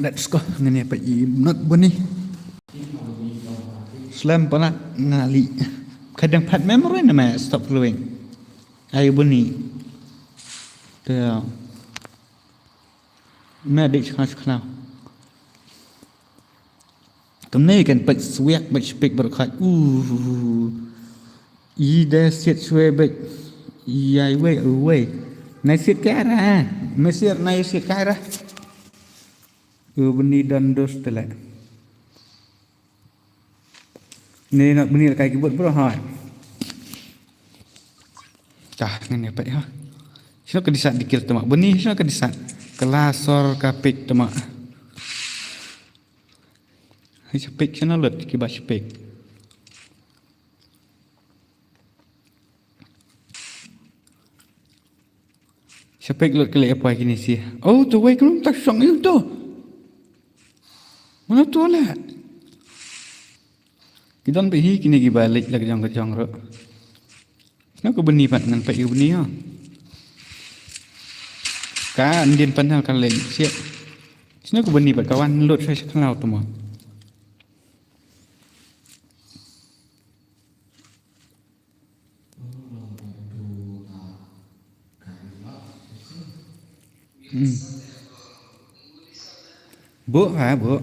Let's go. Ini apa not bunyi. Slam pernah ngali. Kadang pad memory nama stop flowing. Ayo bunyi. Dia. Medic khas. Kemudian kan swag speak berkat. Ida siat sway bet. Yai way. Nai siat kara. Mesir nai siat kara. Beni dan dos telak. Ni nak beni kayak kibut bro hai. Dah ngene pak ha. Sino kedisat dikir temak beni sino kedisat. Kelasor kapik temak. Hai sepik sino lut kibas sepik. Sepik lut kelek apa gini sih. Oh tu wei kelum tak song itu tu. Mana tu lah? Kita nak pergi kini kita balik lagi kejang ro. Nak beni pat dengan pak beni ha. Ka andin panal kan lagi siap. Sini aku beni pat kawan lut saya kenal tu mah. Bu ha bu.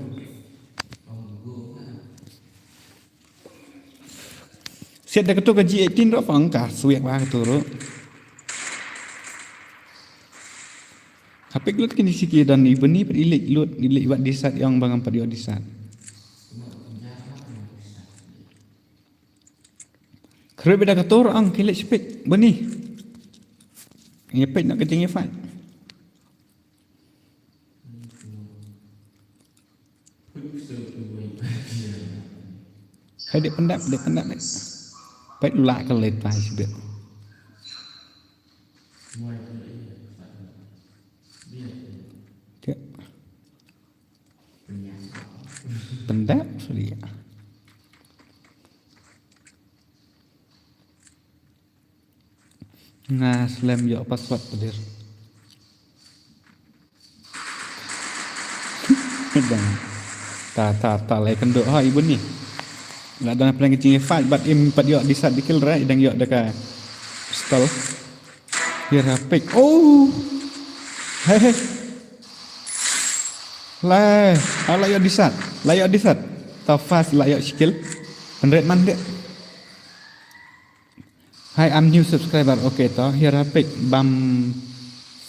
Siap dah ketuk gaji 18 ro fang ka suyak ba ketuk ro. Kapik lut kini sikit dan ibu ni ilik buat disat yang bangang pada disat. Kerap dah ketuk ang kilik sepik beni. Ngepek nak keting ngefat. Hai dek pendap. Baik lạ cái lên tay sự việc. Pendap sorry. Nga slam yo password pedir. Ta lai kenduk ha ibu ni. Lah dalam pelang kecil fight but im pat yo disat dikil right dan yo dekat stall. Dia rapik. Oh. Hei. Lah, ala yo disat. Ta fast la yo skill. 100 man dek. Hi, I'm new subscriber. Okay to. Here rapik bam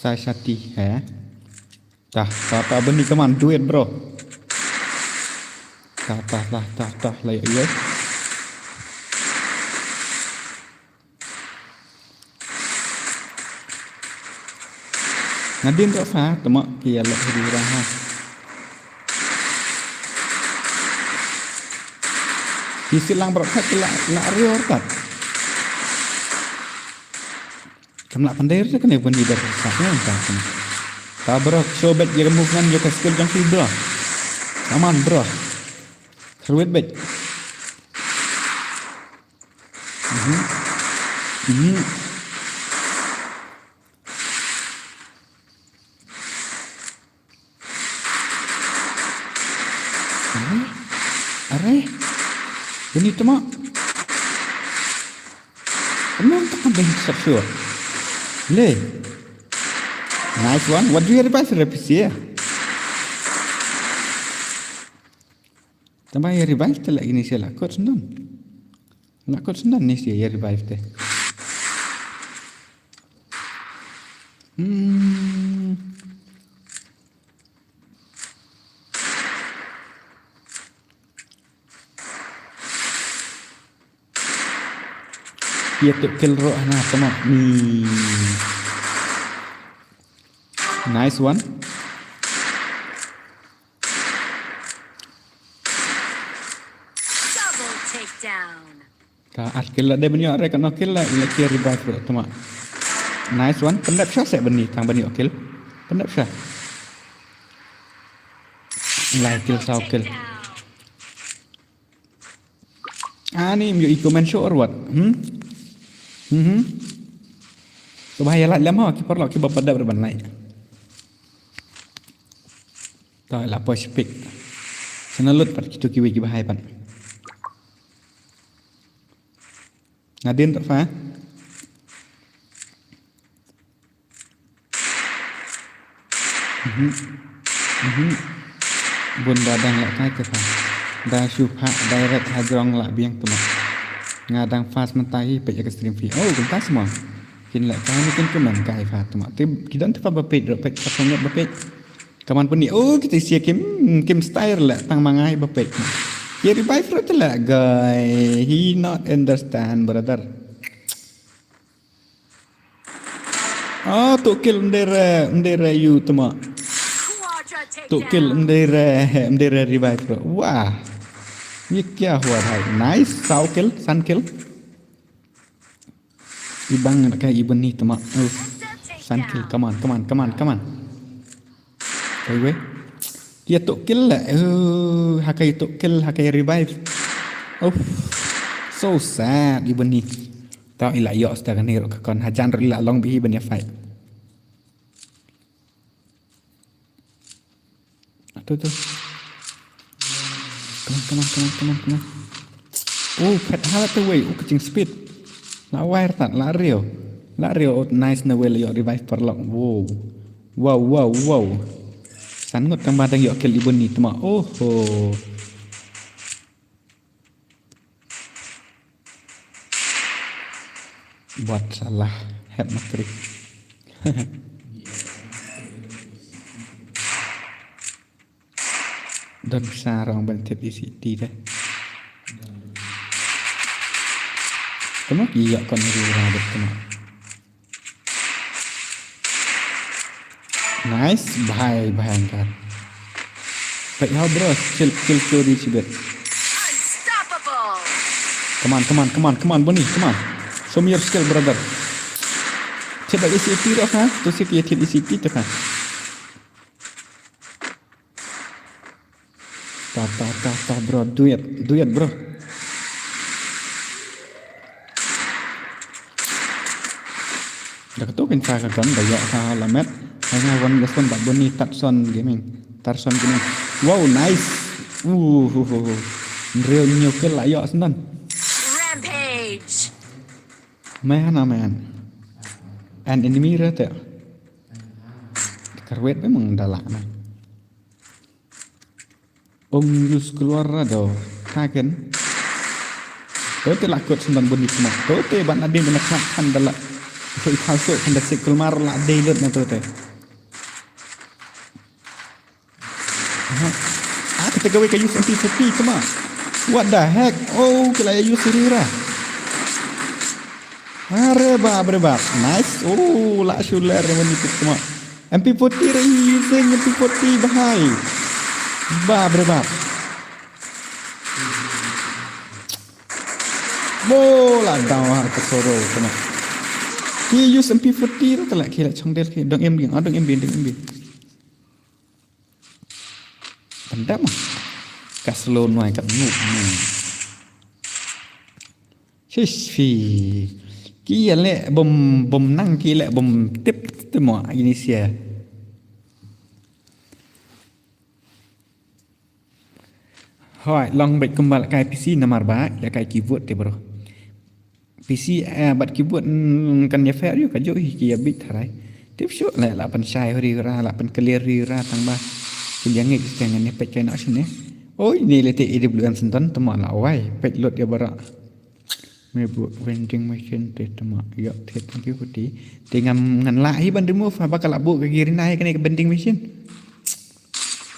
Sashati ha. Tah benih keman duit bro. Tah lah ya. Nadin tak faham temak kia lek di raha. Kisilang berkat nak rior tak. Kamla pandai tu kena pun di dah saknya tak. Tak bro, sobat dia remukan dia skill jang bro. Aman bro. Keruit bet. Are bonito mo. Kamu tak ambil sure. Le. Nice one. What do you revive repisi ya? Tambah ya revive tu lagi ni siapa? Kod sendan. Nak kod sendan ni sih ya revive tu. Dia tu kill roh na tama ni. Nice one. Double takedown. Ka kill lah dia bani orang kan kill lah ila kill revive roh tama. Nice one. Pendap shot saya bani tang bani kill. Pendap shot. Lai kill sao kill. Ni you comment show or what? So bahaya lah lama kita perlu kita pada berbanai. Tak lah push pick. Senalut pat kita kiwi bahaya pan. Ngadin tak fa? Bun badang lah kai ke fa. Dah syubha direct hajrong lah biang tu mak. Ngadang fast mentai pe jak stream fee. Oh, kita semua. Kin lah kami kan kemen kai fa tu mak. Kita tu fa bapet ro pek patongnya bapet. Kaman pun ni oh kita sia kim style lah tang mangai bapet. Dia revive ro tu lah guy. He not understand brother. Oh, tu kill ndera you tu mak. Quadra Tu kill takedown. ndera revive ro. Wah. ये क्या हुआ भाई नाइस साउ किल सन किल ibang nak ibon ni temak sun kill come on okay dia tok kill lah hakai tok kill hakai revive oh so sad ibon ni tao ila yo sta kan hero kon hajan ila long bi ibon ya fight tu Come on. Oh, pet hala tu way. Oh, kecing speed. La wire tak, la rio. Nice na way yo revive perlok. Wow. Sangat kan badang yo kill ibon ni tama. Oh. Buat salah. Head matrik. Dan sarang bantet isi tidak. Kamu iya kon rura betul. Nice, bahaya kan. Baik how bro, kill story sibet. Unstoppable. Come on, Bonnie, come on. Show me your skill, brother. Cepat isi dah kan? Tu sih dia isi tu kan. Ta bro, do it bro. Dah tu kan saya kan banyak hal lamet. Hanya one lesson tak bunyi Tarson gaming. Wow, nice. Real new kill lah yo sendan. Rampage. Man. An enemy rata. Karwet memang dah lama. Yus keluar dah. Kagen. Tote lakut sendan bunyi semua. Tote ban ada menakkan dalam. So ikhalso kan dah sekul mar lah daylet na tote. Kita gawe kayu senti cuma. What the heck? Oh, kala use sirira. Bereba. Nice. Oh, la shuler ni cuma. MP40 using MP40 bahai. Bereba. Bola dawa kesoro cuma. He use MP40 tu lah kira congdel ke dong MB. Pandai mah. Kat slow nuai kat noob. Hishi. Kia le bom nang kia le bom tip temo Indonesia. Hỏi long bạch kembal kai PC nomor ba ya kai keyboard te bro. PC bat keyboard kan ya fair yo kajo kia bit harai. Tip show la pan sai ri ra la pan clear ri ra tang ba. Yang ngi stengan ne pet kai nak sini. Oi ni le te AWM senton temo la wai pet lot ya bara. Mebuk vending machine te temo ya te thank you putih. Te ngan la hi ban remove apa kala bu ke kiri nai ke vending machine.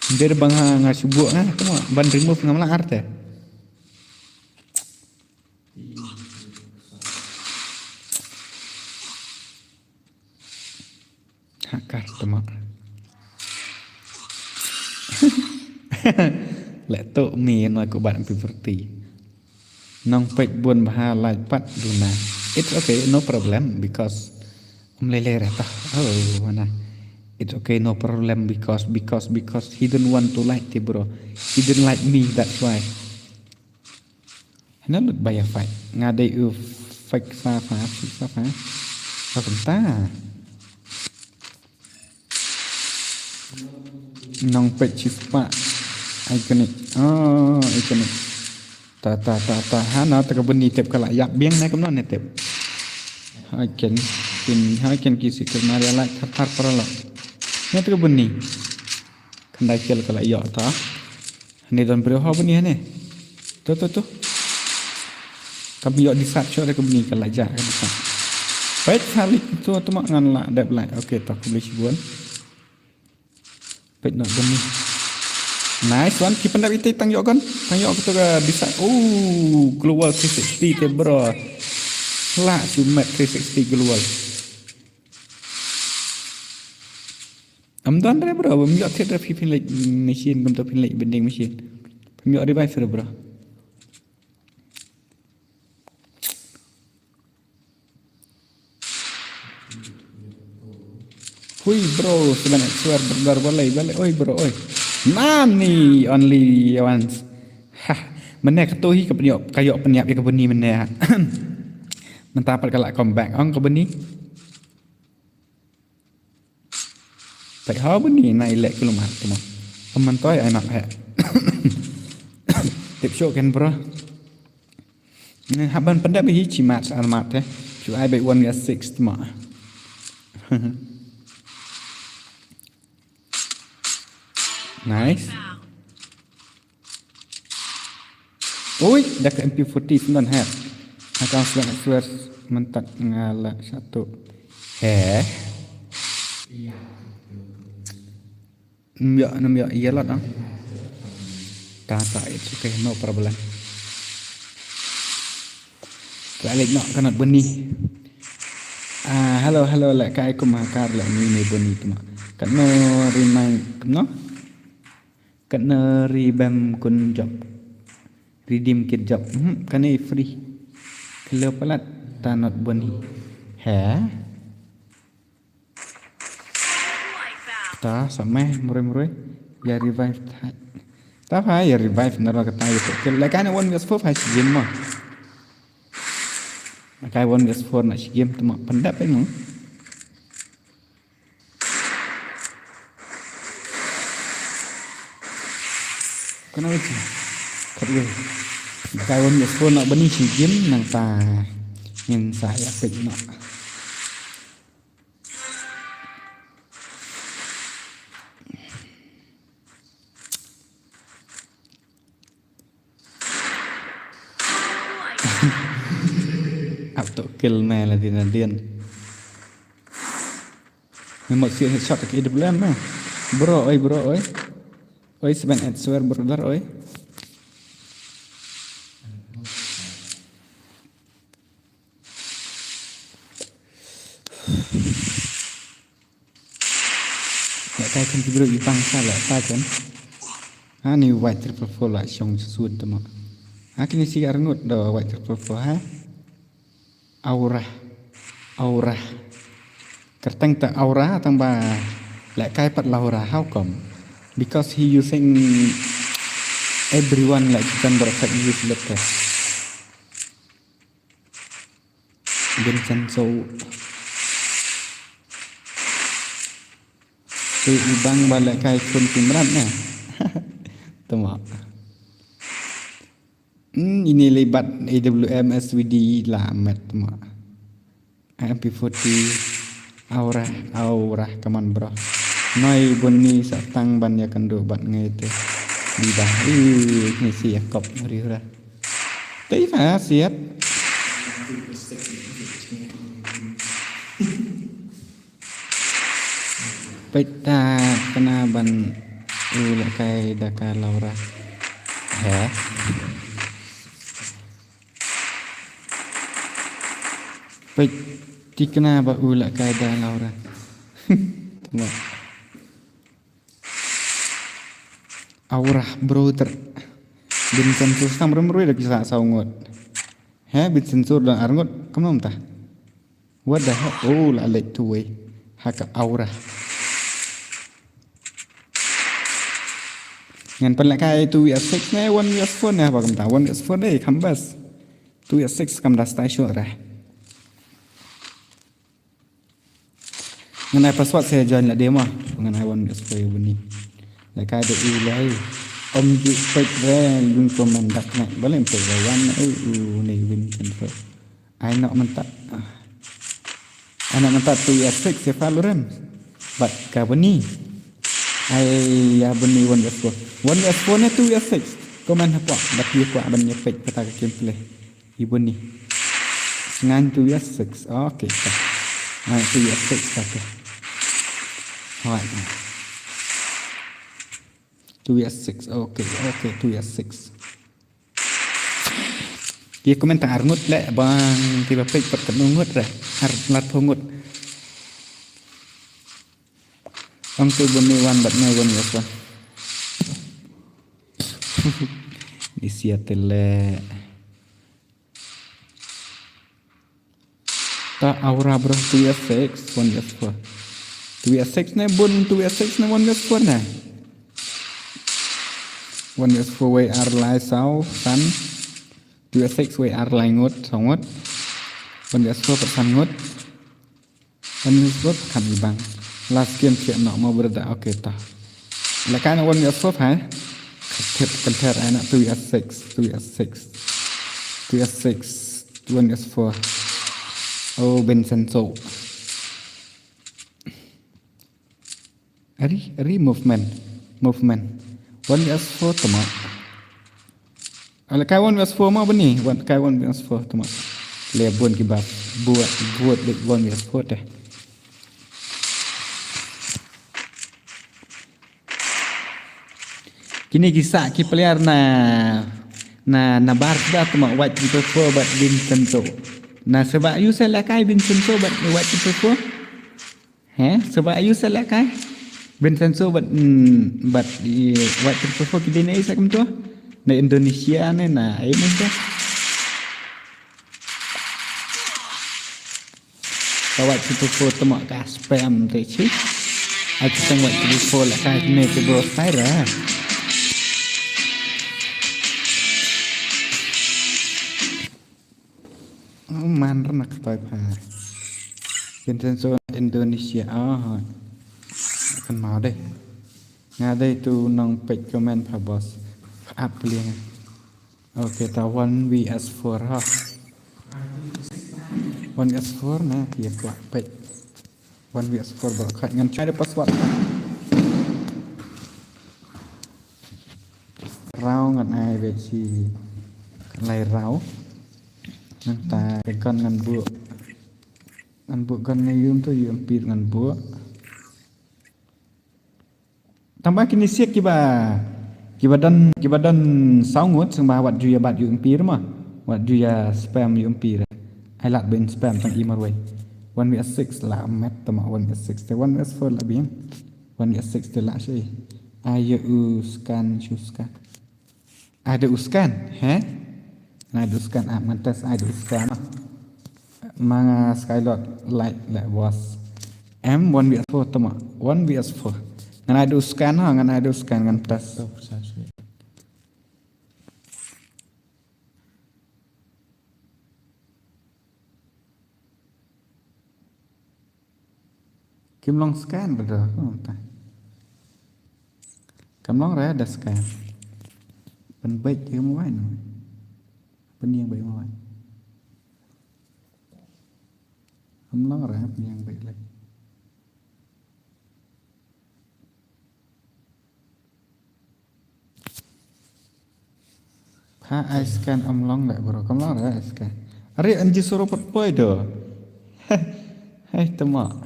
Dia bang ngasubuk nah temo ban remove ngam la arte. Hakar temo. Lẽ tụ mì nói của bạn P40 nong pech buồn bà lại bắt Luna. It's okay, no problem because lele rata. Oh mana. It's okay, no problem because he didn't want to like it, bro. He didn't like me, that's why. Nó lụt bay fight. Nga đây ưu fake pha phá. Sao cũng ta. Nong pech chispa. Iconic. Oh, iconic. Ta hana ta kabuni tep kala yak biang na kamno ne tep. Hai ken kisi kermari ala thar parala. Ne ta kabuni. Kandai kel kala yo ta. Ne don bro ha buni ne. To. Kabi yo disat cho ta kabuni kala ja ka disat. Pet salik tu mak ngan la dep lai. Okay ta publish buan. Pet nak buni. Nice one, keep on itu tang yo kan, tang yo kita bisa, global 360 te bro, lah cuma 360 global. Done re bro, yo kita pin like machine, kita pin like vending machine, yo revive re bro. Hui bro, sebenarnya suar berbalai, oi bro, oi. Nani only once. Mana ketuhi kepenyok kayak penyap ya kebeni mana. Mentapat kalau comeback on kebeni. Tak hal beni naik lek kilometer tu mah. Pemantai anak hek. Tip show kan bro. Ni haban pendap hi cimat almat eh. Cu ai baik 1/6 tu mah. Nice. Oi, dah ke MP40 sembilan hat. Akan suara mentak ngala satu. Mbak iya lah dong. Tata it's okay, no problem. Balik nak kena benih. Hello lah kai aku makar lah ni benih tu mak. Kena remind no. Kena ribam kun job. Redeem kit job. Kena free. Kalau pelat tanot boni. Ta sampai murai ya revive. Ta apa ya revive nara kata itu. Kalau kan 1/4 hasil game mah. Kai 1/4 nak game tu mak pendap memang. Kenapa sih? Kerja. Kawan biasa nak bani si game nang ta yang saya pek nak. Auto kill meh lah dian. Memang sih headshot ke AWM mah. Bro, oi. Oi sebenarnya swear brother oi. Ya kai kan bro ipang salah ta kan. Ni white triple four lah song susun tu mak. Kini si arnut do white triple four ha. Aura. Kerteng tak aura tambah lek kai pat laura how come? Because he using everyone like can perfect use letter. Vincenzo tu ibang balik kai kun timrat nah. Tengok. Ini libat AWM SVD lamat tengok. MP40 aura come on bro. Noi bunni satang ban ya kendo bat ngai tu. Di dah. Ni siap kop riura. Tapi siap. Peta kena ban ula kai daka Laura. Pet ti kena ba ula kai da Laura. Tengok. Aura brother. Bin sensor sam remrui dak bisa saungot. Bin sensor da arngot kamnom ta. What the hell? Oh la lek tu we. Haka aura. Ngan pen kai 2s6 ne 1s4 ne ba kam ta 1s4 dei kambas 2s6 kam da stai shot ra ngan ai password saya join la demo ngan ai 1s4 buni la kai de u lai om ju pek re lun comment dak na boleh pe wan ni win confirm ai nak mentak anak mentak 2s6 se Valorant bat ka buni ai ya buni 1s4 1s4 ne 2s6 komen apa dak dia kuat ban nyepek kata gameplay ibu ni ngan 2s6 okey tak 2s6 tak hai 2s6 okey 2s6 dia komentar ngut le bang tiba pek pat ngut ra har lat phongut ang tu buni wan bat ngai 1s1 di Seattle ta aura bro 2s6 1s4 2s6 ne bun 2s6 ne 1s4 na 1s4 way ar lai sau san 2s6 way ar lai ngot songot 1s4 pat san ngot 1s4 kan ibang last game chuyện nọ mau berda oke ta la kan 1s4 ha compare anak 2s6 1s4 oh Vincenzo ari movement 1s4 tama ala kai 1s4 mau beni kai 1s4 tama le bon ki bab buat dek 1s4 teh kini kisah ki player na bar sudah tama white people for but Vincenzo na sebab you salah kai Vincenzo but white people for sebab you salah kai Vincenzo but white people for ki dinai sa kam tu na Indonesia ne na ai mungkin white people for tama ka spam te chi ai tang white people for la kai ne ke bro fire man nak toy pa Vincenzo Indonesia kan mau deh ngadai tu nong page comment pa bos up liang oke ta 1vs4 ha 1vs4 na dia kuat page 1vs4 ba khat ngan chai de password rau ngan ai ve chi kan lai rau nang ta con ngan buộc con này yum tu yum pir ngan buộc tambah kini siap kiba dan saungut sang bawa juya bat yum pir mah wat juya spam yum pir ai lat ben spam tang email way 1vs6 la met tama 1vs6 te 1vs4 la bien 1vs6 te la shay ayo uskan chuska ada uskan ada uskan mantas ada uskan mga skylot like was M1vs4 tama 1vs4 ngan ada uskan ngan ada uskan ngan plus Kim long scan brother. Kim long ra ada scan. Pen baik ke mai no. Pen yang baik mai. Kim long ra pen yang baik lagi. Ha I scan long lại bro. Kim long ra scan. Are anji suruh poi do. Hai tama.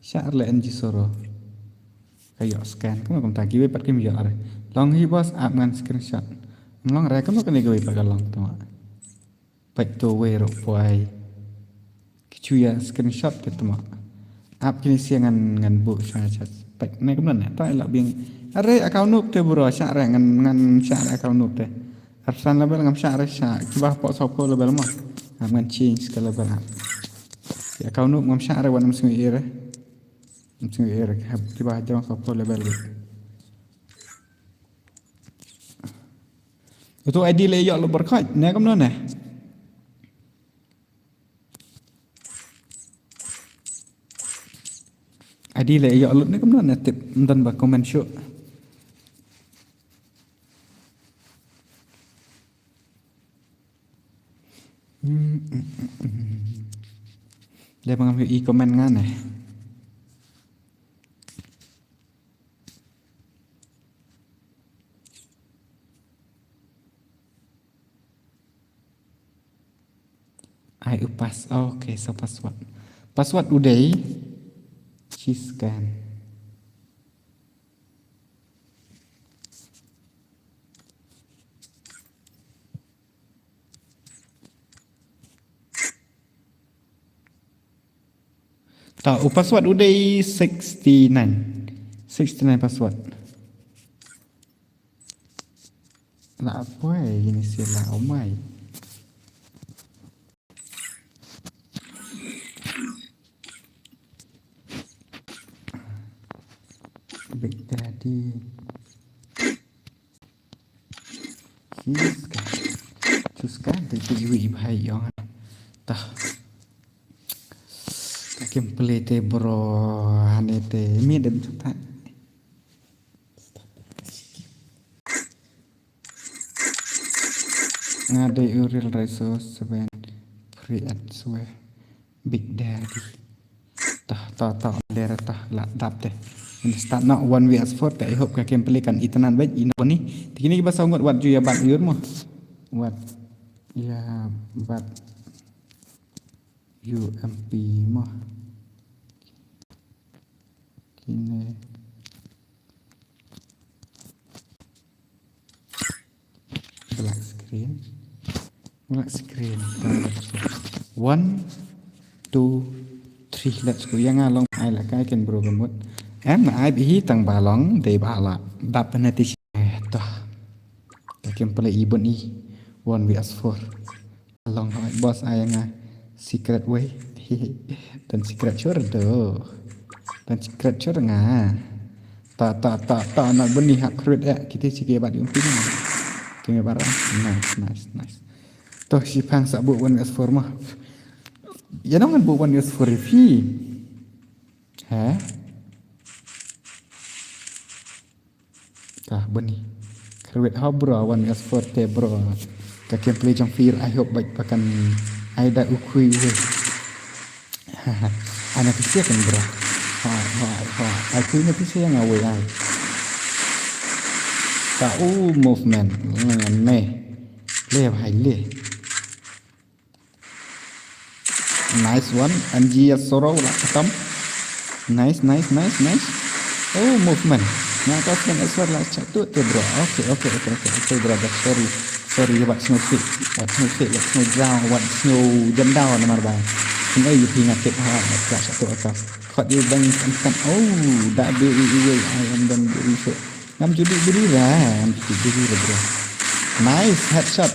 Syar le anji suruh. Kayak scan kan kom tak giwe pat kim yo are. Long hi bos ap ngan screenshot. Long ra kom kan giwe pat long tama. Pat to we ro poi. Kicu ya screenshot ke tama. Ap kini siang ngan bu chat. Pat ne kom na ta la bing. Are account nup te bro syar ngan syar account nup te. Arsan level ngam syar syar. Kibah pok sopo level mah. Ap ngan change ke level ap. Ya account nup ngam syar wan msngi ire. Msngi ire ke kibah jang sopo level ni. Itu ID le yok lo berkat ne kom ne. ID le yok lo ne kom ne tip ndan ba comment show. Dia mengambil e-comment ngan eh. I upas. Oh, okay, so password. Password udah. Scan. Tak, password udah 69. 69 password. Lah apa ini sila omai. Big Daddy. Suskan tapi bahaya yang tah. Takim pelete bro hanete mi dem tak. Ngade uril resource seven create swe Big Daddy. Tah lera tah la dap teh. Start not one way as for I hope kakim pelikan itanan baik ini ni. Tikini bahasa ngot wat ju ya bat yur mo. Wat ya bat UMP mah kini black screen 1 2 3 let's go yang along ai là cái kênh bro gamut em ai bị tang balong để bà là đập bên này to cái play ibon i one we as for along boss ai nga secret way dan secret chur do dan secret chur nga ta nak benih hak kredit kita sikit bat umpin kena barang nice toh si pang sak bu one as for mah ya nang bu one as for fee ha tah benih kredit how bro one as for te bro kakek play jang fear I hope baik pakan ai dah ukui we. Anak kecil kan bro. Aku ini kecil yang awal ai. Tahu movement ne. Le hai le. Nice one. Anji sorrow lah ketam. Nice. Oh movement. Nak kau kan asal lah catu tu bro. Okay brother. Sorry what snow fit, what snow down, what snow jam down nomor bang. Ini you ingat tip ha, kelas satu atau. Kau dia bang kan, oh, dah beri ayam dan beri so. Ngam jadi beri lah bro. Nice headshot.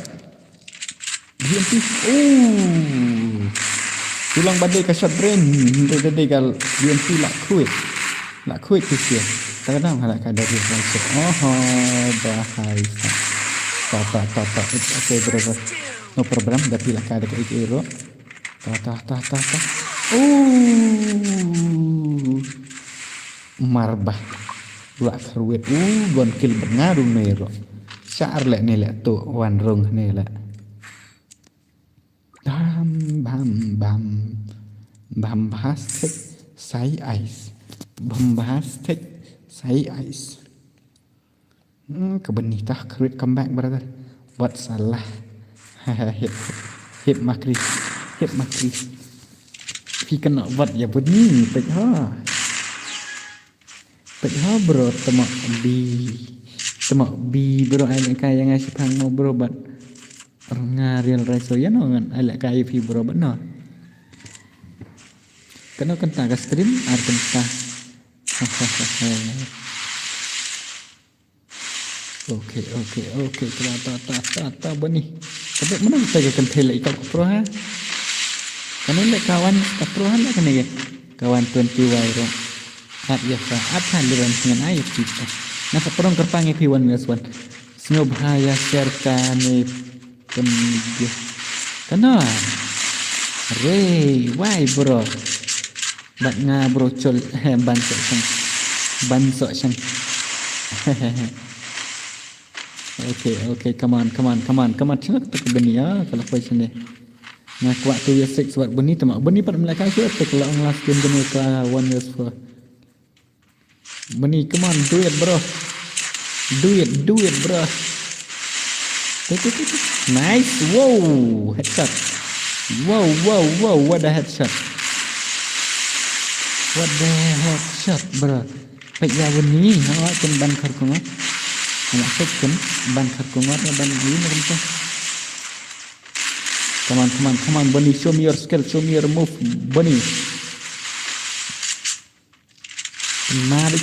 BMP, oh, tulang badai ke shot brain, badai kal BMP lah quick tu sih. Kadang halak kadar dia langsung. Oh, bahaya. Tak. Okay, brother. No problem. Dah pilih kada ke hero. Tak. Oh. marbah lak kerwit gon kil bengaru nero syar lek ni lek tu wan rung ni lek bam bam bam bombastic sai ice bombastic sai ice kebenih tah kerwit come back brother buat salah hip makriพี่กันเอาวัดอย่าพูดนี่เป็ดห่อbro temak bi bro ai lek kaya ngai sipang mo bro bat ngaril reso ya no ngan ai lek kaya pi bro bat no kena kentang ka stream ar kentang oke ta bani tapi mana kita ke kentel ikut pro ha karena lek kawan pro ha lek kene kawan 20 wairo at ya sa at haliran dengan ayat kita nah perong kerpangi piwan meswan snob haya share kane pendia kana re why bro bat nga bro chol ban so sang okay come on cakap tak beni ya kalau kau sini nak waktu ya 6 buat beni temak beni pat melaka sure kalau anglas game beni ke 1 years for beni come on do it bro nice wow headshot wow what a headshot bro pekya beni ha ken ban khar ko nak second ban khar ko ngot ban ni macam come on bunny show me your skill show me your move bunny pen ma bị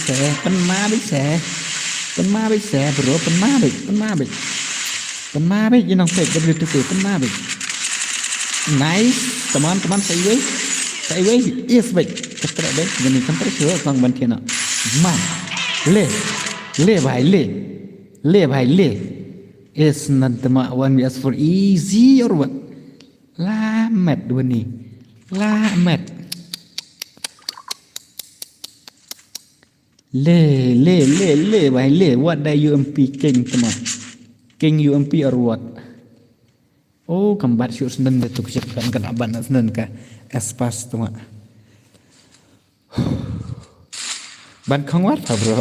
xe bro pen ma bị you know fake w to pen ma bị nice come on say way yes big ketra deh bunny kan terus sang ban thiana man le bhai le is not the one we ask for easy or what la met bunny la met le bhai le what the UMP king teman king UMP or what oh kambat syuk senen tu kecekkan kan aban senen ka espas teman ban khong wat bro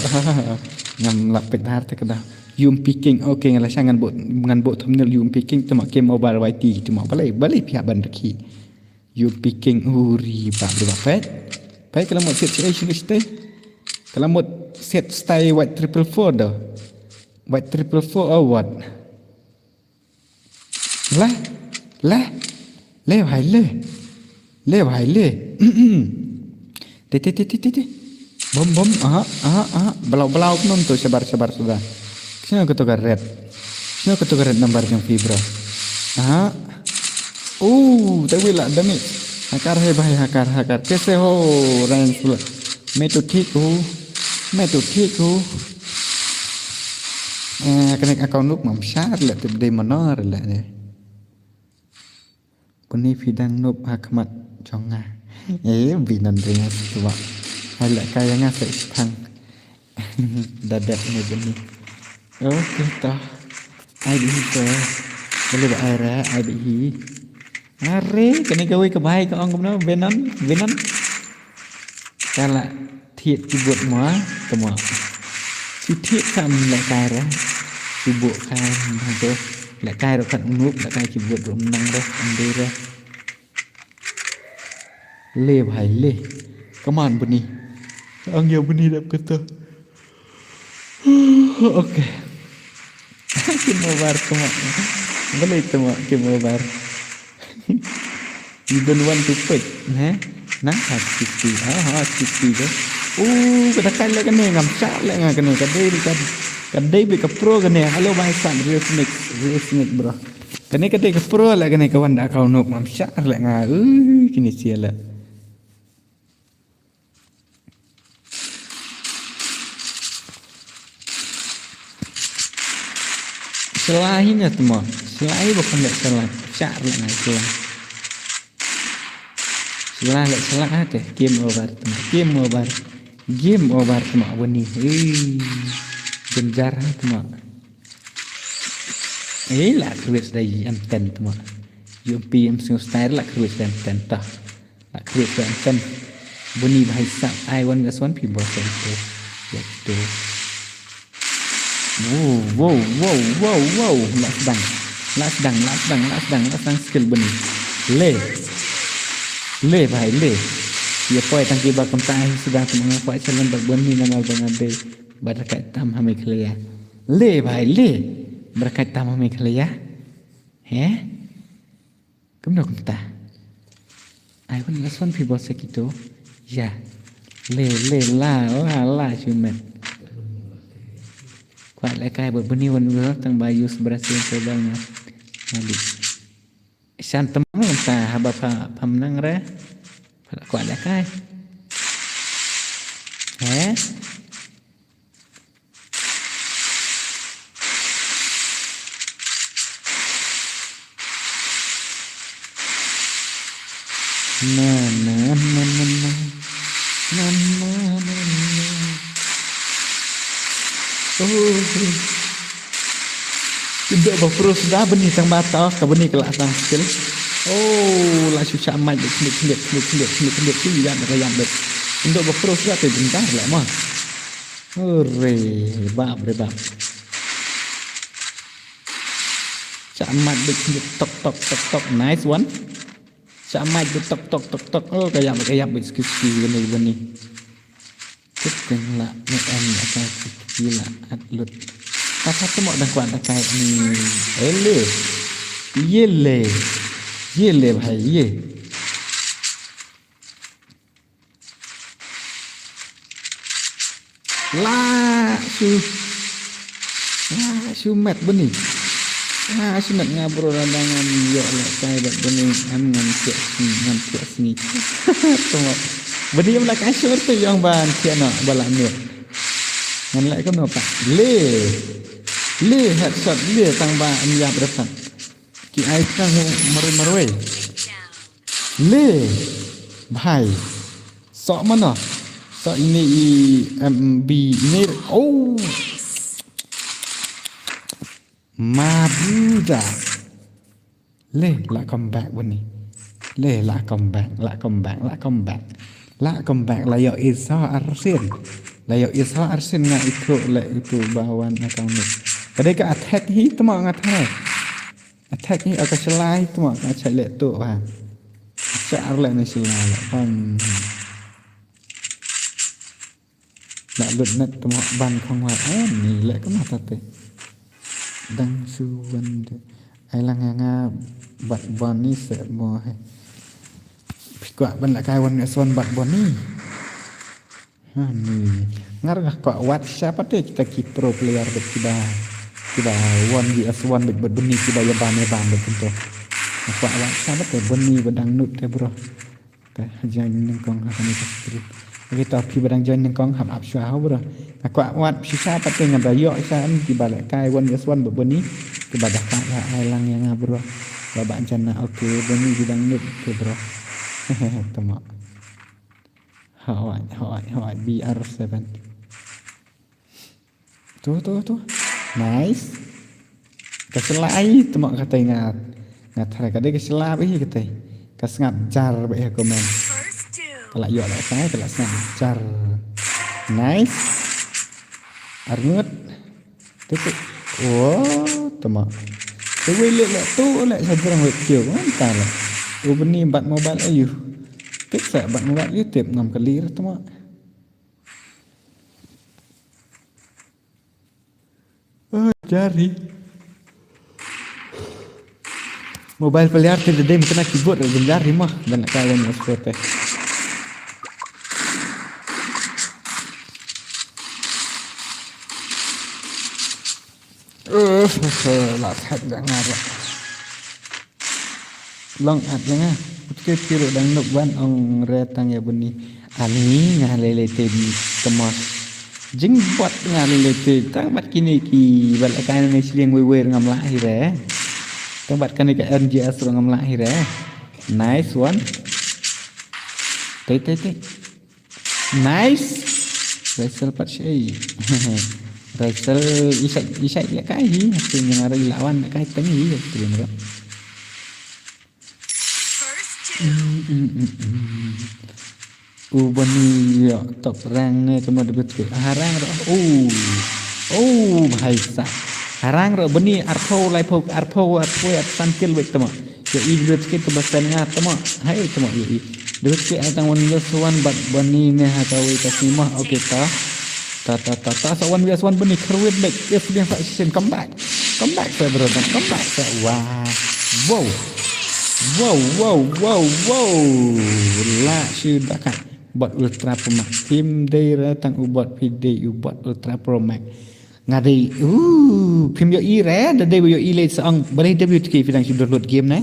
ngam lapet har ta kada UMP king okay ngala sangan bot thumbnail UMP king temak game mobile YT temak balai pihak ban reki UMP king uri ba pet kalau mau set situation stay kalau mau set stay white 444 dah white 444 or what le bhai le te bom belau non tu sabar sudah sino ketukar red nomor yang fibro tapi lah demi hakar hai bhai hakar कैसे हो रैन सुला मैं तो ठीक हूँ kena account nuk mam syar le tu de menor le ne puni fidang nup hakmat jonga binan dengan tua hala kaya ngase pang dadak ni beni oke toh ai di to boleh ba ara ai di are kena gawe ke baik ka ong kumno benan kala thiet kibut ma temo si thiet kam la kara kibut kan to la kai ro kan nup la kai kibut ro nang ro andira le bhai le kaman beni ang ya beni dap kata oke kita bar temo boleh temo kita bar you don't want to pick nah hati deh kita kan lagi ni ngam cak lagi ngam kena kadai be ke pro kena halo bhai sam real snake bro kena kadai ke pro lagi ni kawan dak kau nuk ngam cak lagi ngam kini siala selahinya semua selahi bukan lek salah cak lagi selah lek salah ada game over Game over temak bunyi. Genjar temak. Lah create dari M10 temak. UMP M style lah create dari M10 tah. Lah create dari M10. Bunyi bahasa I want this one people say itu. Ya itu. Wow. Lah sedang skill bunyi. Le भाई le. ये कोई तंगी बात कम ताही सुधा तुम्हारा कोई चलन बनी नमल बना दे बरकत tam हमें खलिया ले भाई ले बरकत tam हमें खलिया हैं कम ना कम ता I want this one people say gitu ya le la cuman kuat lekai buat beni wan tang bayu seberasi sebelnya nanti San teman ta haba pamnang re pada kuat lekai Tidak berpro sudah benih tang batal ke benih kelak tang skill. Lah susah amat klik ya nak bet. Untuk berpro sudah tu bentar lah mah. Rebab. Camat bet tok nice one. Camat bet tok. Kayak bet skill benih. Kita lah nak apa gila atlut. Apa tu mak dah kuat dekat ni. Ye le bhai ye. Su mat benih. Su mat ngabro dengan yo lah kai dak benih ngan tiak sini. Tu mak. Benih belakang syur tu yang ban tiak nak balak ni. Ngan lại có nào pak le headshot le tang ba amya berapa ki ai tang maroi le bhai sok mana sok ini MB ini mabuda le la comeback bunyi le la comeback la yo isa arsin Layak isa arsin nga itu bawan account ni. Kadai ka attack hi tama nga attack. Attack hi aka selai tama ka cai le tu ha. Char le ni selai la nak lut net tama ban khong wa ni le ka ma ta te. Dang su wan de. Ai lang nga bat bon ni se mo he. Pikwa ban la kai wan son bat bon ni. Ngar kok WhatsApp tu kita pro player kita 1vs1 berbunyi kita ya ban betul. Kok WhatsApp tu bunyi bedang nut te bro. Join nang kong kami stream. Kita pi bedang join nang kong hap syah bro. Kok WhatsApp tu ngan yo san di balik kai 1vs1 berbunyi kita dah tak hilang yang bro. Babak jana okey bunyi bedang nut te bro. Tama. Hoi BR7 tuh nice keselai temak kata ingat hari kadai keselai kata kesengat jar be komen kalau yo lah saya kalau sengat jar nice arnut tuh temak tu lihat tu lah saya kurang kecil mantap lah benih bat mobile ayu Kek saya buat muat YouTube 6 kali tu mak. Jari. Mobile peliar tidak ada kena keyboard dan jari mah dan nak kawan sport teh. Lah hat jangan. Long hat jangan. Kira dan nuk ban ong retang ya bunyi ani ngalele te di kemas jenggot ngalele te tang bat kini ki balakan ni siliang wewe ngam lahir tang bat kan ka NGS ngam lahir nice one te nice Raisel pat syai. Raisel isai ya kai hasil yang ada lawan kai tengi ya sebenarnya. First two. Bani ya top rank ni cuma debut ke harang bhai sa harang ro bani artho lai phok artho at sankil bet tama ya i debut ke to basan nga tama hai tama ya i debut ke atang one years one but bani ne ha tawi kasima okay ta so one years one bani kharwet back if dia faction come back saya brother come back wow laชื่อดักบอทอุลตร้าโปรแม็กพิมพ์ได้แล้วตั้งอุบอทพีดีอุบอทอุลตร้าโปรแม็กงาดีพิมพ์โยอีแร่เดี๋ยวโยอีเลยสังบริเดบิวต์เกมพี่ดังชิดดาวน์โหลดเกมนะ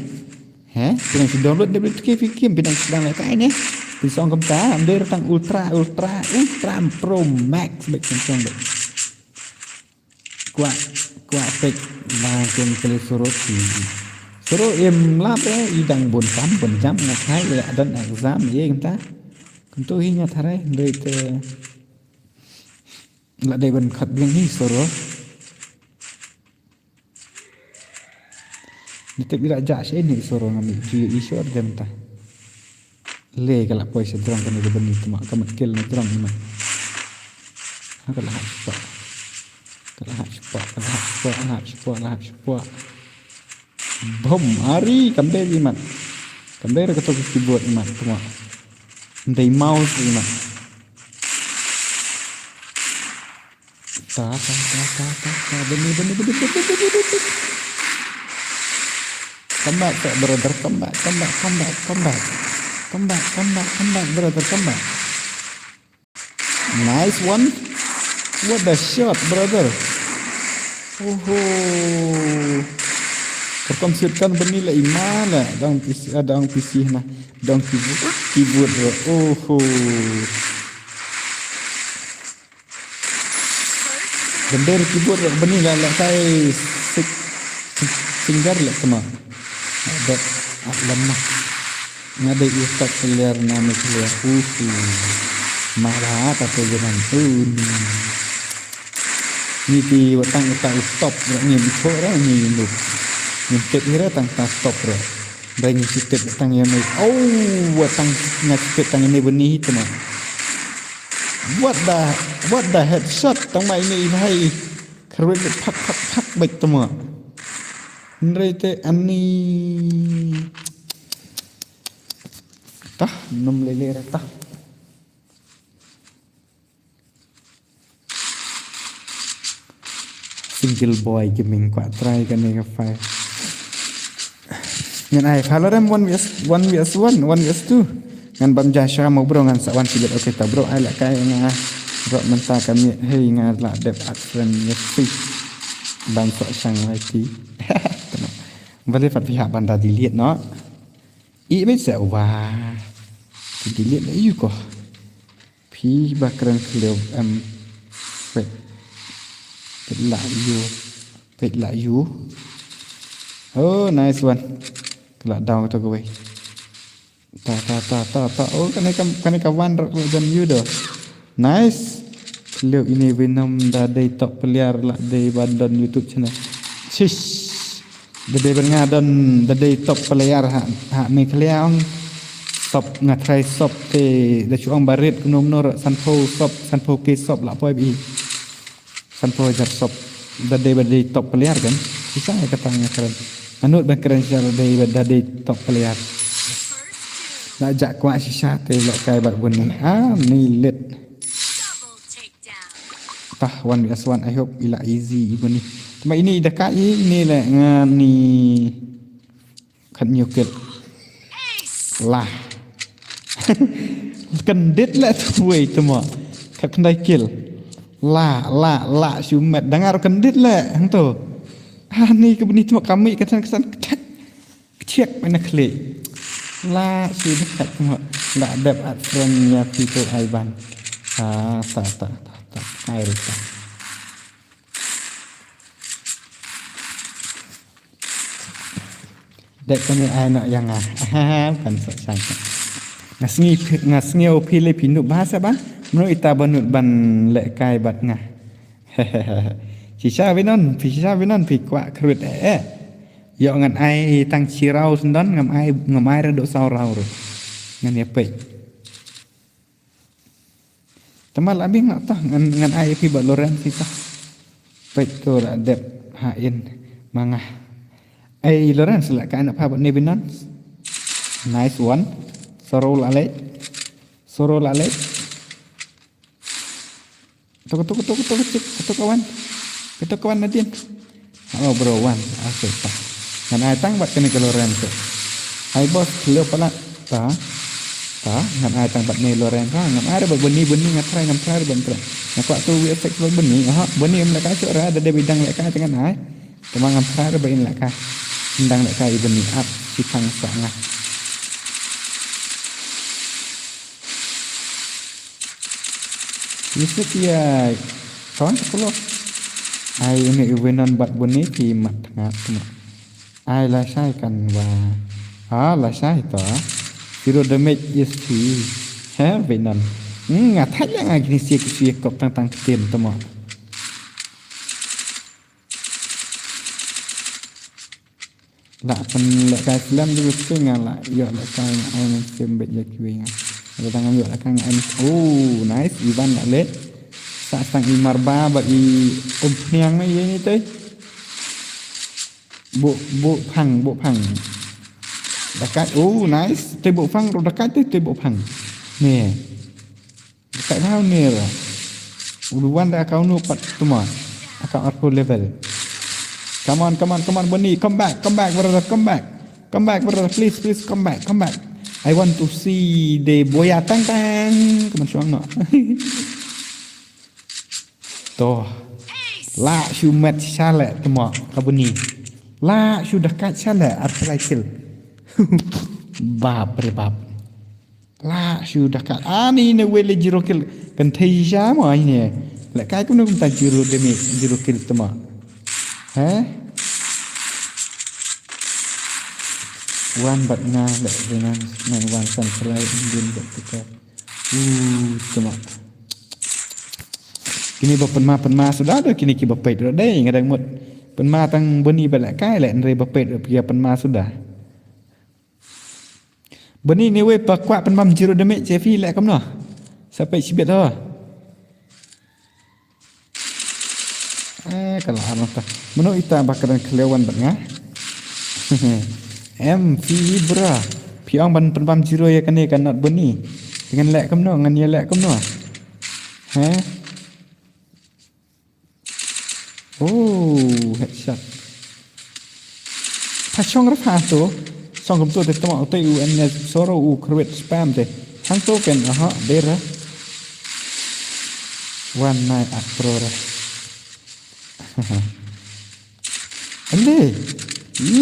พี่ดังชิดดาวน์โหลดเดบิวต์เกมพี่ดังชิดดังอะไรกันเนี่ยพี่สองคำตาอันเดียวตั้งอุลตร้าโปรแม็กแบบจังเลยกว่าเป็กมาเกมเกลือสุรสีsuruh lap idang bonjam nak hai le dan exam ye kita kentu hinya tharai dei te la dei ban khat yang hi suruh ni te bila ja se ni suruh ngami ji isor dem ta le kala poi se drang kan ben ni tuma kamat kel ni drang ni kala ha bom hari kamber iman kamber ketok keyboard iman semua dari mouse iman ta beni comeback brother comeback brother comeback nice one what the shot brother terkonsumsikan bernilai mana dang PC nah dang keyboard bender keyboard bernilai lah saya singgar lah sama ada lemah ngade ustaz clear nama clear malah tapi jangan ni di watang stop ni before ni lu nyetip ni tang stop bro dan nyetip tang yang ni watang nyetip tang ini benih tu mah what the headshot tang mai ni bhai kharwet phak baik tu mah nrete ani tah nom lele tah single boy gaming kuat try kan ni file ngan ai Valorant 1vs1 ngan bam jasha mau bro ngan sawan silet okey ta bro ai la kai nga bro menta kami hei nga la dep action ya fi ban so sang lai ti boleh pihak bandar dilihat no i mai sa wa dilihat ayu ko pi bakran klub pet la you oh nice one kelak down tu gue ta oh kan kawan dan you dah nice klub ini Venom dah dari top player lah dari badan YouTube channel shish dari bengadon dari top player hak me player on top ngatrai sop te da chuang barit kunom nor sanpo ke sop la poi bi sanpo jar sop dari top player kan bisa ya katanya keren anut bangkeren secara dari top player nak jak kuat sisa te lok kai bat bunyi ni lit Double takedown. tah 1vs1 I hope ila easy ibu ni cuma ini dekat ini lah ngani kan nyukit lah kendit lah tu wei semua kat kendai kill la syumat dengar kendit lah hang tu ni ke beni cuma kami kesan cek mana klik la syumat dekat semua tak ada friendnya people Aiban tak air tak dek kami anak yang kan sangat ngasngi Filipino bahasa bang menurut ita banut ban lek kai bat ngah sisa vinon pi kwa krut yo ngan ai tang chirau sendon ngam ai redok saurau ro ngan ya pe temal abi ngak tah ngan ai pi bat loren sisa pe ko la dep hain mangah ai loren selak ka anak pa bat ne binon nice one sorol ale tuk kawan nadin oh bro one okay pa ngan ai tang bat kene ke loren tu ai bos leo pala ta ngan ai tang bat ne loren ka ngan ai bat beni ngan trai ban trai nak waktu we effect lo beni beni am leka cok ra ada de bidang leka dengan ai temang ngam trai ba in leka ndang leka i beni up si kang sanga Yusuf ya kawan sepuluh ai ini wenon bat beni ki mat tengah ai la sai kan wa la sai to zero damage is free wenon ngathai la ngai ni sia kop tang ketin temo la pen la kai film du sing la yo la kai ai men sembet ya kiwing ada tangan yo la kai ai nice Ivan la le sa sang i marba ba i umpiang na ye ni te bộ phẳng đặc cách nice te bộ phẳng rồi đặc cách te bộ phẳng nè đặc cách how nè rồi uluan dah kau nu pat semua akau upper level come on Bonnie come back brother come back brother please come back I want to see the boya tang come on suang no toh la shu met sale temo kabuni la shu dekat sale artlai kill bab la shu dekat ani ne wele jiro kill kan thei sha mo ai ne la kai cũng ta jiro demi jiro kill temo wan bat nga le dengan nang wan san play indin bat kita temo kini penma sudah ada kini ki bapet dah deh ngadang mut penma tang beni balak kai le nre bapet pia penma sudah beni ni we pakwa penma jiro demek chefi le kam no sampai sibet ho kalau ana ta meno ita bakaran kelewan bat nga MV bra piang ban penma jiro ya kane kan not beni dengan le kam no ngan ya le kam no headshot Pachong rafa tu song kum tu te tamo te u en soro u create spam te hang to ken bera one night pro ra ande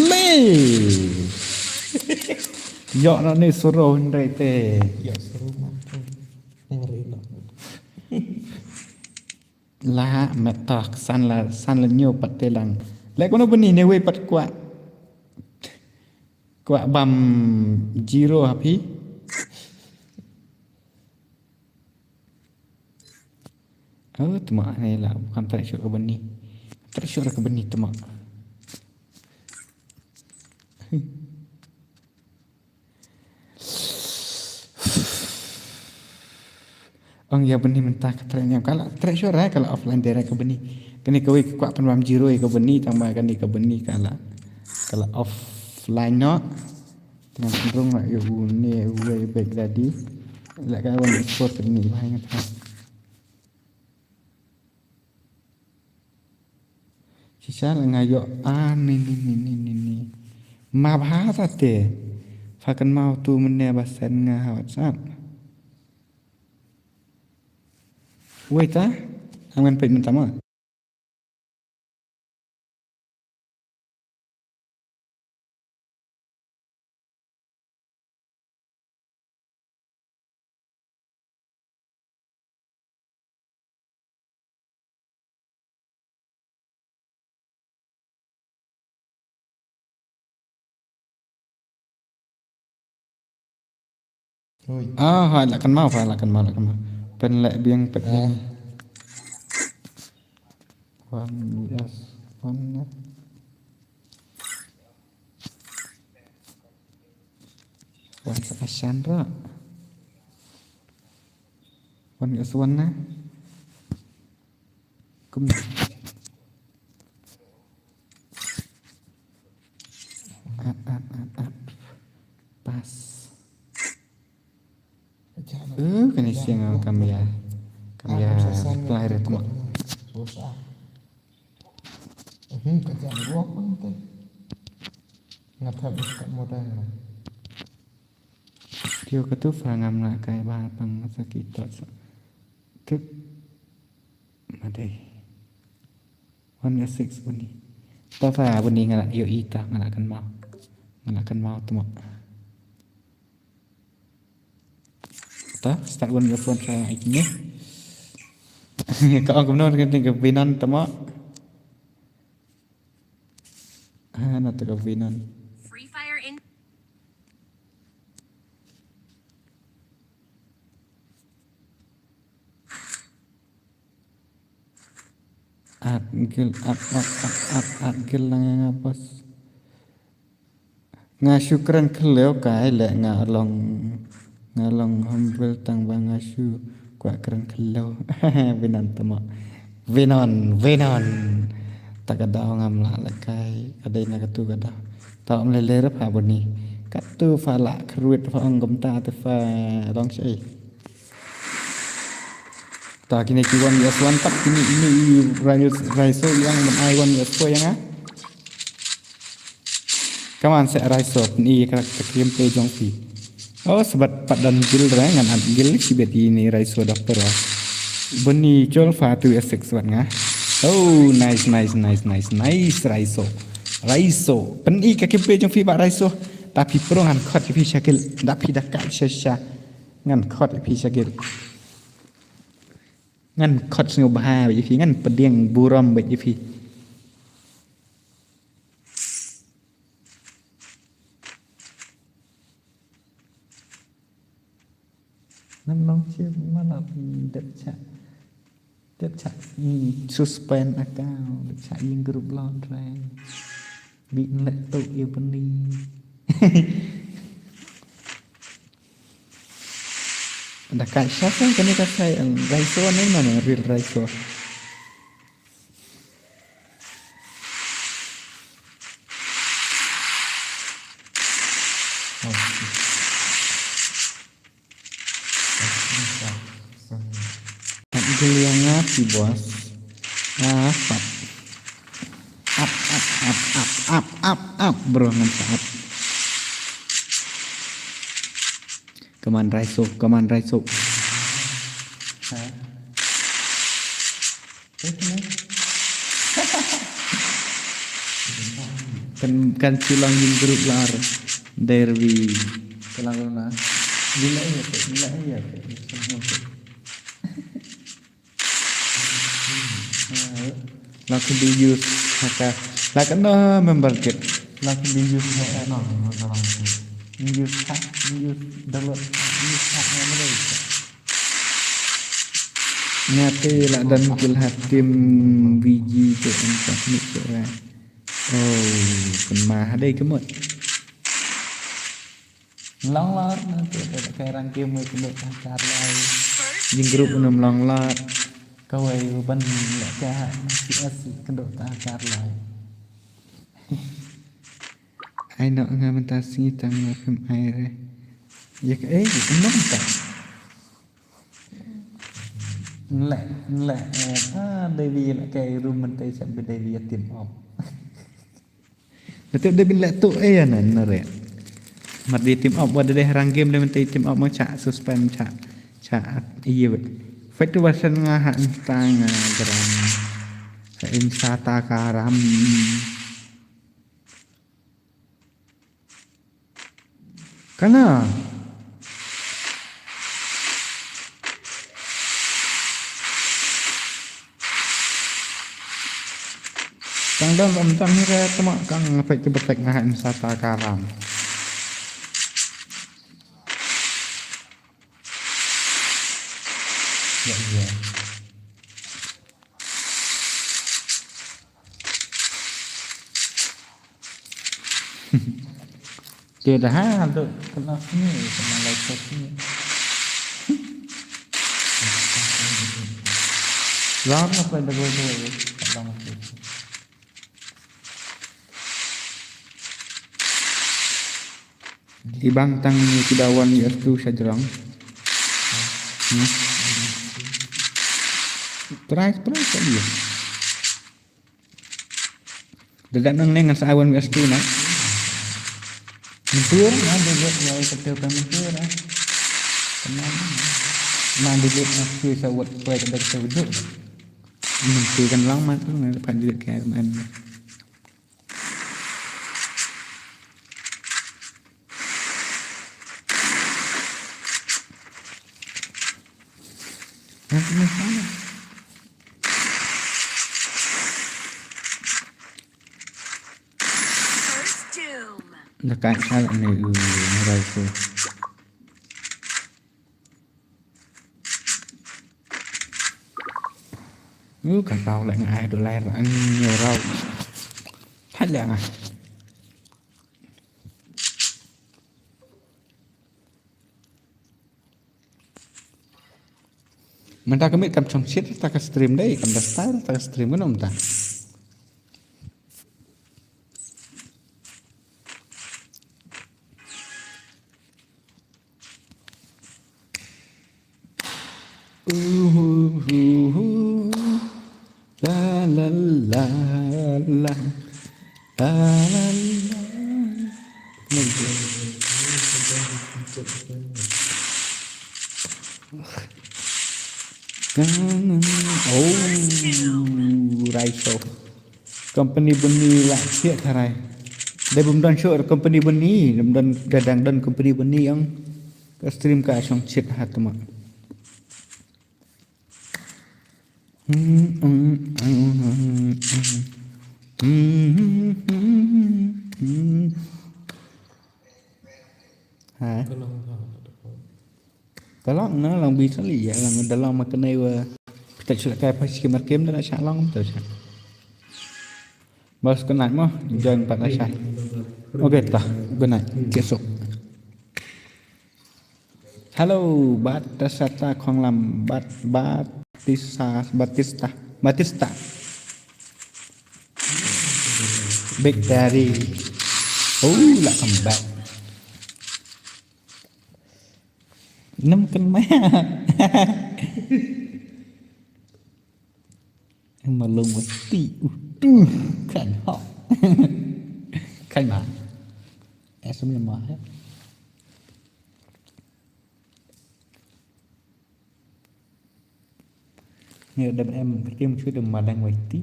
le yo no ni soro ndai te yo soro ma ngari no la metak san la nyo patelang le kono beni ne we pat kwa bam jiro hapi tuma ne la bukan treasure ke beni tuma Ang ya beni mentah ke tren yang kalau treasure kalau offline daerah ke beni kini kowe kuat penwam jiro ke beni tambah kan ke beni kalau offline no dengan cenderung nak yo ni way back tadi lek kawan export ni banyak sisa ngayo ni ma bahasa te fakan mau tu mene basen nga WhatsApp wait aman pe minta ma hỏi là cần mau เป็นแหละเบียงเป็ดยังone vs one นะ one vs Chandra one vs one นะกุมอัด pas kan siang kami ya lahir itu mak susah kerja gua pun tuh nggak habis kat modal dia ketu frangam nak kai bah pang sekitar kek madai 1/6 bunyi tafa bunyi ngalak yo ita ngalakan mau tu mak ta start 1/1 saya iknya kau kemudian kita kebinan tu mak nak tu kebinan Free Fire in at gil lang yang apos nga syukran keleo kai le ngalong humble tang bangasyu kwa keren keleo vinan temo vinon takadaw ngam la kai adai na katu kada ta om le le rap ha boni katu fala kruit fa ongom ta te fa dong sei ta kini kiwan ya swan tap kini ini raiso yang men ai wan ya so yang kaman se raiso ni karak takim pe jong pi oh sebat padan gil ngan at gil sibet ini raiso dokter beni jol fa tu esek swan nga oh nice raiso pen i kakim pe jong pi ba raiso tapi pro ngan khot pi syakil dapi dakak syasha ngan khot pi syakil ngan khot sing bah vậy phi ngan pediang buram vậy phi nam long chia mana det chat suspend account det chat yang group lon rang bị lệ tụ yêu bên đi ada kaca kan kini kaca raiso ni mana real raiso yang ngapi bos up bro mantap Kaman raiso kan silang yung grup lar derby kalang na gila ya laku dius maka lakan no member kit laku dius no use download use mana nyate lah dan kilhat tim biji tu empat ni orang oh penmah đây cái một long lót nanti ada kayak rangkaian mau kembali angkat lagi jing grup enam long lót kau ay ban lah kayak masih asik kendok angkat lagi ai nọ nga mình ta suy tăng là phim ai rồi giờ cái ấy thì cũng mất cả lại đây vì là cái room mình tay chậm bên đây vì tiền họp itu dia bila tu nè rồi mặt đi team up ada deh rang game dia minta team up mau cak suspend cak iya vậy phải tu bahasan ngahan tang geram insata karam Kana Kang dan tentang ni kaya temak kang ngepek kebetek ngahan sata karam Ya iya. Kira dah tu kena ni kena laptop ni. Lama apa dah boleh lama tu. Ibang tang kidawan ya tu sajarang. Try tadi. Dekat nang dengan sawan ya tu nak. Mentur na dilihat ya betul kan mentur ah. Tenang. Nah dilihat nak sa wat pai kada sewujud. Mentur kan lama tu nak panjat ke man. Ini sana. First doom. Dekat sana ni merai tu. Kan tao lại ngại đồ lai là ăn nhiều rau. Hết lẹ à. Mình ta có biết cầm trong shit ta có stream đấy, cầm đặt style ta có stream cái nông ta. La la la la la la la. Raiso company bunyi lah siap carai. Dia belum dan show company bunyi, belum dan gadang dan company bunyi yang stream ke asong chat hat mak. Hả? Tolong nó lòng bị xử lý là người ta lòng mà cái này tại sự cái phải kiếm kiếm nó sẽ lòng từ sao bos cái này mà jangan pada sai ok ta good night besok hello Batasata Khong Lam Batista Big Daddy lại come back 5 cân mấy em mà lông với tỉ khảnh họ khảnh mà em sống làm hết nhờ đâm em cái tiếng chút đừng mà đang ngoài tí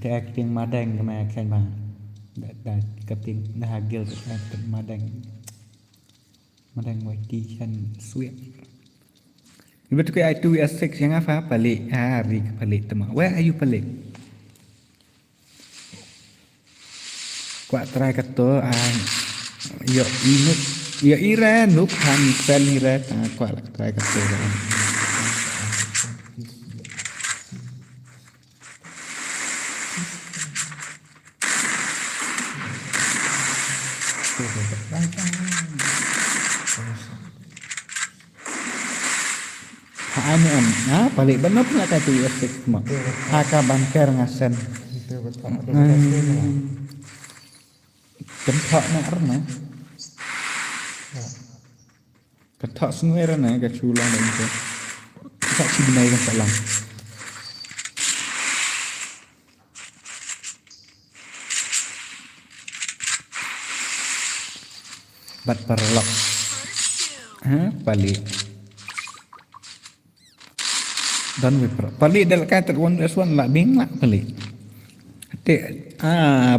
cái tiếng mà đang mà khảnh mà đã cái tiếng đã gil cái mà đang ngoài tí chân xuyên. Betul ke itu S6 yang apa pelik? Hari pelik teman. Where are you pelik? Kuat try kata yo inuk yo ira nuk han sen ira kuat try kata. Anu balik benar pula kata S6 mak. Aka bangker ngasen. Kentok nak rena. Kentok semua rena ke culang dan itu. Tak sibinai kan salam. Bat perlok. Balik. Dan pelik dalam kata one plus one lah bing lah pelik.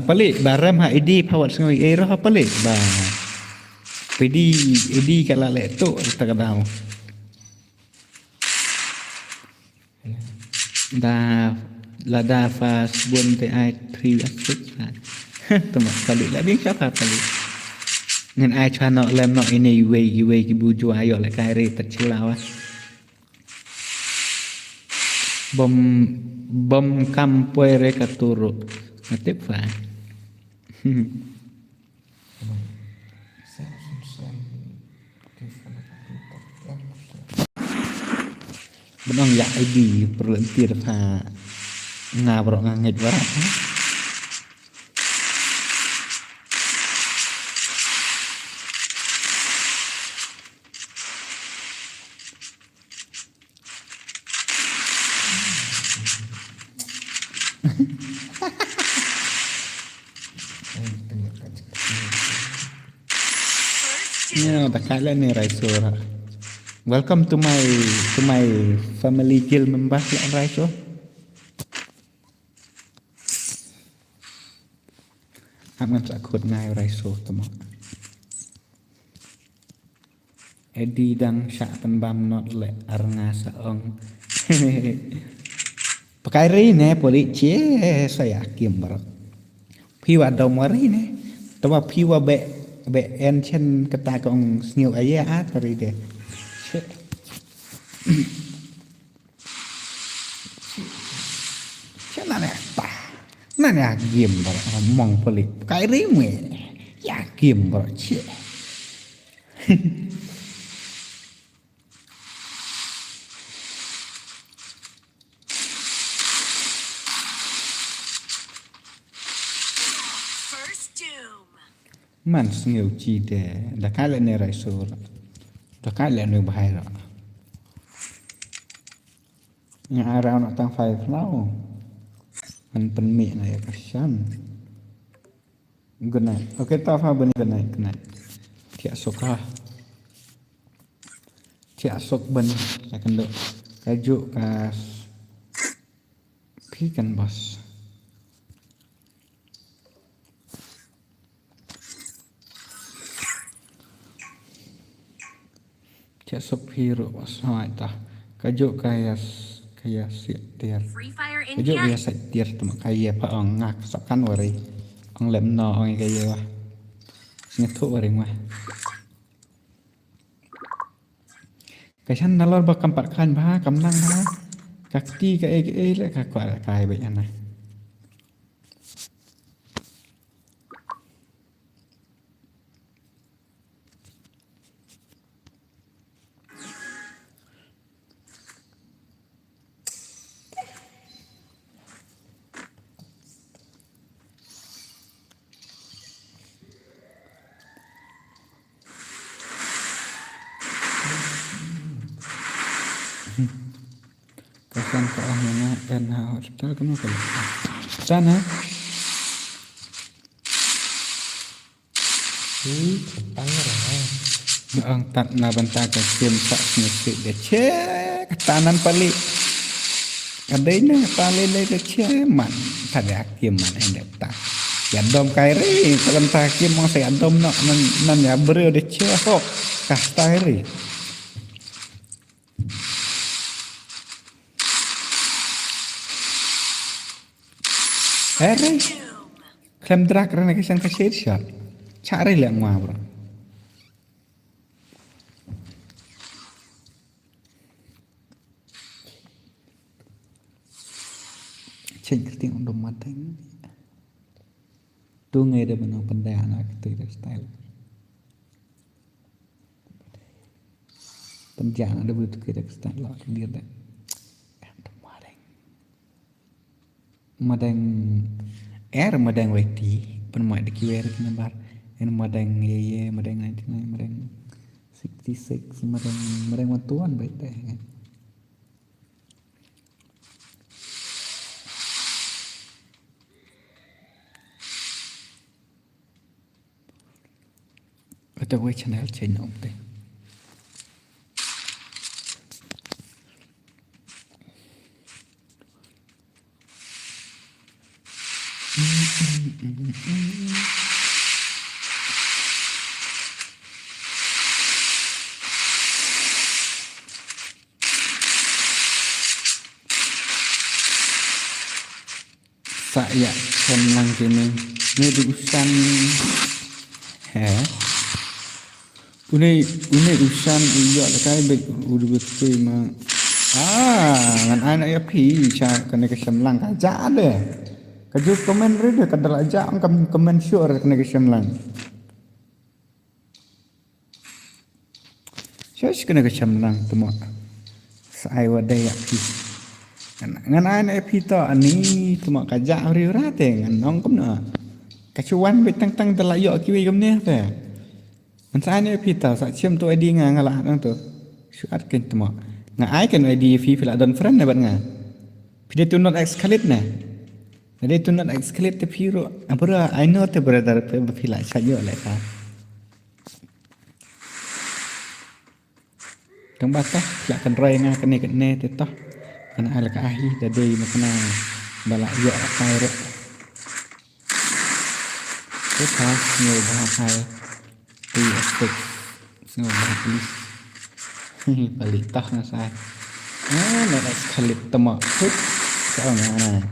Pelik baram ha ID power sengai era ha pelik ba. ID kalau letok tak tahu. Dah fast bun TI 3 6 lah. Teman pelik lah bing siapa pelik. nên ai cho nó làm nó ini về cái bu chua ayo lại cái rì tật chila wa bom bom campuere katuro ngatip fa benong ya ID perlentir fa ngabrok ngangit wa Ya, tak kala ni Raisura. Welcome to my family guild members lah Raiso. Aman sakut ngai Raiso temo. Edi dang syak tembam not le arnga saong. Pakai ri ne polici saya yakin barak. Piwa domari ne. Tawa piwa be en chen kata kong sniu aya atari de. Chana ne ta. Nane yakin barak mong polik. Pakai ri me yakin barak cie. Man sniu chi de da kala ne Raisur. Da kala ne bahai ra. Nya arau nak tang fai flau. Man penmi na ya kasian. Good night. Okay, ta fa ben good night. Good night. Tia soka. Tia sok ben akan do. Kajuk kas pi kan bos. Cak sok hero wasai ta. Kajuk kaya siat tiar. Free Fire Kajuk India biasa tiar temak kaya pa ong ngak sakan wari. Ong lem no ong kaya wah. Ngetuk wari wah. Kasan nalor bakam parkan bah kamnang bah. Kakti ka le ka kwa kai baik ana. Kasan ka mana dan hospital kena kali. Sana. Ang tat na banta ka sim sak nisi de che katanan pali. Kadainya pali le de che man tada kim man endep ta. Ya dom kairi banta kim mo saya dom no nan ya bero de che sok kastairi. Hei, klaim drak kerana kesan kasih shot. Cari lah mua bro. Cek ting untuk mateng. Tu ngai dah benang pandai anak kita style. Penjang ada betul kita style lah dia dah. Madang madang weti penmat dikiwer kena bar en madang ye madang 99 madang 66 madang matuan baik teh kan atau we channel change om teh saya senang kini ini urusan Une usan iya kai bek udah betul mah. Ngan anak ya pi cha kena kesemlang aja ada. Kaju komen rede kadal aja angkam komen sure kena kesemlang. Syos kena kesemlang temu. Sai wadai ya pi. Ngan anak ya pi to ani temu kajak hari rate ngan nong kumna. Kacuan bek tang telayo kiwi gumne te. Ngan sai anak ya pi to sak cium tu ID ngalah nang tu. Syuat ken temu. Nga ai kan ID fi fila don friend ne bat nga. Pide tu not escalate na. Jadi tu not escalate te piro. Apura I know te brother pe fila sajo le ka. Tang bata la kan roi nga kan ne te toh. Kan ala ka ahi dade makna bala yo kai ro. Te ka nhiều ba hai. Ti aspect. Nhiều ba please. Balik tah na sai. Not escalate tama. Sao nga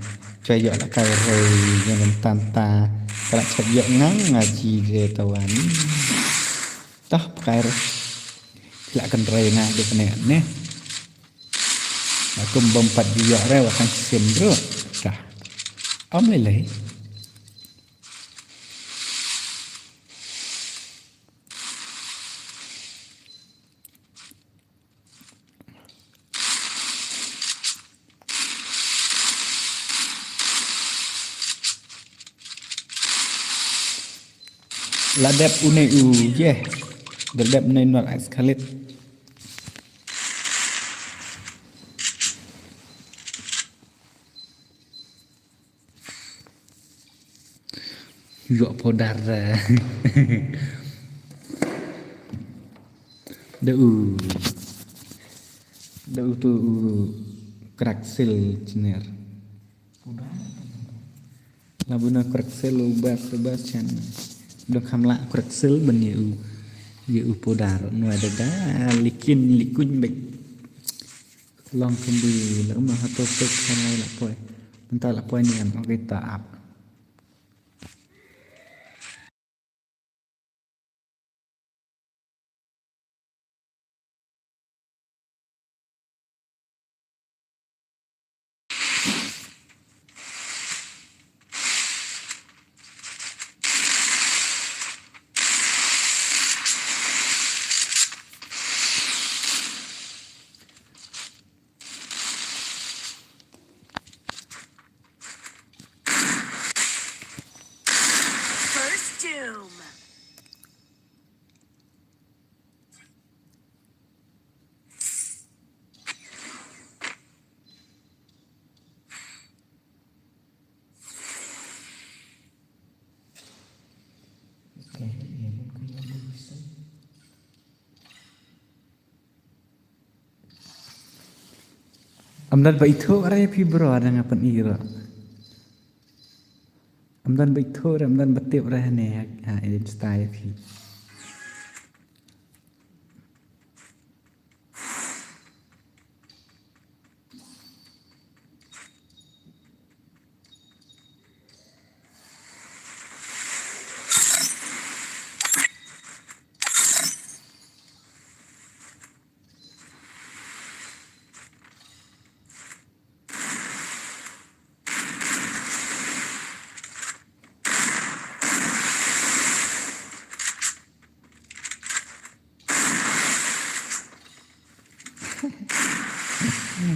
cho dọ là cây rồi nhưng mình tan ta các chất dọ ngắn là gì về tàu anh tóc cây rồi lại cần rơi na được nè nè mà cùng bầm phật dọ ra và thằng xem rồi cả ống lấy la đẹp une u yeah the đẹp nên not escalate dọ podar đu tu kraksil jener labuna kraksil ubas chan được ham lạ quật sứ bên nhiều podar ngoài đó liquid bệnh long không đi lỡ mà tôi hay là thôi chúng ta là quay niệm cái tạ First Doom. Amdan ba itu araya pi bro ada ngapan ira. Amdan ba itu amdan batip araya ne ha edit style pi.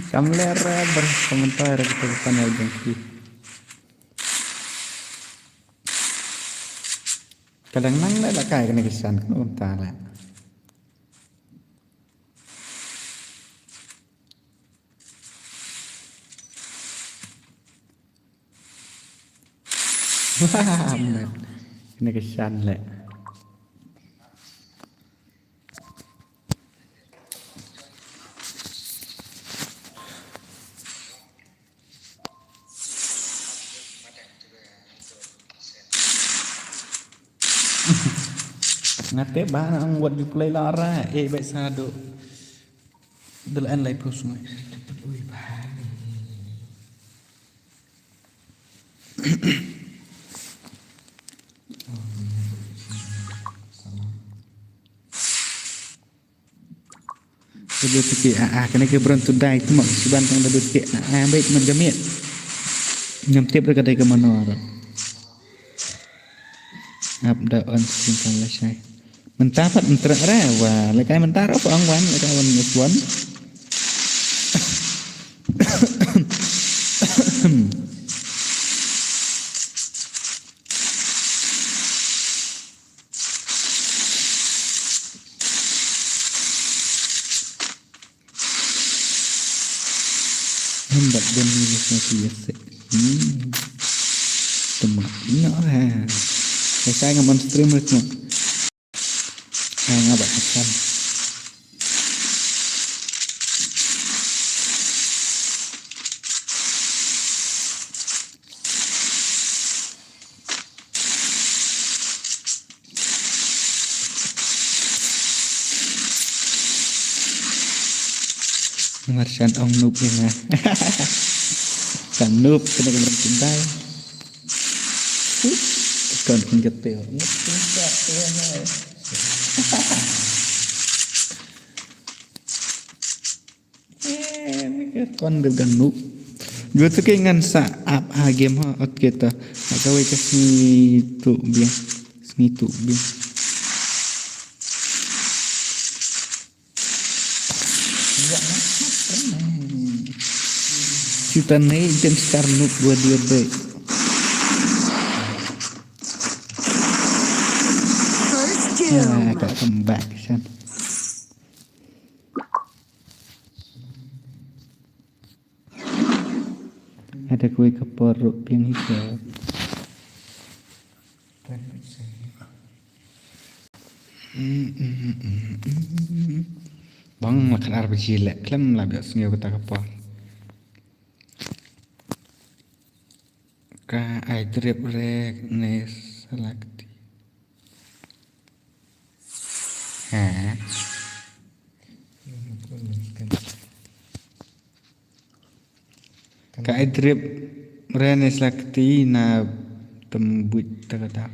Kamera berkomentar ke panel jengki. Kadang nang dah kai kena kesan kan unta lah. Wah, kena kesan lah. Ngate ba ang wat yu play lara baik sado delan lai pus ngai ui ba WTK kena ke berantu dai tu mak seban tang WTK baik man gamit nyam tiap dekat ke mana up the on screen kan lah saya mentapat mentera wah lekai mentar apa angwan lekai wan muswan Hamba dan ini masih biasa. Temak, no saya nggak streamer cuma. Nggak bakal. Marsian ong noob ya kan noob kena kemarin cintai kan ketel kon dengan noob gue tuh kayak ngan sa up game ha ot kita atau kasih tuh biang seni tuh biang kita naik jam sekarang nuk buat dia baik. Agak kembang kan. Ada kue keporuk yang hijau. Bang makan RPG lek, klem lah biasa nggak kita kepor. Ka ai drip rek nes salakti ka ai drip renes lakti na tembut terkata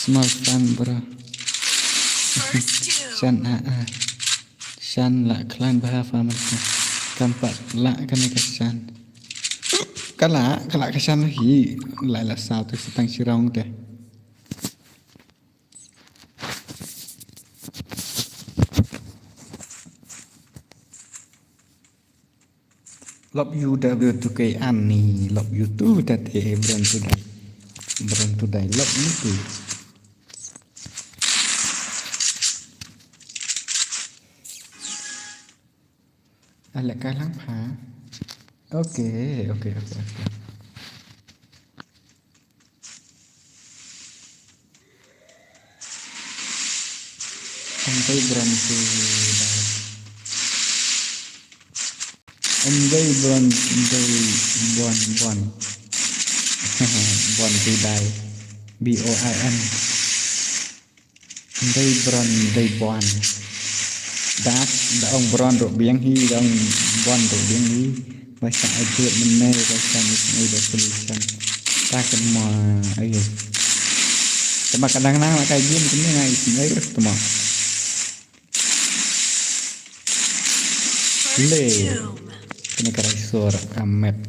small fun bro shan la klan bahasa mereka kampat la kan ke shan kala ke shan lagi la sao tu setang sirong teh lob you WTK ani lob you tu tadi berantu dai lob you tu Alek kalang ha. Oke. Sampai berantu bon bon tudai BOIN Andai bon dak daong bron rok biang hi daong bon rok biang hi bahasa ajut menai bahasa ni dah tulisan takkan ma ayo tapi kadang-kadang kayak gini kena ngai sini temo le kena kerai suara kamet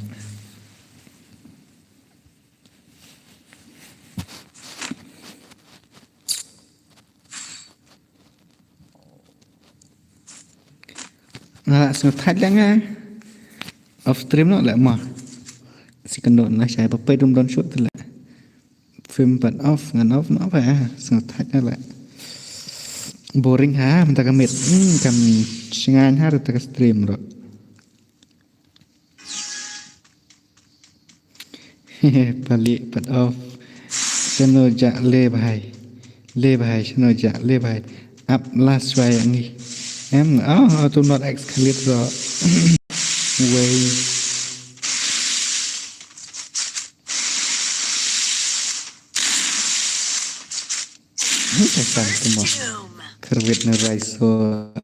Semua jangan off stream nak lah mah si kendor lah saya papai dum don shoot lah film part off ngan off nak apa ya semua lah boring ha minta kamit kami sengan harus tak stream bro balik part off channel jak le bahai channel jak le bahai up last way ni em to not escalate the way Tekan semua kerwit nerai so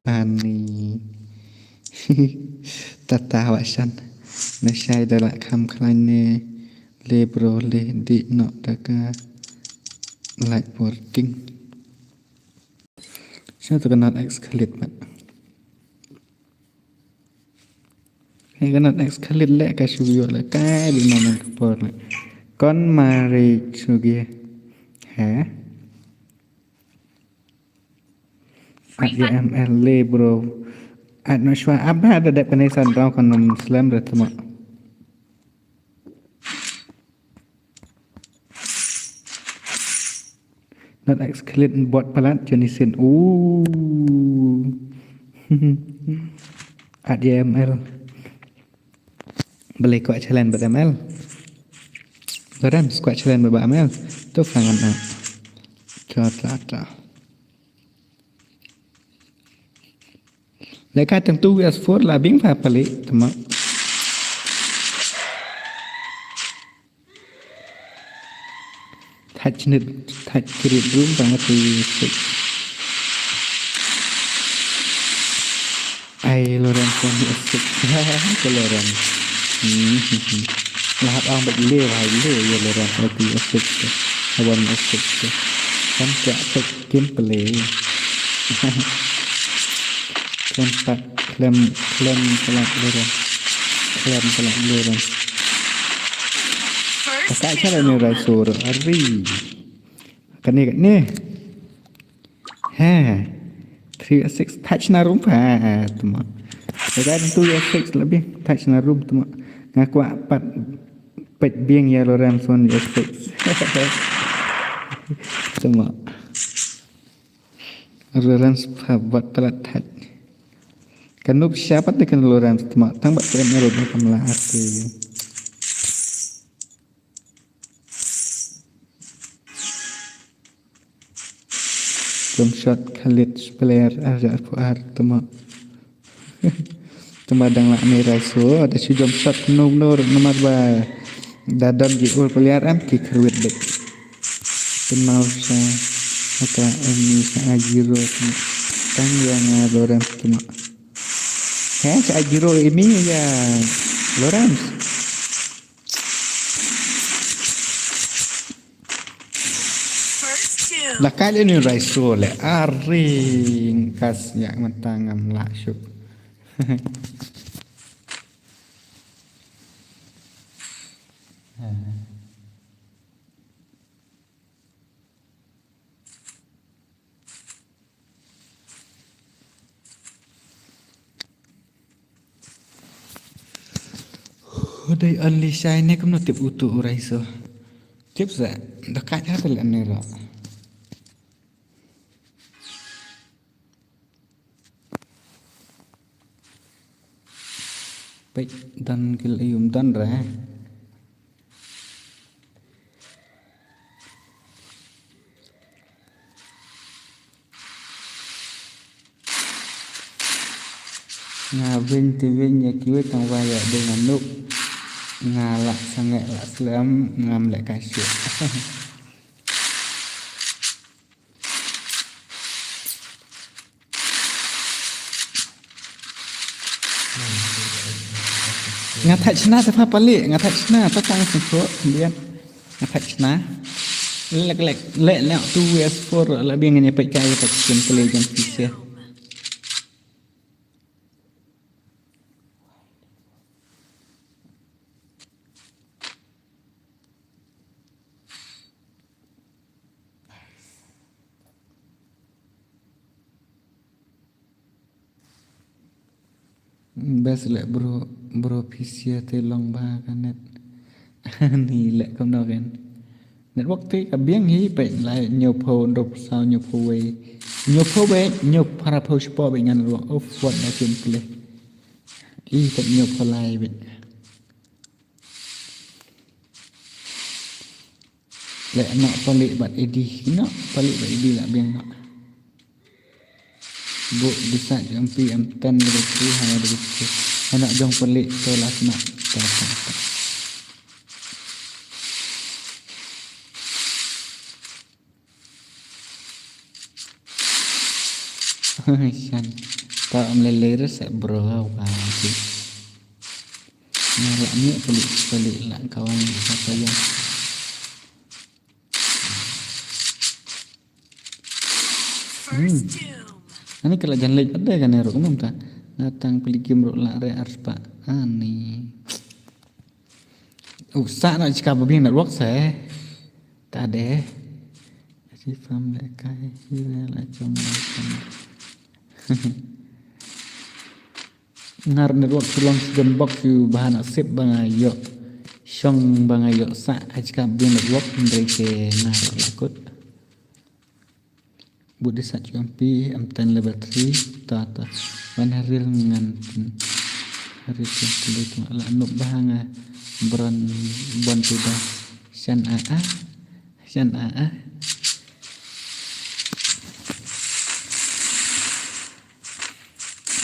ani tata wasan nesai dalak kam klane le bro le di no daka light working saya tu kenal escalate mat kenal escalate le ka suyo le kai di mana kapor le kon mari sugi ha AML le bro no shwa abna ada dep connection raw konom slam ratma not escalate bot palat jenisin AML boleh kuat challenge buat ML Loren squat challenge buat ML tu fangan nak Chota Lekat tentu S4 là biến pháp lý tầm touch net touch create room bằng cái ai Loren con S6 cái Loren là hấp ông bệnh lê vài lê giờ Loren cái S6 hawan S6 kan tak tek game play Lempat klem pelak lorong kakak cara ni rasur ari kan ni ha 3 6 touch na room pa tuma kakak tu 6 lebih touch na room tuma ngaku apat pet biang ya lorong son 6 tuma lorong buat pelat touch Kanub siapa tu kan loran tuma tang bat kena rod ni kamla ati. Jump shot Khalid player ada puar tuma. Tuma dang la ni raiso ada si jump shot nur nomor ba dadam di ul player am ki kerwit dek. Kenal sa aka ini sa ajiro tang yang loran tuma. Cak Jiro ini ya Lawrence lah kali ni raiso le aring kas yang mentangam lah syuk Hodai only shine ni kamu tip utu urai so. Tip sa dekat hati lah ni rak. Baik dan kilayum dan rah. Ngawin tiwin ya kiwe tang waya dengan nuk. Ngalak sangat lak selam ngam lek kasut. Ngatak cina apa pelik ngatak cina apa tang sempur kemudian ngatak cina lek tu S4 lebih ngene pai kai tak simple jam fisya. Best lek bro fisya te long ba kanet ni lek kom no kan net waktu ka biang hi pe lai nyopo ndop sao nyopo we nyop para po spo be ngan ro of what na simple i tak nyopo lai be lek nak palik bat edi nak palik bat edi lah biang nak bu bisa jampi M10 begitu hanya begitu anak jong pelik kelas nak tak Shan tak meleleh resep bro wati nyarak ni pelik lah kawan siapa yang ani kalau jangan lek ada kan erok umum ta datang pelik game rok lah re arspa ani usah nak cakap babing nak work saya tak ada si fam lek kai lah cuma ngar network tulong segan box yu bahan asip bangayo syong bangayo sa ajka bin network mereka ngar lakut bude sa champi amtan level 3 tata wan haril ngan hari kulit ala nuk bahanga bron bon tuda syan a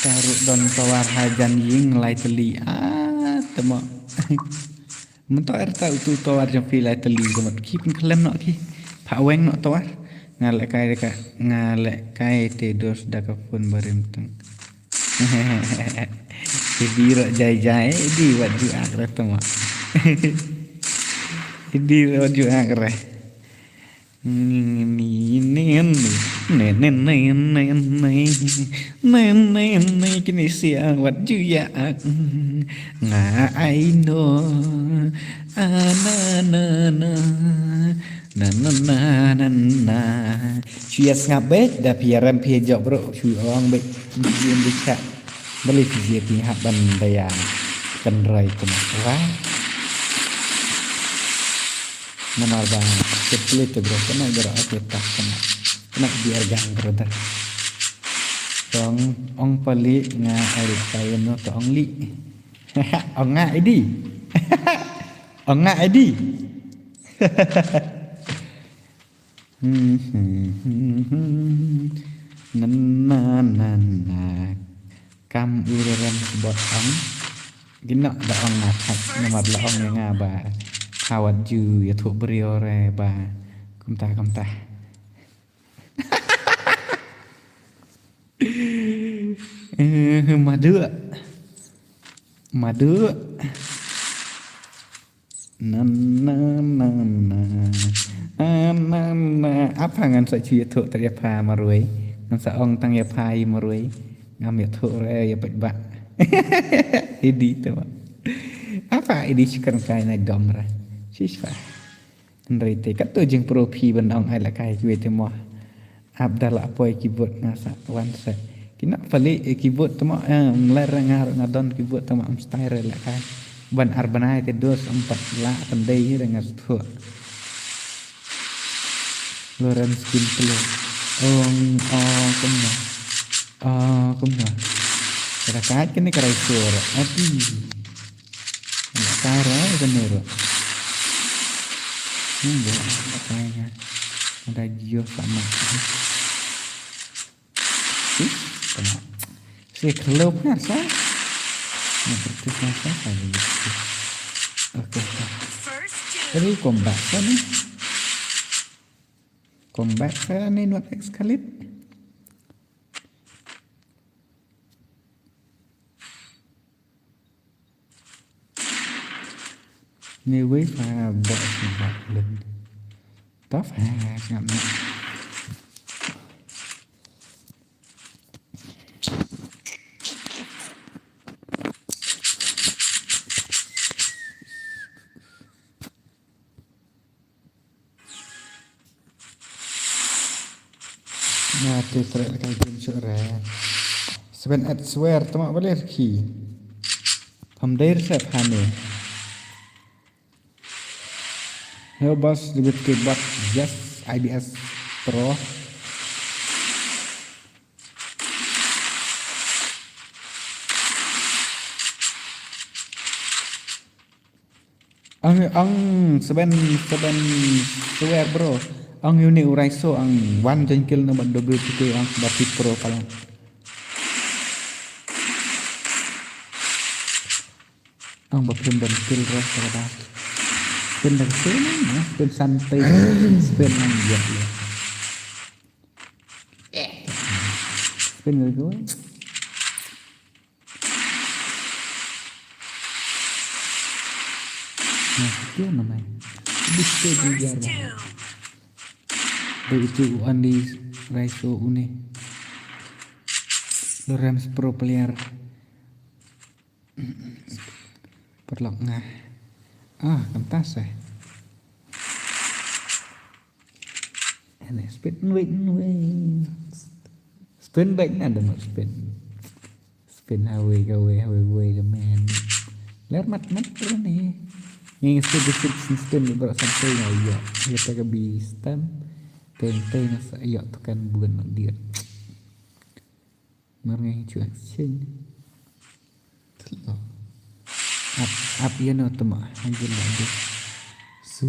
taruh don tawar hajan ying lai teli temo mentok air tahu tu tawar jampi lai teli kemat ki pun kelem nak ki pak weng nak tawar ngalek kai te dos dak pun barim teng jadi rak jai di waju akre temo di waju akre Nene kini siawat juya ngai no na Chuyas ngabet da piaran pijak bro Chuyong bet Jien bisa Beli vizia pihak bandayang Kenrai kemasra Menal banget Kepli itu bro Kena gara aku tak kena biar gang brother Tong ong pali nga ay kayo no to ong li ong nga idi ong nga idi na kam ururan sebot ong gina da ong ngatak nomor la ong nga ba kawat ju ya thu briore ba kumta madu apa ngan sa chi thu ta ya pha ma ruai ngan sa ong tang ya phai ma ruai ngam ya thu re ya pet ba idi tu apa idi chikan kai na domra sisfa nrite kat tu jing profi ban ong ai la kai jue te mo abdallah poi kibut ngasa wan sa kina pali kibut temo ler ngar ngadon kibut temo am style la kai ban arbanai te dos 4 la pandai dengan tu loren skin pelo kumna kada kai kini karai suara ati kara kenero kayaknya ada jio sama si kelopnya sah seperti apa kali itu oke jadi combat nih combat nih not escalate nếu với pha bọ bạc lên tóc hà ngậm nah tu serat kai game suara seven at swear tamak boleh ki pamdair set hane Helbas lebih kebat Yes IBS Pro ang seben swear bro ang uni uraiso ang one jengkil na double PK ang bapi pro palang ang bapi jengkil ro kadaเป็นดังเส้นนะเป็นซันเตย์เป็นนั่งเยอะเลยเป็ spin rồi. Nah, itu namanya. Bisa juga lah. Itu Andi Raiso Une. Lorenz Pro Player. Perlok ngah. Kentas ya. Ini spin wing. Spin back ada mau spin. Spin hawe ke men. Ler mat terus nih. Yang spin beberapa sampai ya. Kita ke bistam. Teng sa iya tekan bukan dia. Marang chuan sing. Up ya no tama hangin lagi. Su.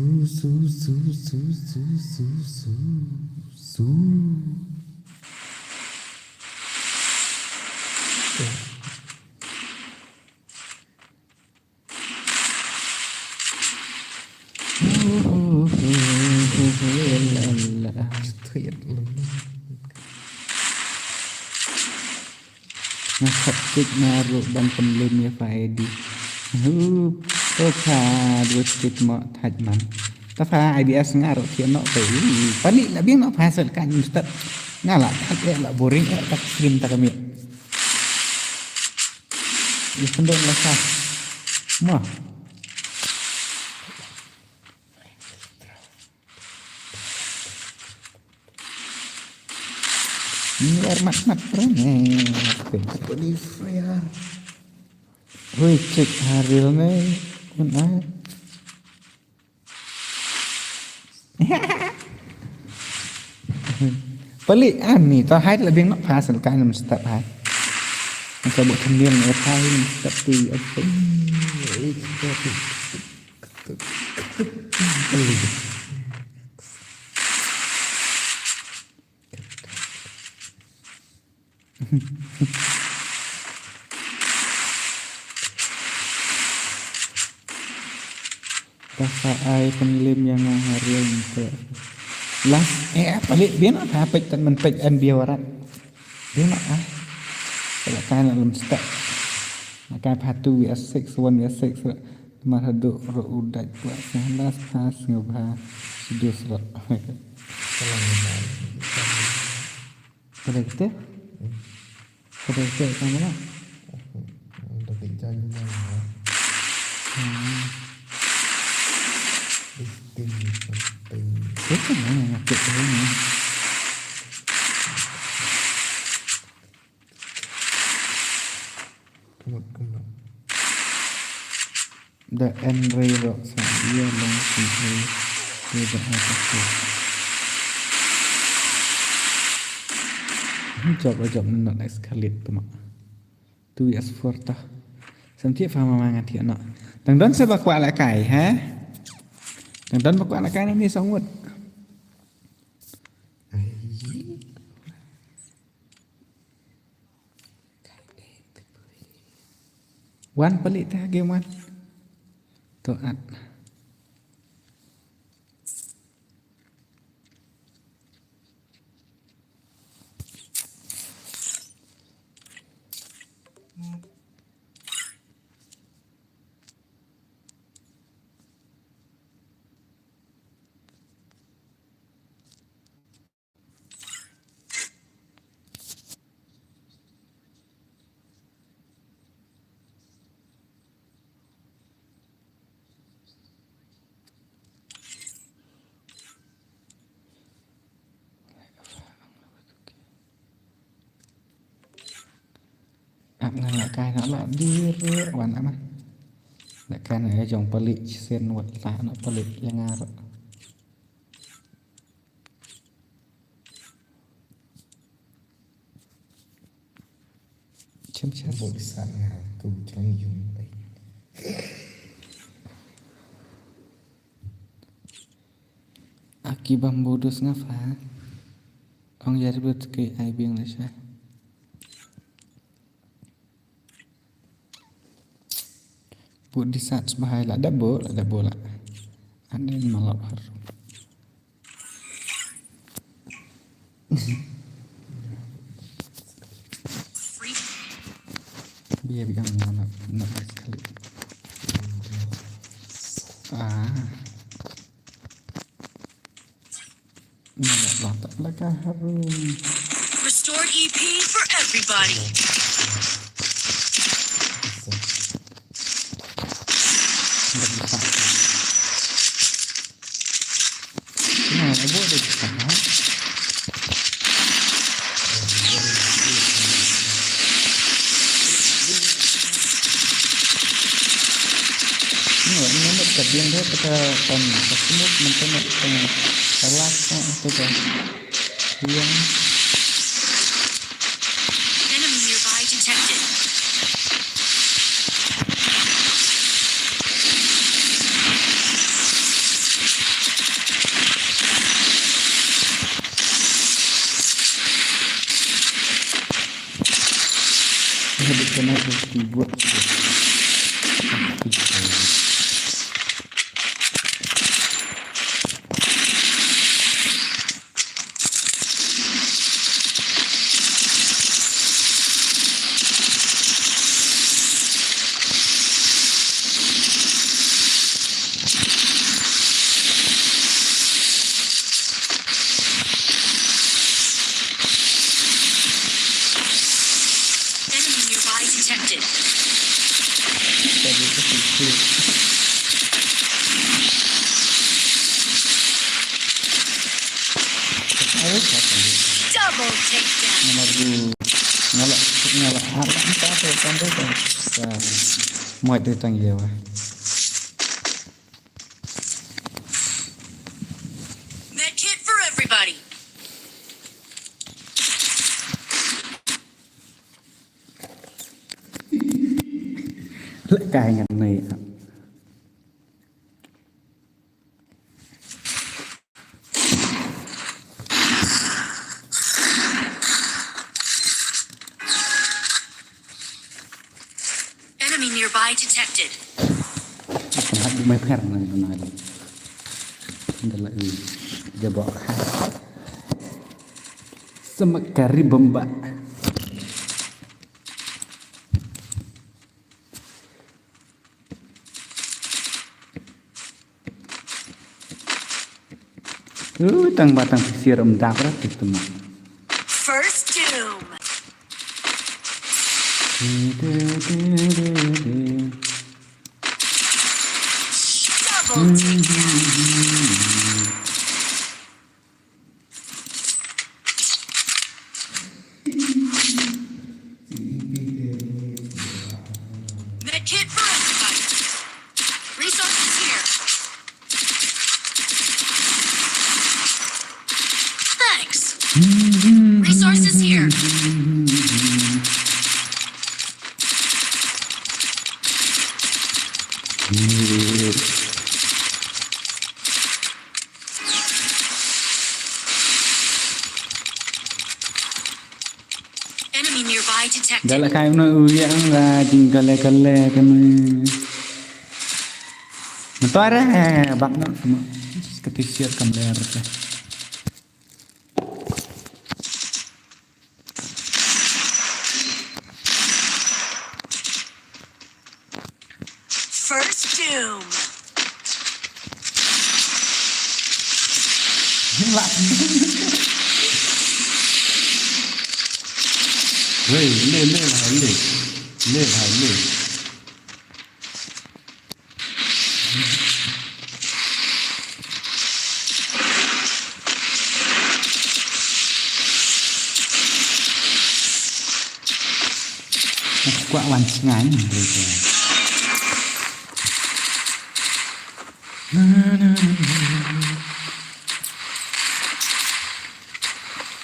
Ngasapik naruh dan penlim ya Faedi. Oka dua stik mau tajman. Tapi IBS ngaruh dia nak pergi. Paling lebih nak hasilkan Ustaz. Ngalah tak lah boring tak stream tak kami. Ini sendok lah mah. Biar mat terus Body fair. Woi cek haril nih benar. Pelik nih tao hai lebih nak hasilkan mesti hai. Masa buat kemudian hai mesti apa? Pelik. Bahasa ai penlim yang harian ke lah balik dia nak apa tan menpek an biawarat dia nak kalau kan dalam step akan patu S6 1 S6 mahaduk ro udat buat salas pas ngobah sudah serak pada kita sama lah Untuk dijalan mana? Penting. Itu mana ngakit ini Kemut. the Andre rock saya langsung tidak apa job nak escalate tu mak tu as forta sampai faham mangat dia nak dan sebab kuat lah kai dan kuat lah kai ni sangat wan pelik teh game wan toat Nak kai nak lah dir wan apa nak kai nak jong pelik sen wat lah nak pelik yang ngarep chấm Bộ sản ngào tu trong dùng đây. Aki bambodos ngafa ong jari bet ke ai biang lesha buat di saat sebahai lah ada bola ada yang malap harum Dia bilang nak sekali. Nyala latak belakang harum. Restored EP for everybody. Nggak bisa. Nah, boleh bisa. Ini kejadian dia kita semut mentenek telas itu kan yang Enemy nearby detected. habis kena dibuat Enemy nearby detected. tadi kecil. Ayo siapa ni? Double takedown. Nomor 2 nyala apa sampai kan muat dia tang dia wah Medkit for everybody. lại cài ngành này Enemy nearby detected. akan hati mai per này nói đi đây là giờ bỏ khai semakari bomba tang batang siram dabrat itu mah First doom. Double takedown. Medkit for everybody. Resources here. Thanks. Resources here. Enemy nearby detected. dah lah kayu nak uyang lah tinggal kale kami mentor bak nak semua ketisir kamera tu First doom. Weh, le hai le. Quả hoàn ngắn rồi kìa.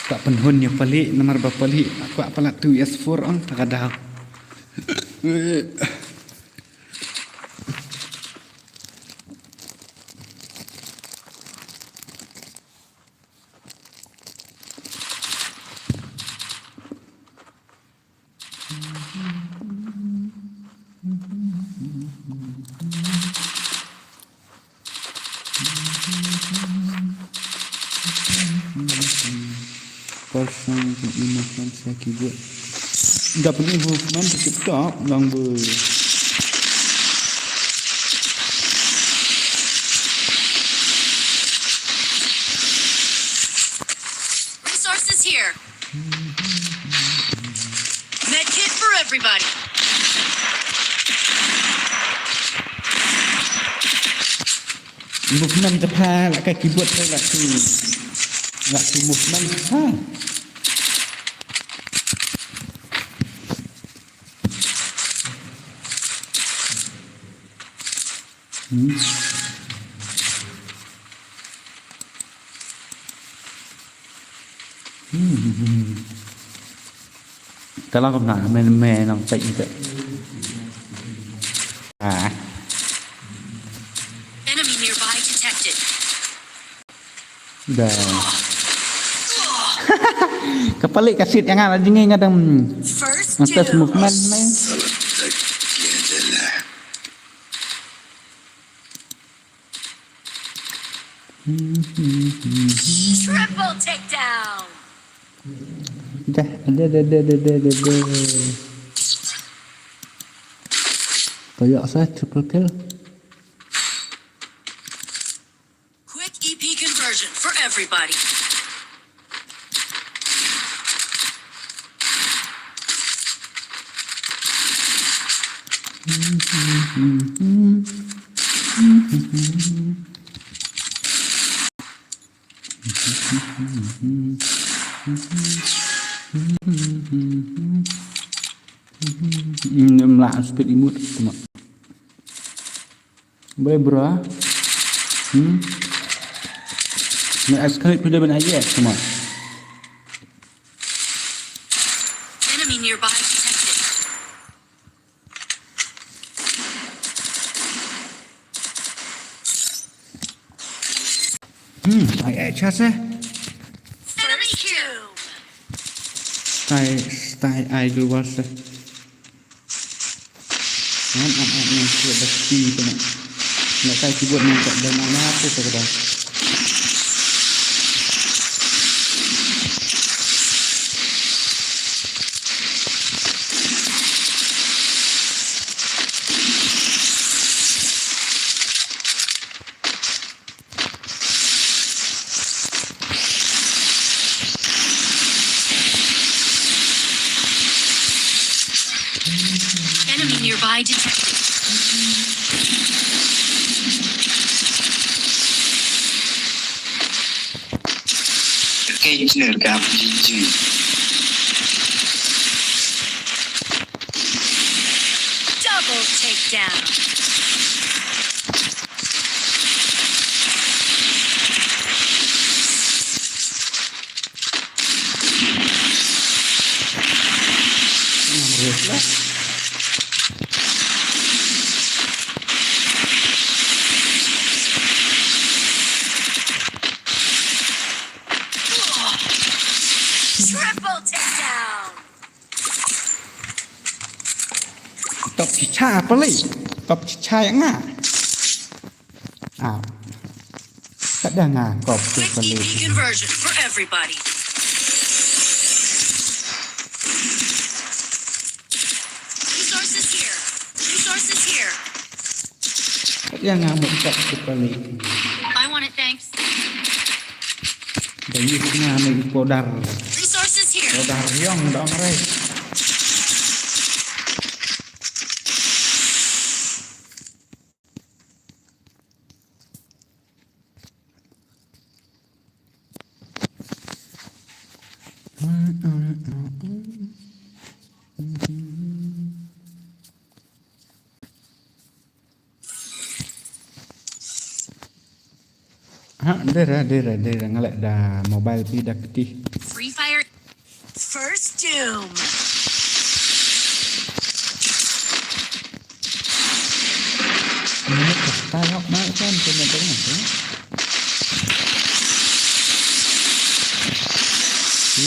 Pak penhun yang pelik nomor berapa pelik aku apalah tu S4 on tak ada. Person yang dimakan saya keyboard Double movement to TikTok long bơi. Resources here. Med kit for everybody. Movement จะพาละcái keyboard đây là từ movement ha.แต่เรากำลังแม่น้องใจอีกแล้วEnemy nearby detected. เด้อ Kepalik kasih yang ada jengi ngadem First atas doom. movement main. Triple takedown. Dah, ada. Kayak saya triple kill. Quick EP conversion for everybody. Lah speed imut cuma. Boleh bro. Nak escalate pada mana aja cuma. Enemy nearby detected. Ai chas eh. Enemy kill. Style ai luar seh. An sudah pasti cuma. Nak saya keyboard ni tak ada mana apa sekarang. Enemy nearby detected. Kejar gap jiji. Double takedown. Triple takedown. Top cica apa lagi? Top cica yang ngah. Tak ada ngah kop tu Quick balik. EP conversion for everybody. Resources here. Resources here. Tak ada ngah buat top tu balik. I want it, thanks. Dan ni ngah mai podar. Resources here. Podar riong dong rai. Dera ngalek dah mobile pi dah ketih. Free Fire. First Doom. Ini tayok mak kan kena dengar tu.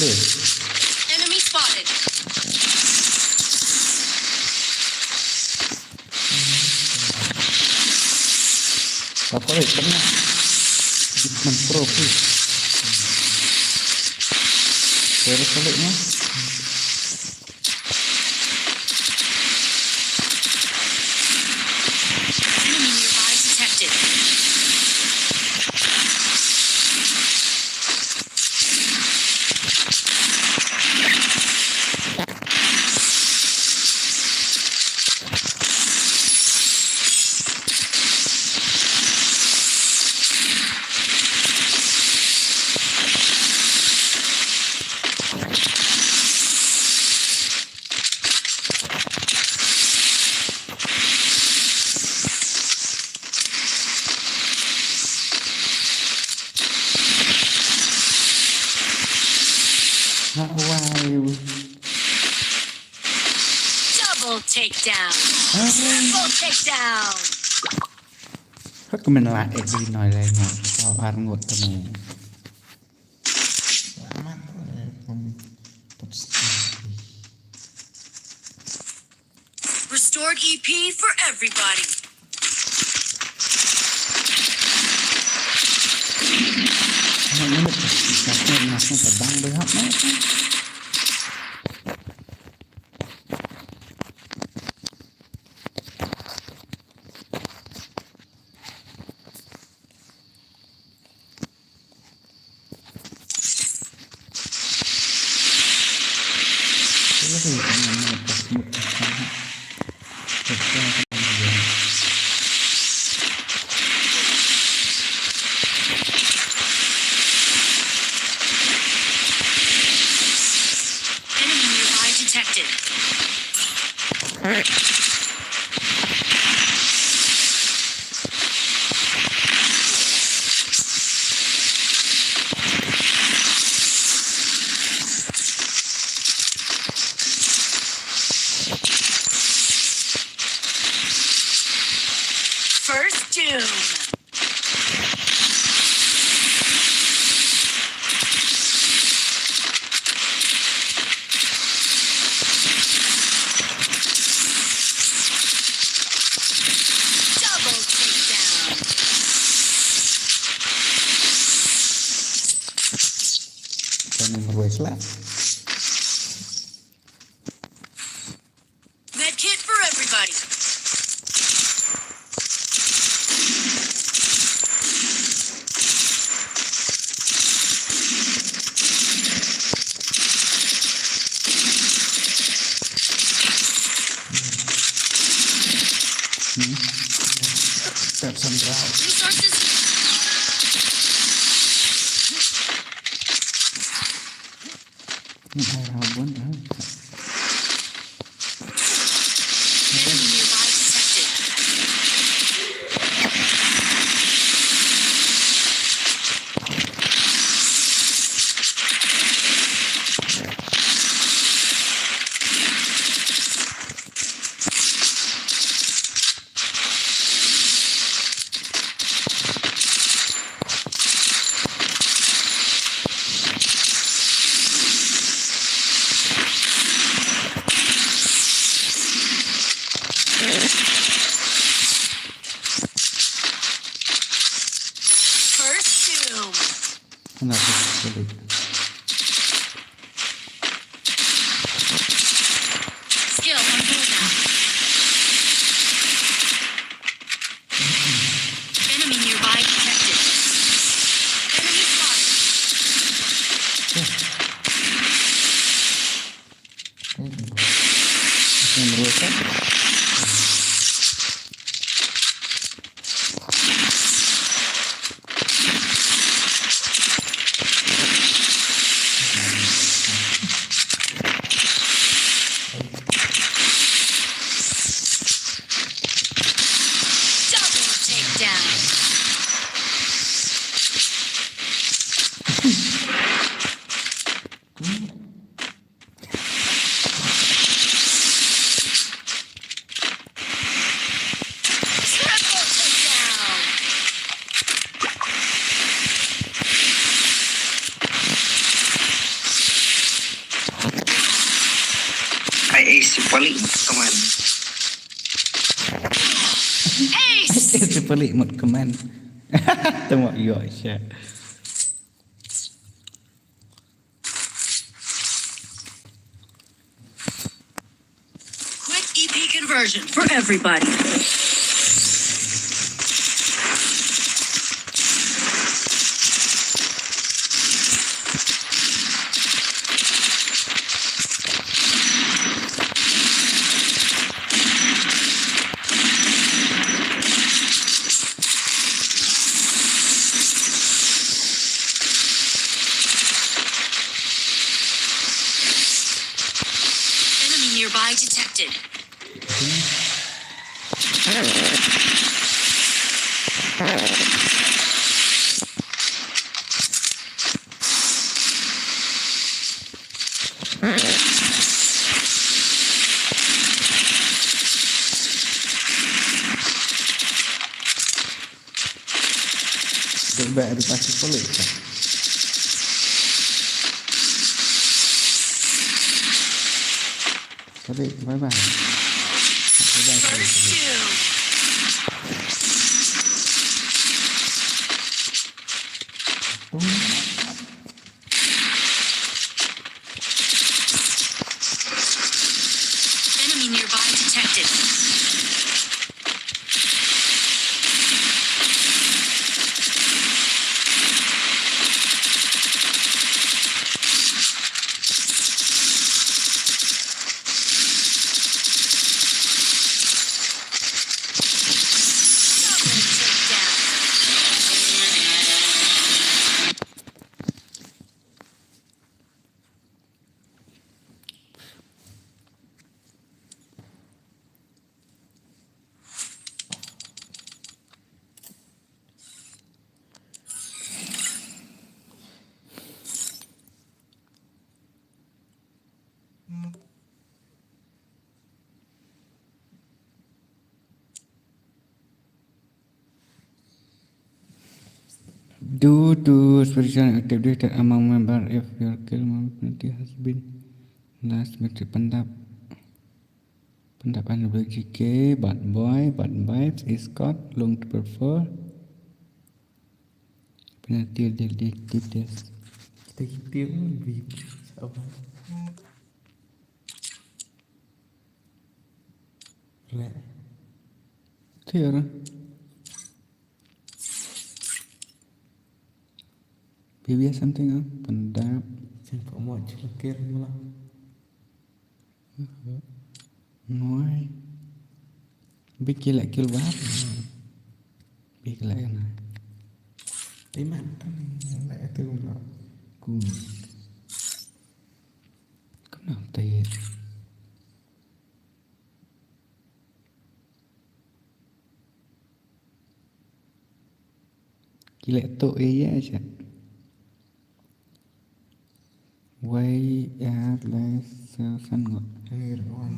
Le. Enemy spotted. Apa lagi tengah? Bitman Pro pun. Terus baliknya. takedown. Triple takedown. ก็มันละเอ็ดดีหน่อยเลยหมดเอาอารมณ์ตัวนี้ Selamat. Putus. Restored EP for everybody. Ini masnya terbang berhak mana? Enemy nearby detected. First doom. Double takedown. Jangan berwes lah. Med kit for everybody. Step some ground. Resources Ini air habon. enemy nearby detected. First doom. Kenapa sulit? Skill on board now. Enemy nearby detected. Enemy spotted. Yang merusak. Double takedown. Triple takedown. Ace paling teman. Ace. Itu pelik một comment. Tengok yo share. Quick EP conversion for everybody. Enemy nearby detected. Coba edukasi boleh tak? Sorry, bye bye. First two. Enemy nearby detected. Double takedown. Due to spiritual activity among member, if your kill community has been last metric pendapat BGK, bad boy, bad vibes, escort, long to prefer, penalty details. Detail lebih apa? Lek. Clear. Maybe something pendap. Jangan mau celakir malah. Nói biết kia lại kêu bác biết lại này Tí mặt lẽ tư nó cùng có nào tiền kia lại tội á chả quay lại sao săn ngọt hay rồi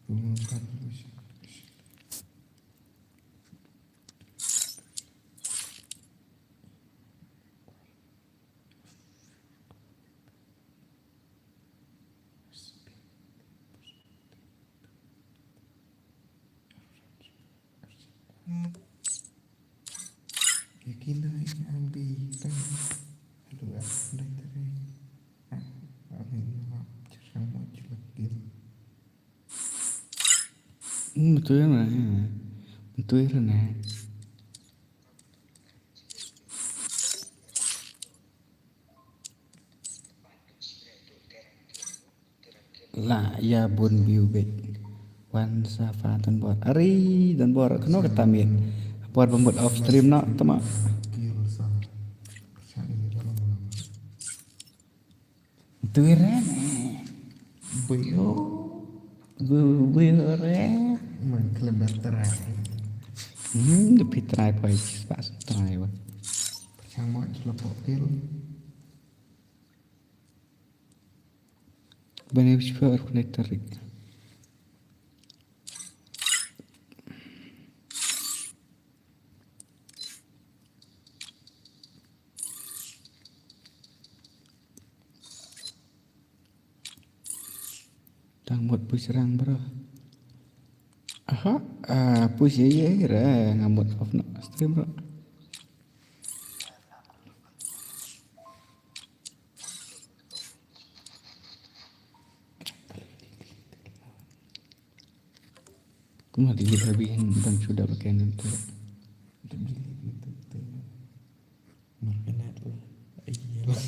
cùng thật yakin dah ambil kan aduh dah tadi amin maaf jangan mau celakir betul rồi betul rồi nè là ya bun biu bek wan safa tan bot ari dan bor keno ketamin buat pembuat off stream nak temak kil sah cari dalam betul rồi bio betul rồi mengkelebat terai lebih try boy pak try boy jangan mau celakir benar benar connector đang một buổi serang bro aha buổi gì ra ngamut off no stream bro cũng là đi lebih bang sudah pakai nanti Markanat lah iyalah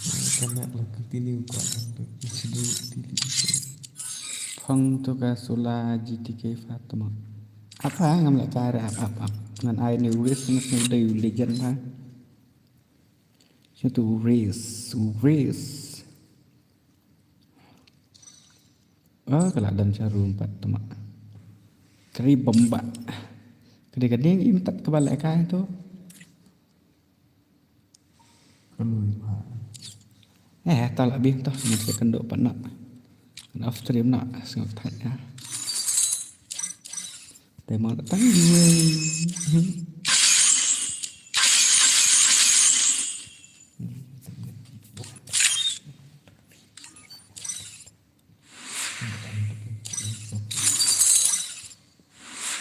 markanat lah continue kuat untuk sebut diri phong tu kasula GTK Fatima apa ngam lại cara apa dengan ai ni race ni dari legend ha satu race kalau dan carum empat temak keri bomba kadang-kadang imtat kebalik kai tu keluar tak lebih tu mesti kenduk pak nak off stream nak sengok tanya demo datang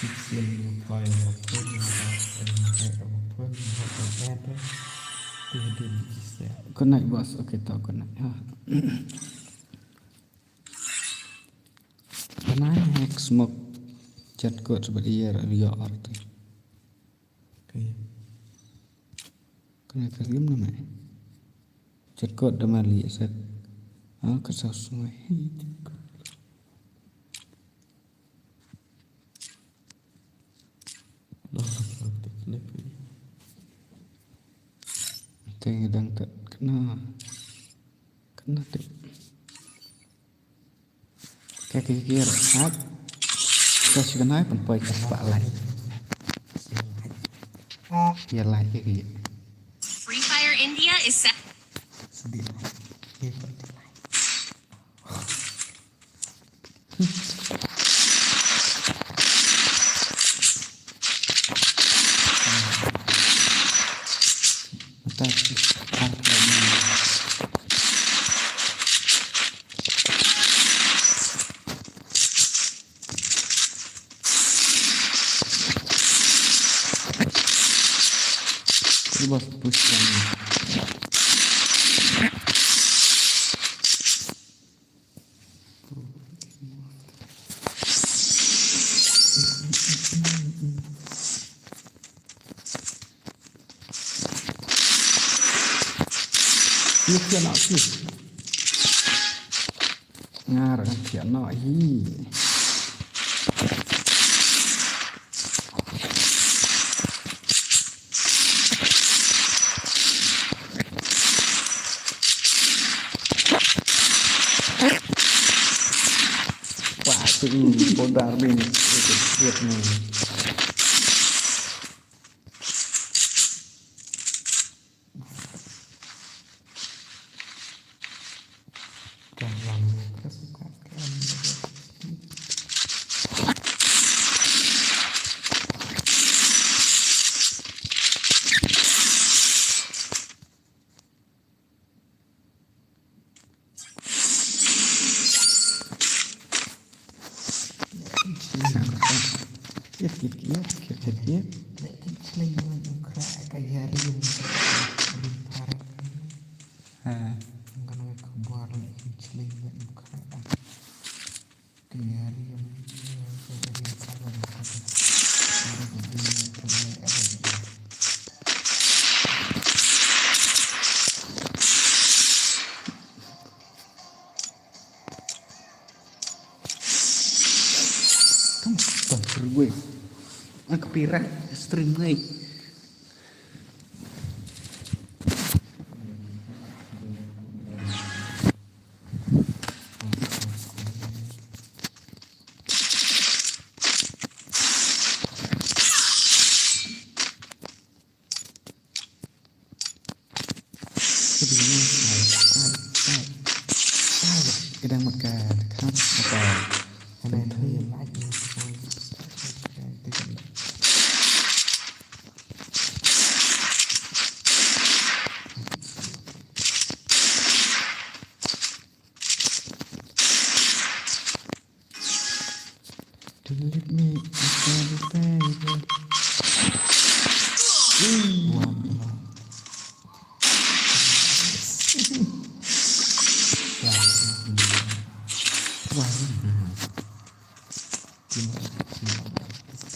Chicken file một phần một phần add thì được sẽ Good night, boss. Okay, tao good night. Can I hack smoke? Chat code seperti ya, dia arti. cái Kena kirim nama. Chat code dah mali set. Kesal semua. Tengah dang tak kena tu. Cái kia là hát. Tôi chỉ có nói phần quay các bạn lại. Kia lại cái gì? Free Fire India is set. sedih ini Ini bos push lagi. Iya kia nak sih. Ngarang kia nak hi. Wah, tu bodar bin lihat ni. dalam kesukaan Kia. selain yang kerak kayak riung parah kan mereka buat lagi selain yang kerak kayak riung Tunggu gue. Kepirah stream naik. Kadang makan kan apa? ada yang lagi Delete me, baby.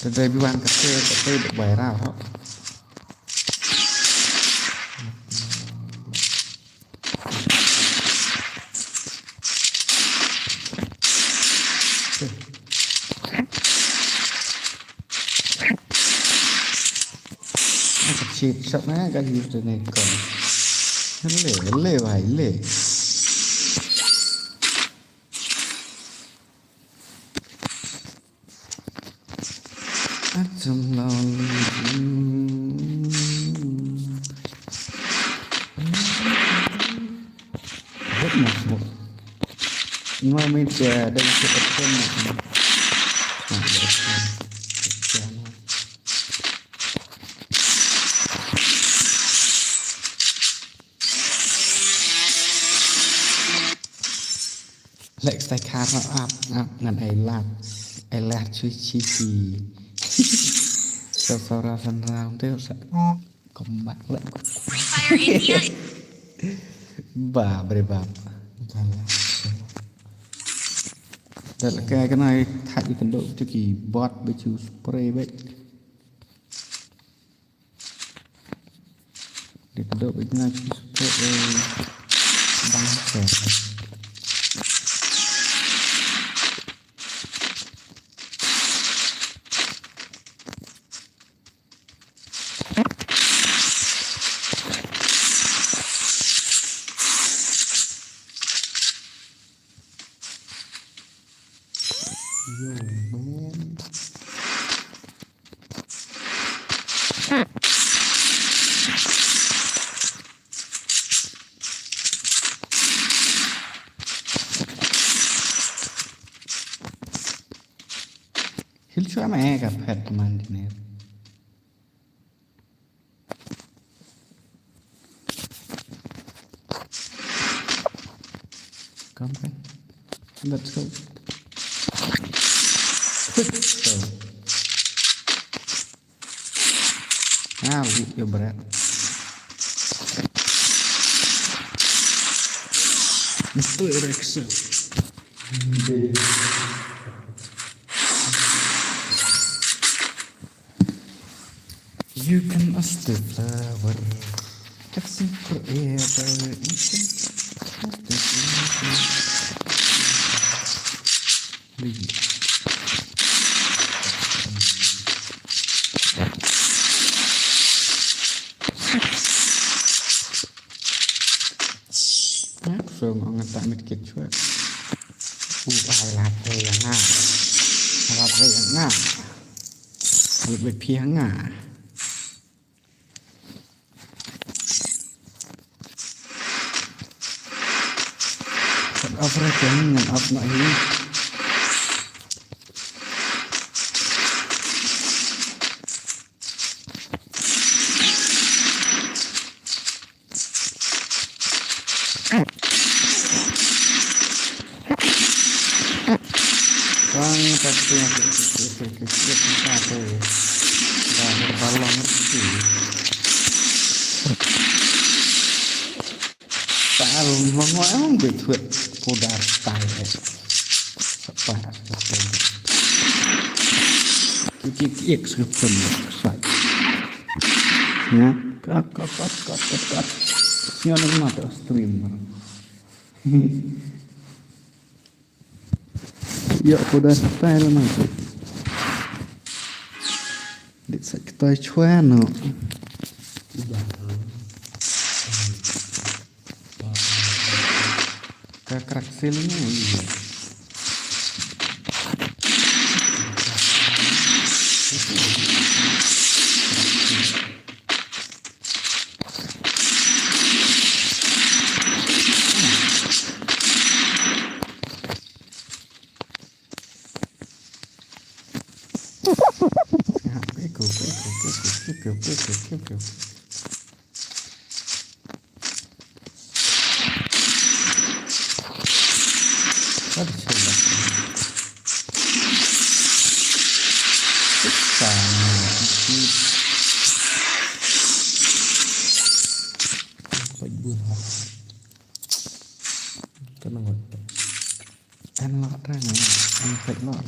Từ đây bị ban cà phê được bài ra hả? Chịt sợ má cái gì từ này còn nó lệ vài lệ trong lòng rất một mà mình chờ đây sẽ tập trung này lại sai khá nó áp ngàn ai lạt chui chi chi Saurasan round teh usah kembang lah. Free Fire India Ba berapa? Jangan. Đó là cái này thay cái độ cho kỳ bot với chú spray vậy. Để cái độ với cái này chú spray băng kẹt. Yo man. Hill cho mẹ gặp hạt man đi nè. Come on. Let's go. So. Ah, video berat. Itu Rexel. You can ask the flower, just forever. You can ask the flower. So nggak ngetak mikir juga. Alat yang nggak, alat yang nggak, lebih pihak nggak. Apa yang apa nak ini? Kan tapi yang kita tu dah berbalong itu. Tak mau betul pudar style. Apa? Kita eksekusi saja. Ya, kat. Siapa yang mata streamer? Ya, pudar style macam. Dit sa kita cuan no. Kerak filmnya ini. Peko. Ada coba. Sama sedikit. Baik buah. Tenang aja. Enak rana, enak lot.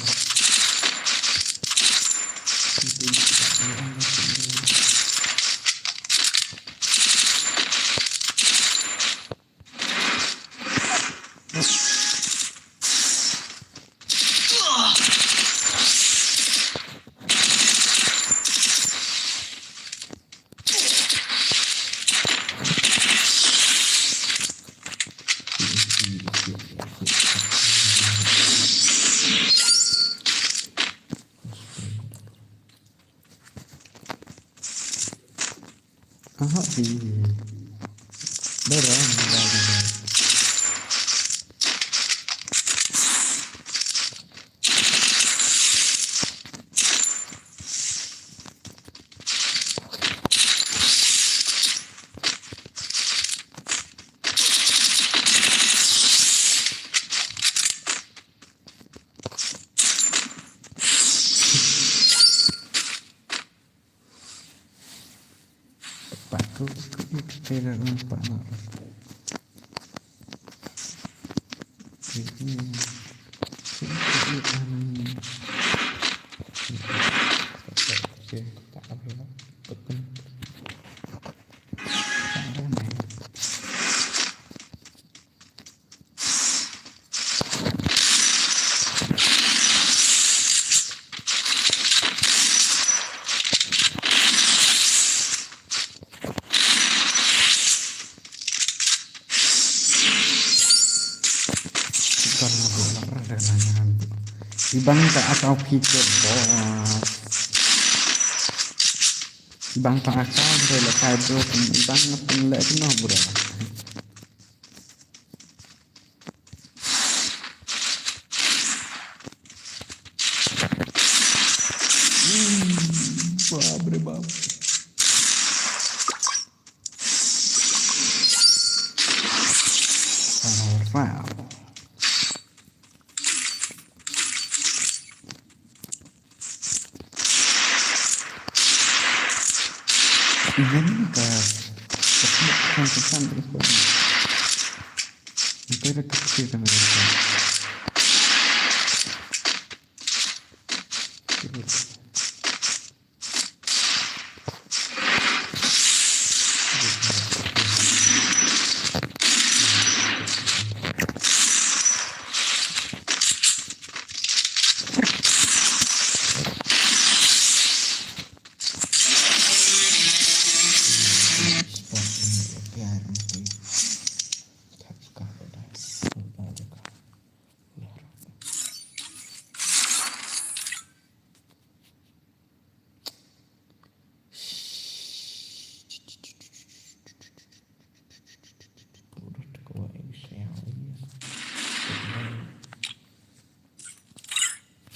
Aha, iya. Darah. tidak nampak nak. Ini Oke, tak apa ya. Betul. karena bola perdagangan di bangka atau pikir bos di bangka akal bela kaibro di bangka penlek no bro wah berbab wow ini kesan terus banget sampai kecil sama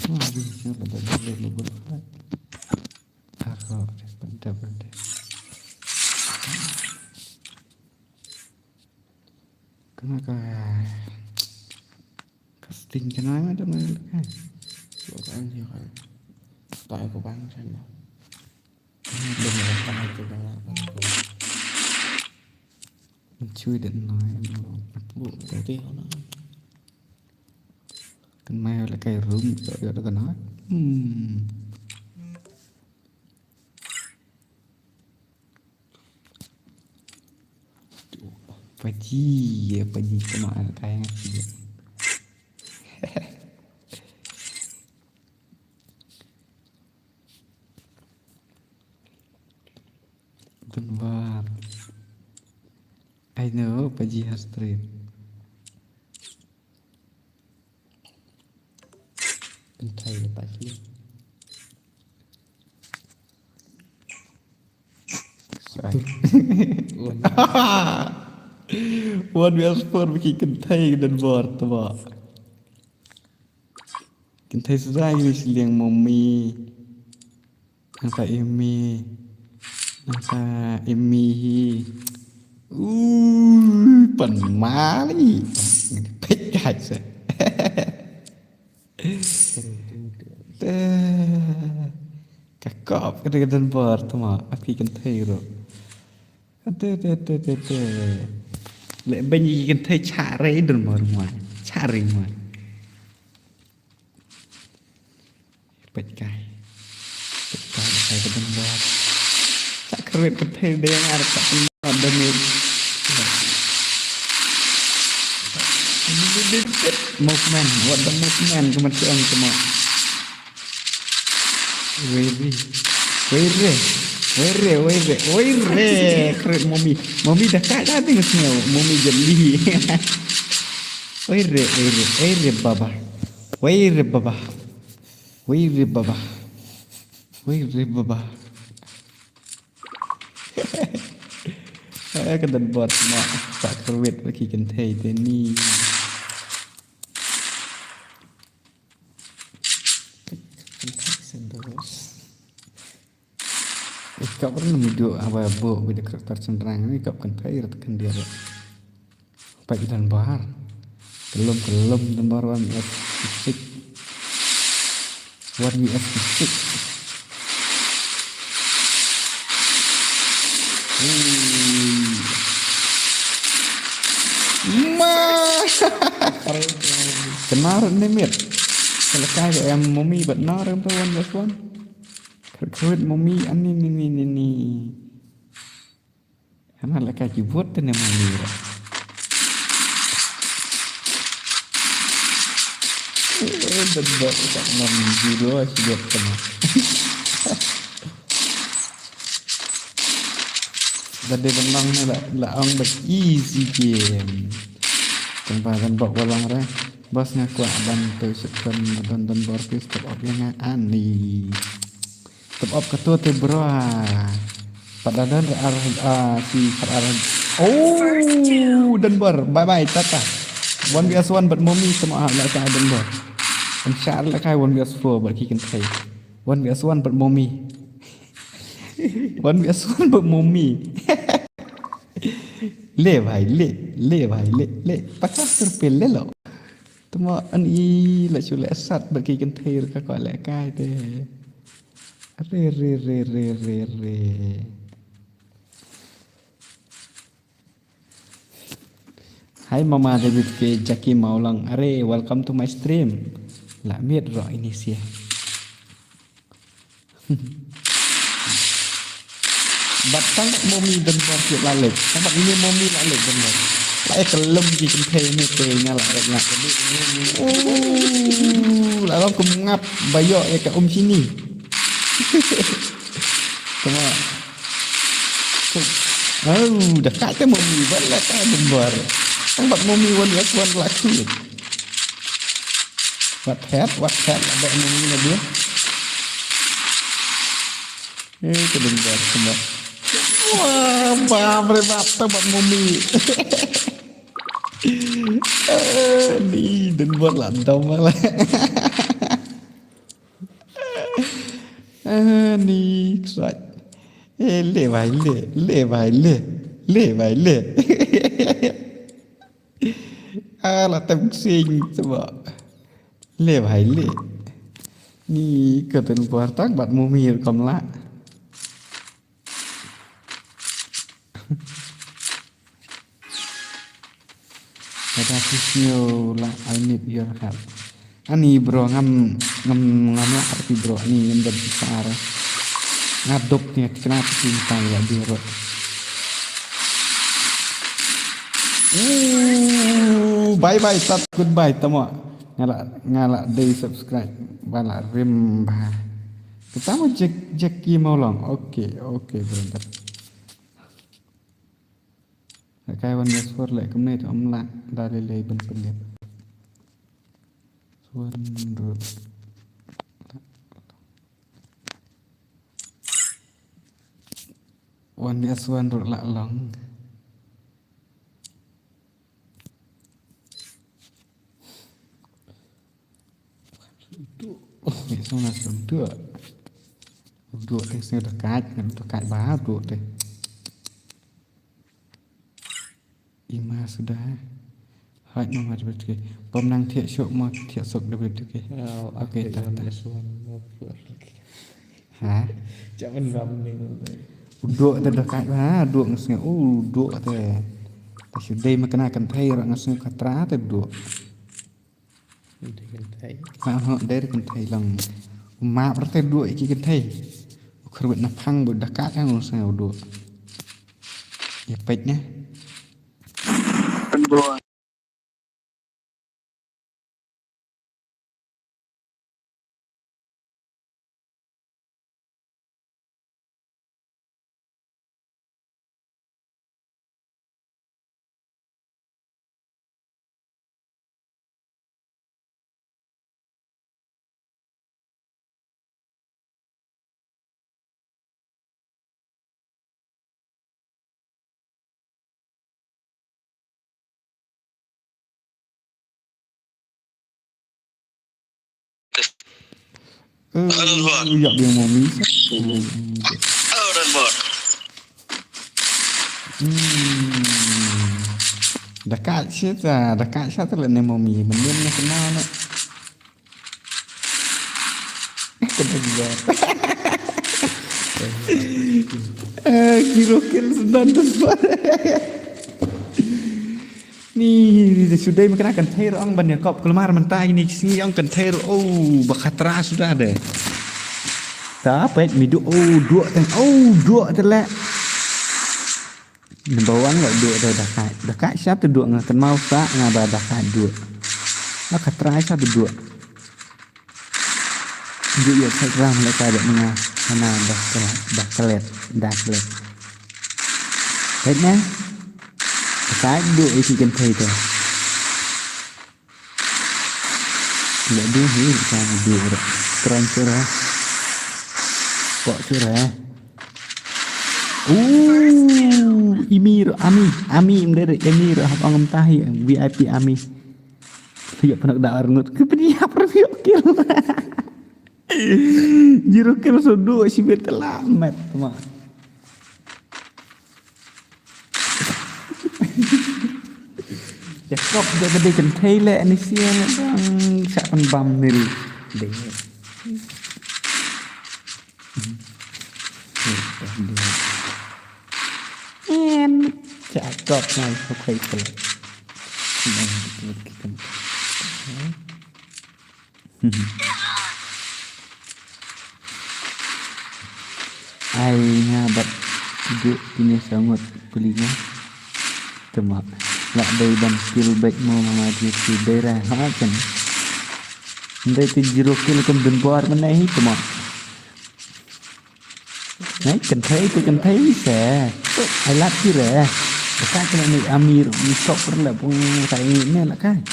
mereka bisa benar-benar berbuat aku benar-benar kenapa casting kenapa ada mereka Bukan sih kan. Tak aku bangsan lah. Bener kan itu kan aku. mencuri dan nói Bu, berarti ono. kan mai là cái room rồi đó nói Paji kemana kayak gitu Denvar I know Paji has stream Entah ya pasti. One wheel sport bikin kentai dan board tuh kentai sudah ini siliang mommy angka emi penmali pecah sih kakop kedegan board tuh mah api kentai bro lệ bên gì cần thấy chả rấy đừng mở ngoài chả rấy ngoài bạch cay cái bên bờ chả keren cần thấy đen ada tak ada nih movement what the movement kemudian cuma Wait, keren mommy dah kada dengan smell, mommy jeli. Wait, baba. Cái bọt mà tak kerwit bagi kentai ni. Kau pernah video apa video karakter cenderang ini kau kan kayak kan dia pagi dan bahar kelum dan bahar one us fisik Kenal ni mit. Kalau kaya em mumi but no rem tuan this one. Kerut mumi ani ni. Karena lah kaya buat tu ni mumi. Betul tak nam zero siap kena. Tadi benang ni lah ang ber easy game. Tempat bok walang re. Bos ngaku bantu sepen dan borkis top up yang ani. Top up ketua te bro. Padahal si arah. Oh dan bor bye bye tata. One vs one but mommy semua lah ka dan bor. Inshallah kai one vs four but kikin kai. One vs one but mommy. One vs one but mommy. ले भाई ले 50 रुपए ले लो तुम अनि लचुले सात बकीกันเทรก็ก่อนแหละใกล้เด้เรHai Mama David ke Jackie Maulang are welcome to my stream la miet ro ini sih Batang momi dan borkit lalek. Sebab ini momi lalek benar. Lai kelem di kenteng ni tehnya lah nak. Lalu aku mengap bayok ya ke sini. Semua. Dekat tu momi balik kan bembar. Sebab momi wan laki. What hat ada momi ni dia. Kedengar semua. Wah, babre bata buat mumi. Ni dan buat landau malah. Ni kesuat. Le vai le. Lah tem sing sebab. Le vai le. Ni keten buat tak buat mumi kom lah. Ada kisio lah I need your help. Ani bro ngam lah arti bro ni yang berbesar. Ngadop ni kenapa cinta ya bro. Bye bye tat goodbye tamo. Ngala day subscribe bala rimba. Kita mau Jackie Maulong. Oke bro. Cáiวันนี้สวดเลยก็ไม่ถึงละได้เลยเป็นเล็บสวดรูวันนี้สวดรูละหลงนี่สวดสวดดูที่เสียตะกายนั่นตะกายบ้าดูเลยIma sudah. Hai Mama David. Pemenang tiak syok mau tiak sok David ke. Okey tak. Ha? Jangan ramai. Duduk dah dekat ha, duduk ngasnya. Duduk teh. Tak sudah makan thai orang ngasnya katra teh duduk. Dari kan thai lang. Ma berarti duduk iki kan thai. Kerut napang bud dekat kan ngasnya duduk. Ya baiknya. Bro. Dạ điều mà mí Dan bor. Dekat siapa lah nama mí Benda ni kenal nak Kena juga Kira-kira sedang tersebut Nih, sudah makan container orang banyak kop kelemar mentah ini sini orang container. Oh, bakatra sudah ada. Dapat midu dua terlek. Bawang enggak dua dah kat. Dah kat satu dua ngakan mau sak ngaba dah kat dua. Bakatra satu dua. Dua ya saya ram lek ada menga sana dah kelet. Baiknya. Cái đuổi thì cần thầy thôi lại đưa hiểu sao mà đuổi được tròn chưa ra bỏ chưa ra Emir Ami dari Emir học ông ta hiện VIP Ami bây giờ đạo ngược cái bên nhà pergi kill jiro kill so dua si betelamet teman. Ya kop dia gede kentai le ni sia le bang sak pan bam ni de. Cak kop nai pakai pel. Ai ngabat duduk ini sangat pelingnya. Temak. Lạ đây bằng skill back mo mama di daerah ha kan ndai ti zero kill kan den bor menai cuma nai kan thấy sẽ ai lát chứ rẻ cái cái này Amir mi sok là pun cái ini lah kan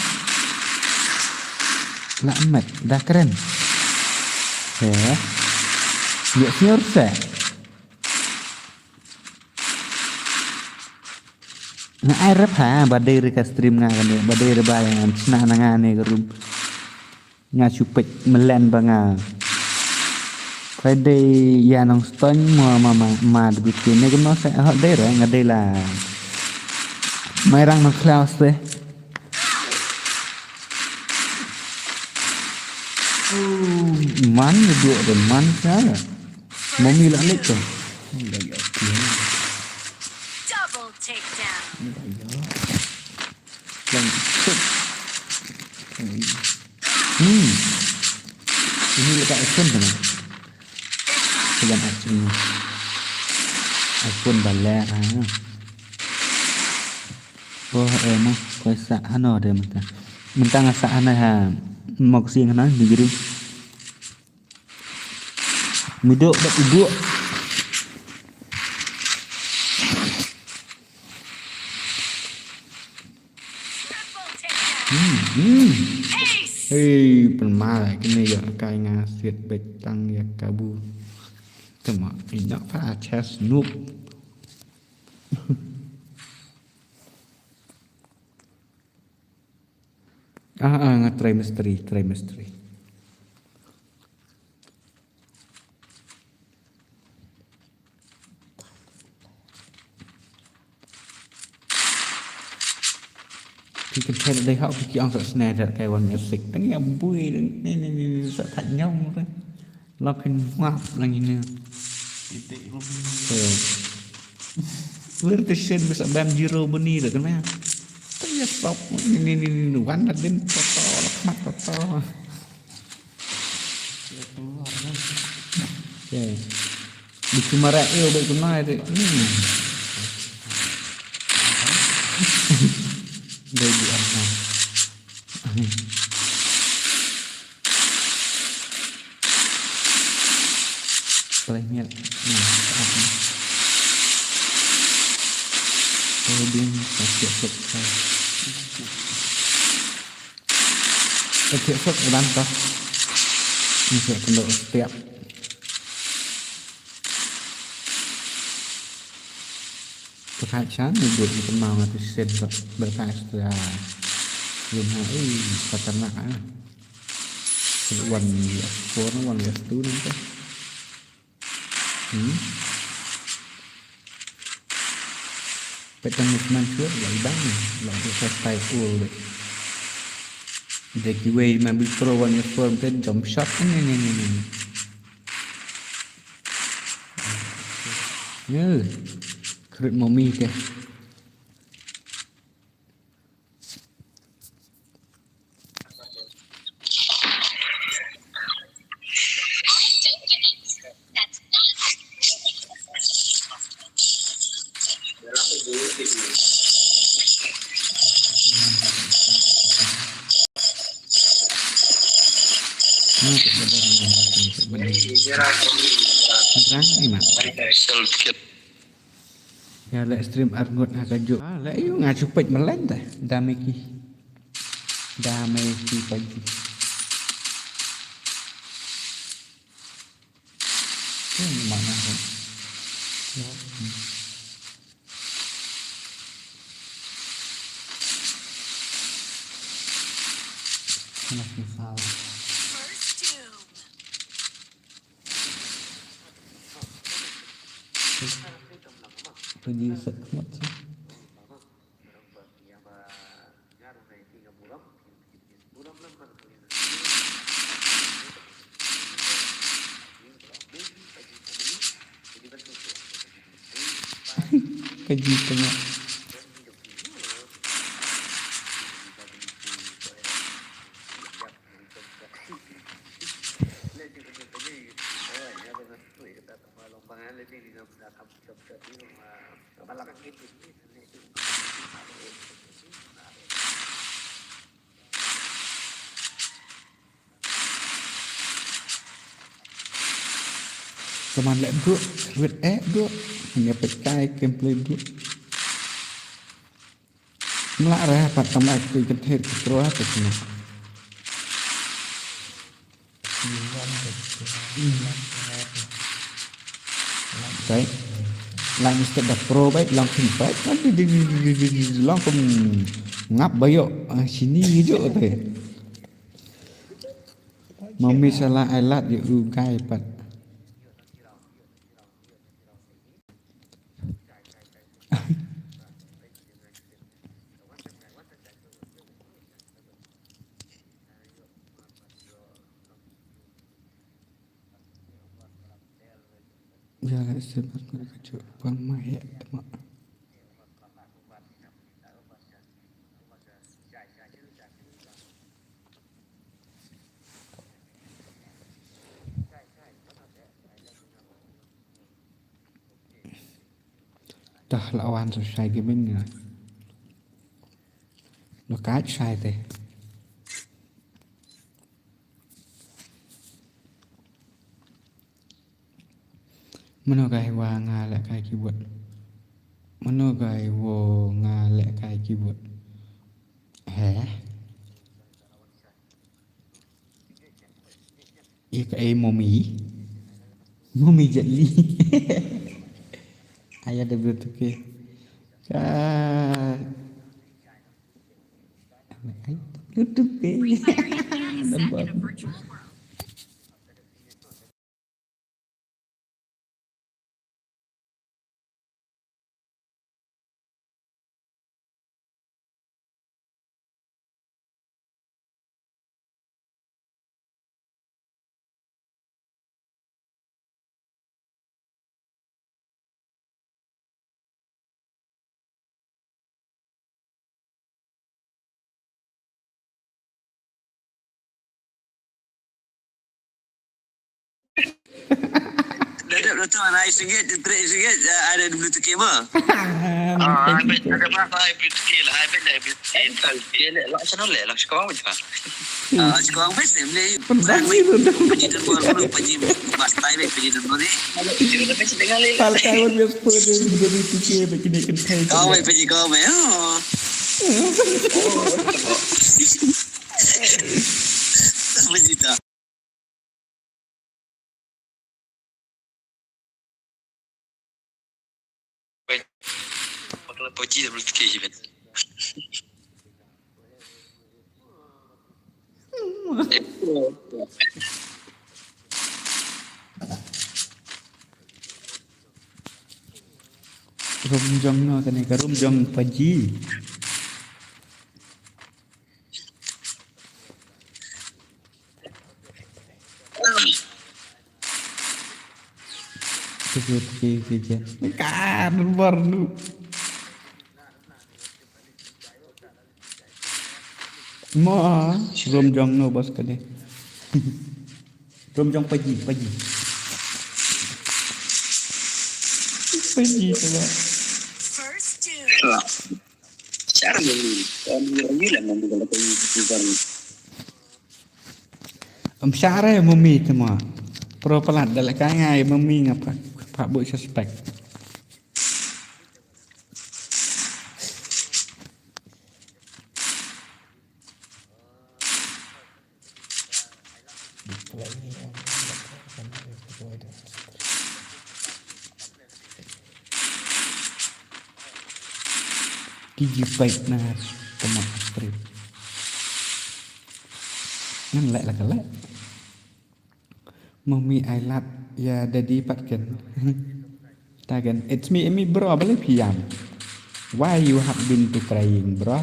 lạ mat dah keren ya ya senior sẽ Nga ai rap ha badai reka stream nga kan badai reba yang senang nangane ke rum nga supek melen banga Friday ya nong ston ma begitu ne kan sẽ họ đây rồi nga đây là mai rang nong cloud thế man dua dan man salah mau milah lek tu Double takedown. Ini letak iPhone kan? Segan iPhone baler ha. Oh emang kau sak hano deh mentang sak hana ha. Mau siang hana digiri. Miduk dak iduk. Hey, penmal cái này giờ cài nga siết bệt tăng ya kabu. Tama ini apa chest noob. Nga try mystery. Thì cái thế đây họ cái ông sợ snare thật cái quần music nó nghe vui nên sợ thành nhau thôi lo cái ngoáp là như nào vừa tới sen bisa bam zero bunyi được kan ya tapi stop ini wan là đến to mắt to di cuma reo baik kemana deh đây bị ăn nào play miệng tôi điên phải chịu sụp thôi tôi chịu sụp ở ban to mình sẽ cần độ step Terkait sana buat mau ngatu sen berkait sudah belum hari peternak one years four one years two nanti peternak mansur lại bắn lại cái style full đấy để cái way mà bị pro one years four tên jump shot này nhớ Krit mommy ke Nah, benar. Terang ni mak. Self-kit. Ya lek stream arngot akajuk. Lek you ngacupet melen tah. Dameki. Dameki pagi. Ini mana kan? Ya. Masih salah. First doom. Pergi sekmat sih. Kaji tengah. Kaman lek bro, wet bro. Hanya pekai gameplay bro. Melak rah pat tambah aku ikan ter ke apa cuma. Baik. Lang step dah pro baik lang pin baik nanti lang pun ngap bayok sini je tu. Mami salah alat je ugai pat. Jangan sebab mereka cuba pamai mak. Dah lawan selesai gaming ni. Lo kaj sai teh. Mana gai wa ngalek kai keyboard. Mana gai wo ngalek kai keyboard. Ia kai mommy. Mommy jeli. Ayah dah betul ke. Ka. Tutup ke. Free Fire India is set in a virtual world. Dapat tu mana RM1, RM3 ada Bluetooth cable. iPad ada berapa Bluetooth cable? iPad dah Bluetooth cable. Dia lah macam mana lah sekarang macam. Sekarang best ni. Pergi tu dah. Pergi dan baru pergi bas time pergi dan baru. Kalau pergi dan pergi dengan leh. Kalau kau biasa pada jadi fikir begini kentai. Kau mai pergi kau mai. Pergi tak. Kalau pergi dah Bluetooth cable. Rumjong no kan ni rumjong paji. Sebut ke kerja. Kan baru. Ma, rumjong no bos kan ni. Rumjong paji. Paji tu lah. First doom. Cara memilih. Gila memilih kalau bukan. Syara mami semua. Pro pelat dalam kangai mami ngapa pak buat suspek. Gigi baik na teman strip. Ngan lek lah kelek. Mami I love ya daddy patkan. Tagan it's me bro boleh piam. Why you have been to crying bro?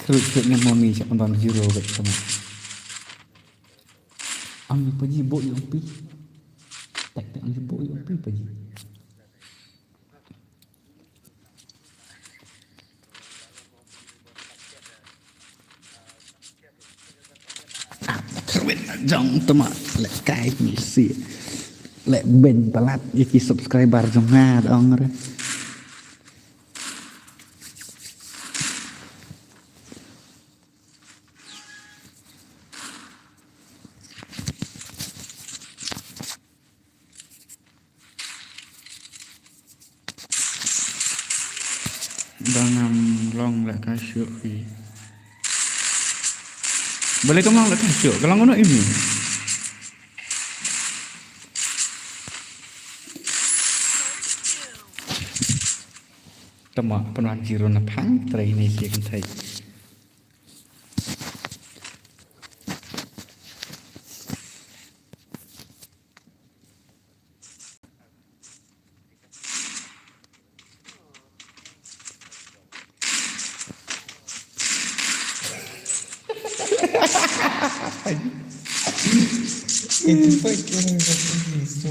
Kerut dengan mami siap nonton zero kat teman. Ang pergi bot yang pi. Tak ang bot yang pi pergi. Kerut jong teman lek kai misi. Lek ben pelat iki subscriber jong ngad ong re. Bangam long lek kasyuk pi. Boleh ke mau lek kasyuk kalau ngono ini. Temak penuan jiru na phang trai ni si kan thai. Itu pakai itu.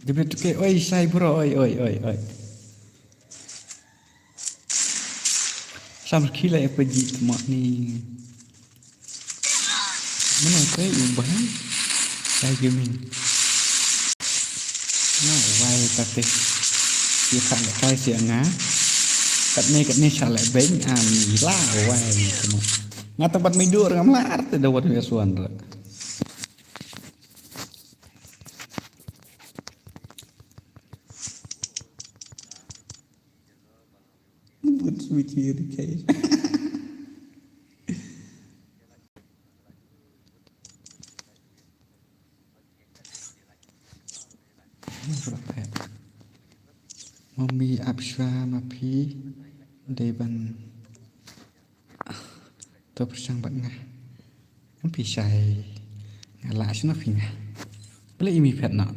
Dia bilang tu ke, oi sai bro, oi. Sama kila yang pergi temak ni. Mana saya ubah? Saya gaming. Nah, why kata dia kat kai sia ngah. Kat ni salah beng lah why temak. Ngah tempat midur ngam lar tu dawat biasuan tu. Buat switch ni kai. Mami Absha Mapi Deban to persang bat ngah Mapi sai ngala sino finga bele imi pet nak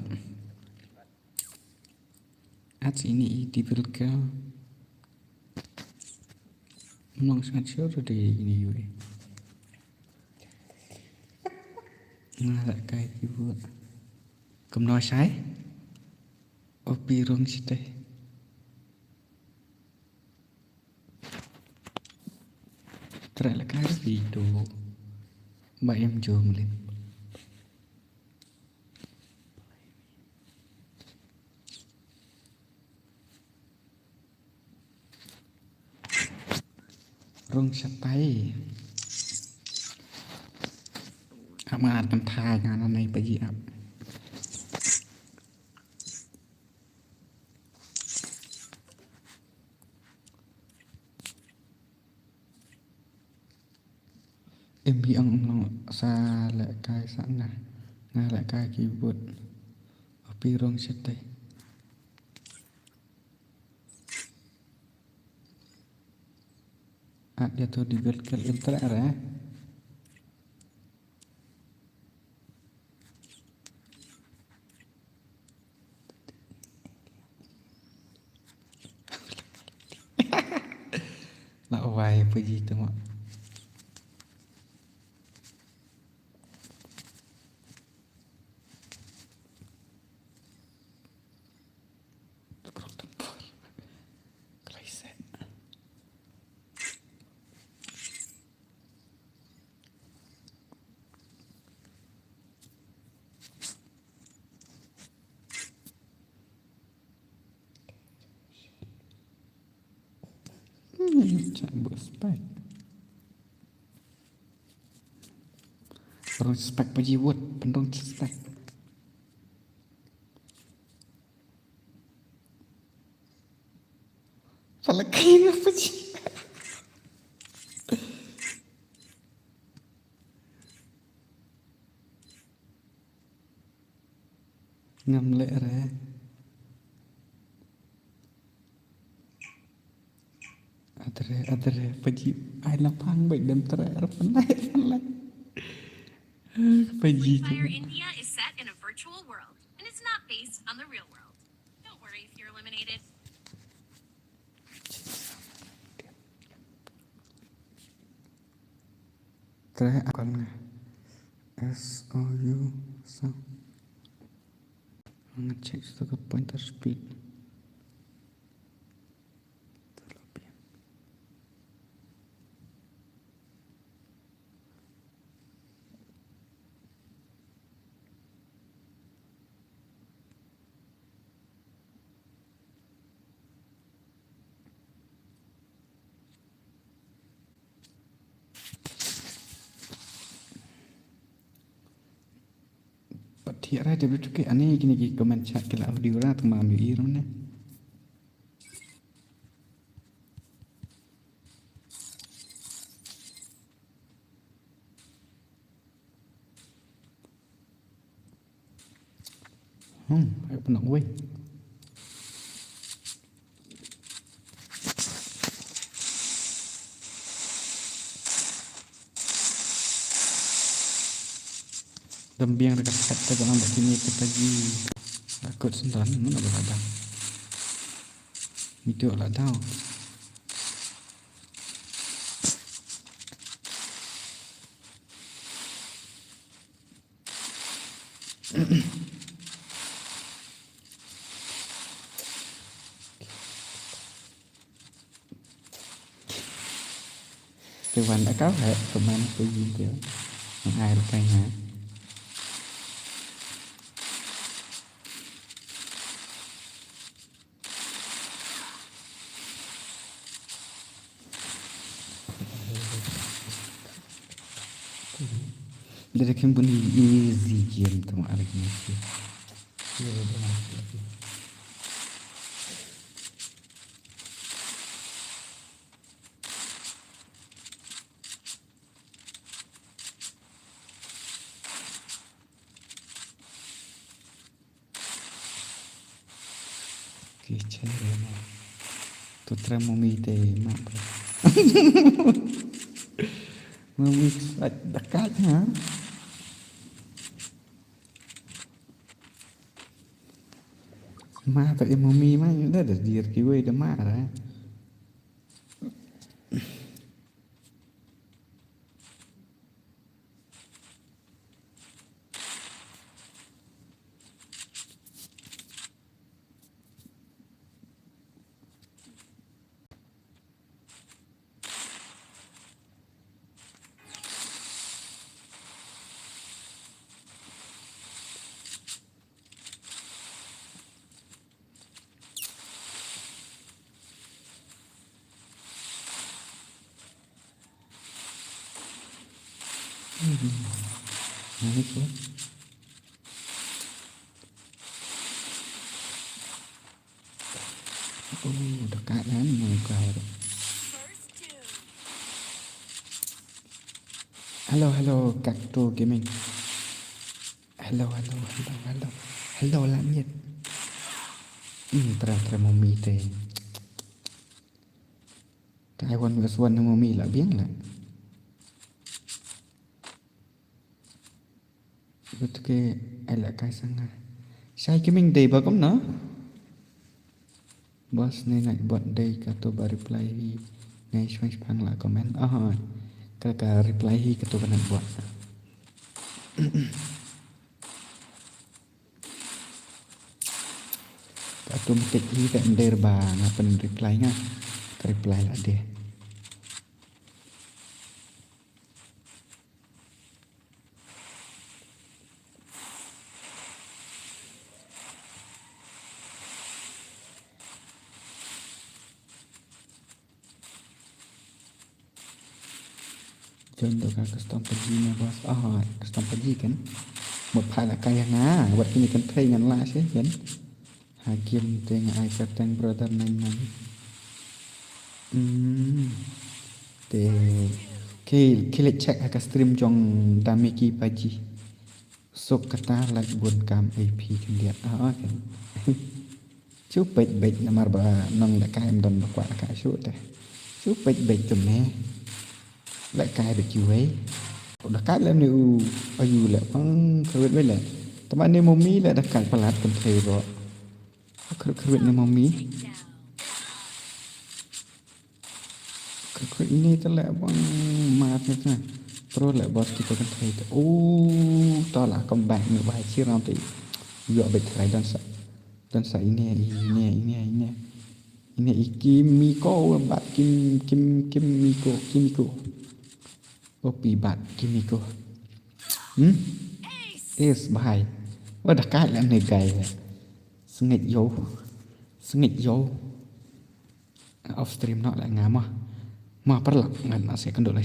at ini di vilka menong sangat sure de ini yuri ngala kai ibu kumno sai opi rong site Try là cái video mà em trường lên. Rung sắp tay. Mà tầm thai ngàn này bởi gì ạ? Em bị ông xa lại cái sẵn này ngay lại cái keyboard ở pi rong set đây dia tuh di virtual internet ya là vài pergi tu mak Cak berspek. Perlu spek pejiwut, pendung spek. Salah kaya apa sih? Ngamlek re. Adre peji ai lapang baik dan terer penai. Peji tu. Fire India is set in a virtual world, and it's not based on the real world. Don't worry if you're eliminated. Terer akan SOU so. Ngecek ke pointer speed. Tiada dia bercakap aneh gini komen chat ke audio lah tu mahu irun ni. Aku pernah weh. Dembiang dekat kata jangan buat sini kita lagi takut sendan mana boleh ada. Itu lah tahu. Tuan đã cáo hệ comment tôi gì kiểu ai là cây hả? Dari kan bunyi easy game tu mak lagi ni. Kecil ni. Tu terang mumi teh mak. Mumi dekat ha. Ma tak mumi mah dah dir kiwe dah marah. Naik lah. Dekat kan muka. Hello Cacto Gaming. Hello langit. Terang mumi teh. Taiwan keswan mumi lah biang lah. Betul ke elak kai sangat. Saya gaming day bagom na. Bos ni nak buat day kata bar reply hi. Ngai shwang pang lah komen. Kakak reply hi kata nak buat. Kata metik hi takender ba ngapen reply ngah. Reply lah dia. untuk custom pergi bos custom pergi kan một phải là kayak ngá vật ini kan thay ngan lah sih kan hakim teng ai kateng brother nan te khi lại check cái stream trong Damiki Paji sok kata like buồn cam AP kan lihat kan chúc bệnh bệnh là mà bà nâng lại cái em đần quả cái số thế chúc bệnh bệnh tụm nè lại cái được chiều ấy đặc cái là nếu ở dù lại vẫn khơi với lại tụi bạn nếu mong mí lại đặc cái palat cần thề rồi khơi nếu mong mí khơi ini tu lại vẫn mát như thế này rồi lại boss kita cần thề to là công bạn nữa bài chia làm thì dựa bệnh lại dan sa ini Kimiko bat Kimiko Opi bat Kimiko Ace bài và đặc cái là người gầy sengit dấu off stream nó lại ngắm mà perlak ngan saya kendor lai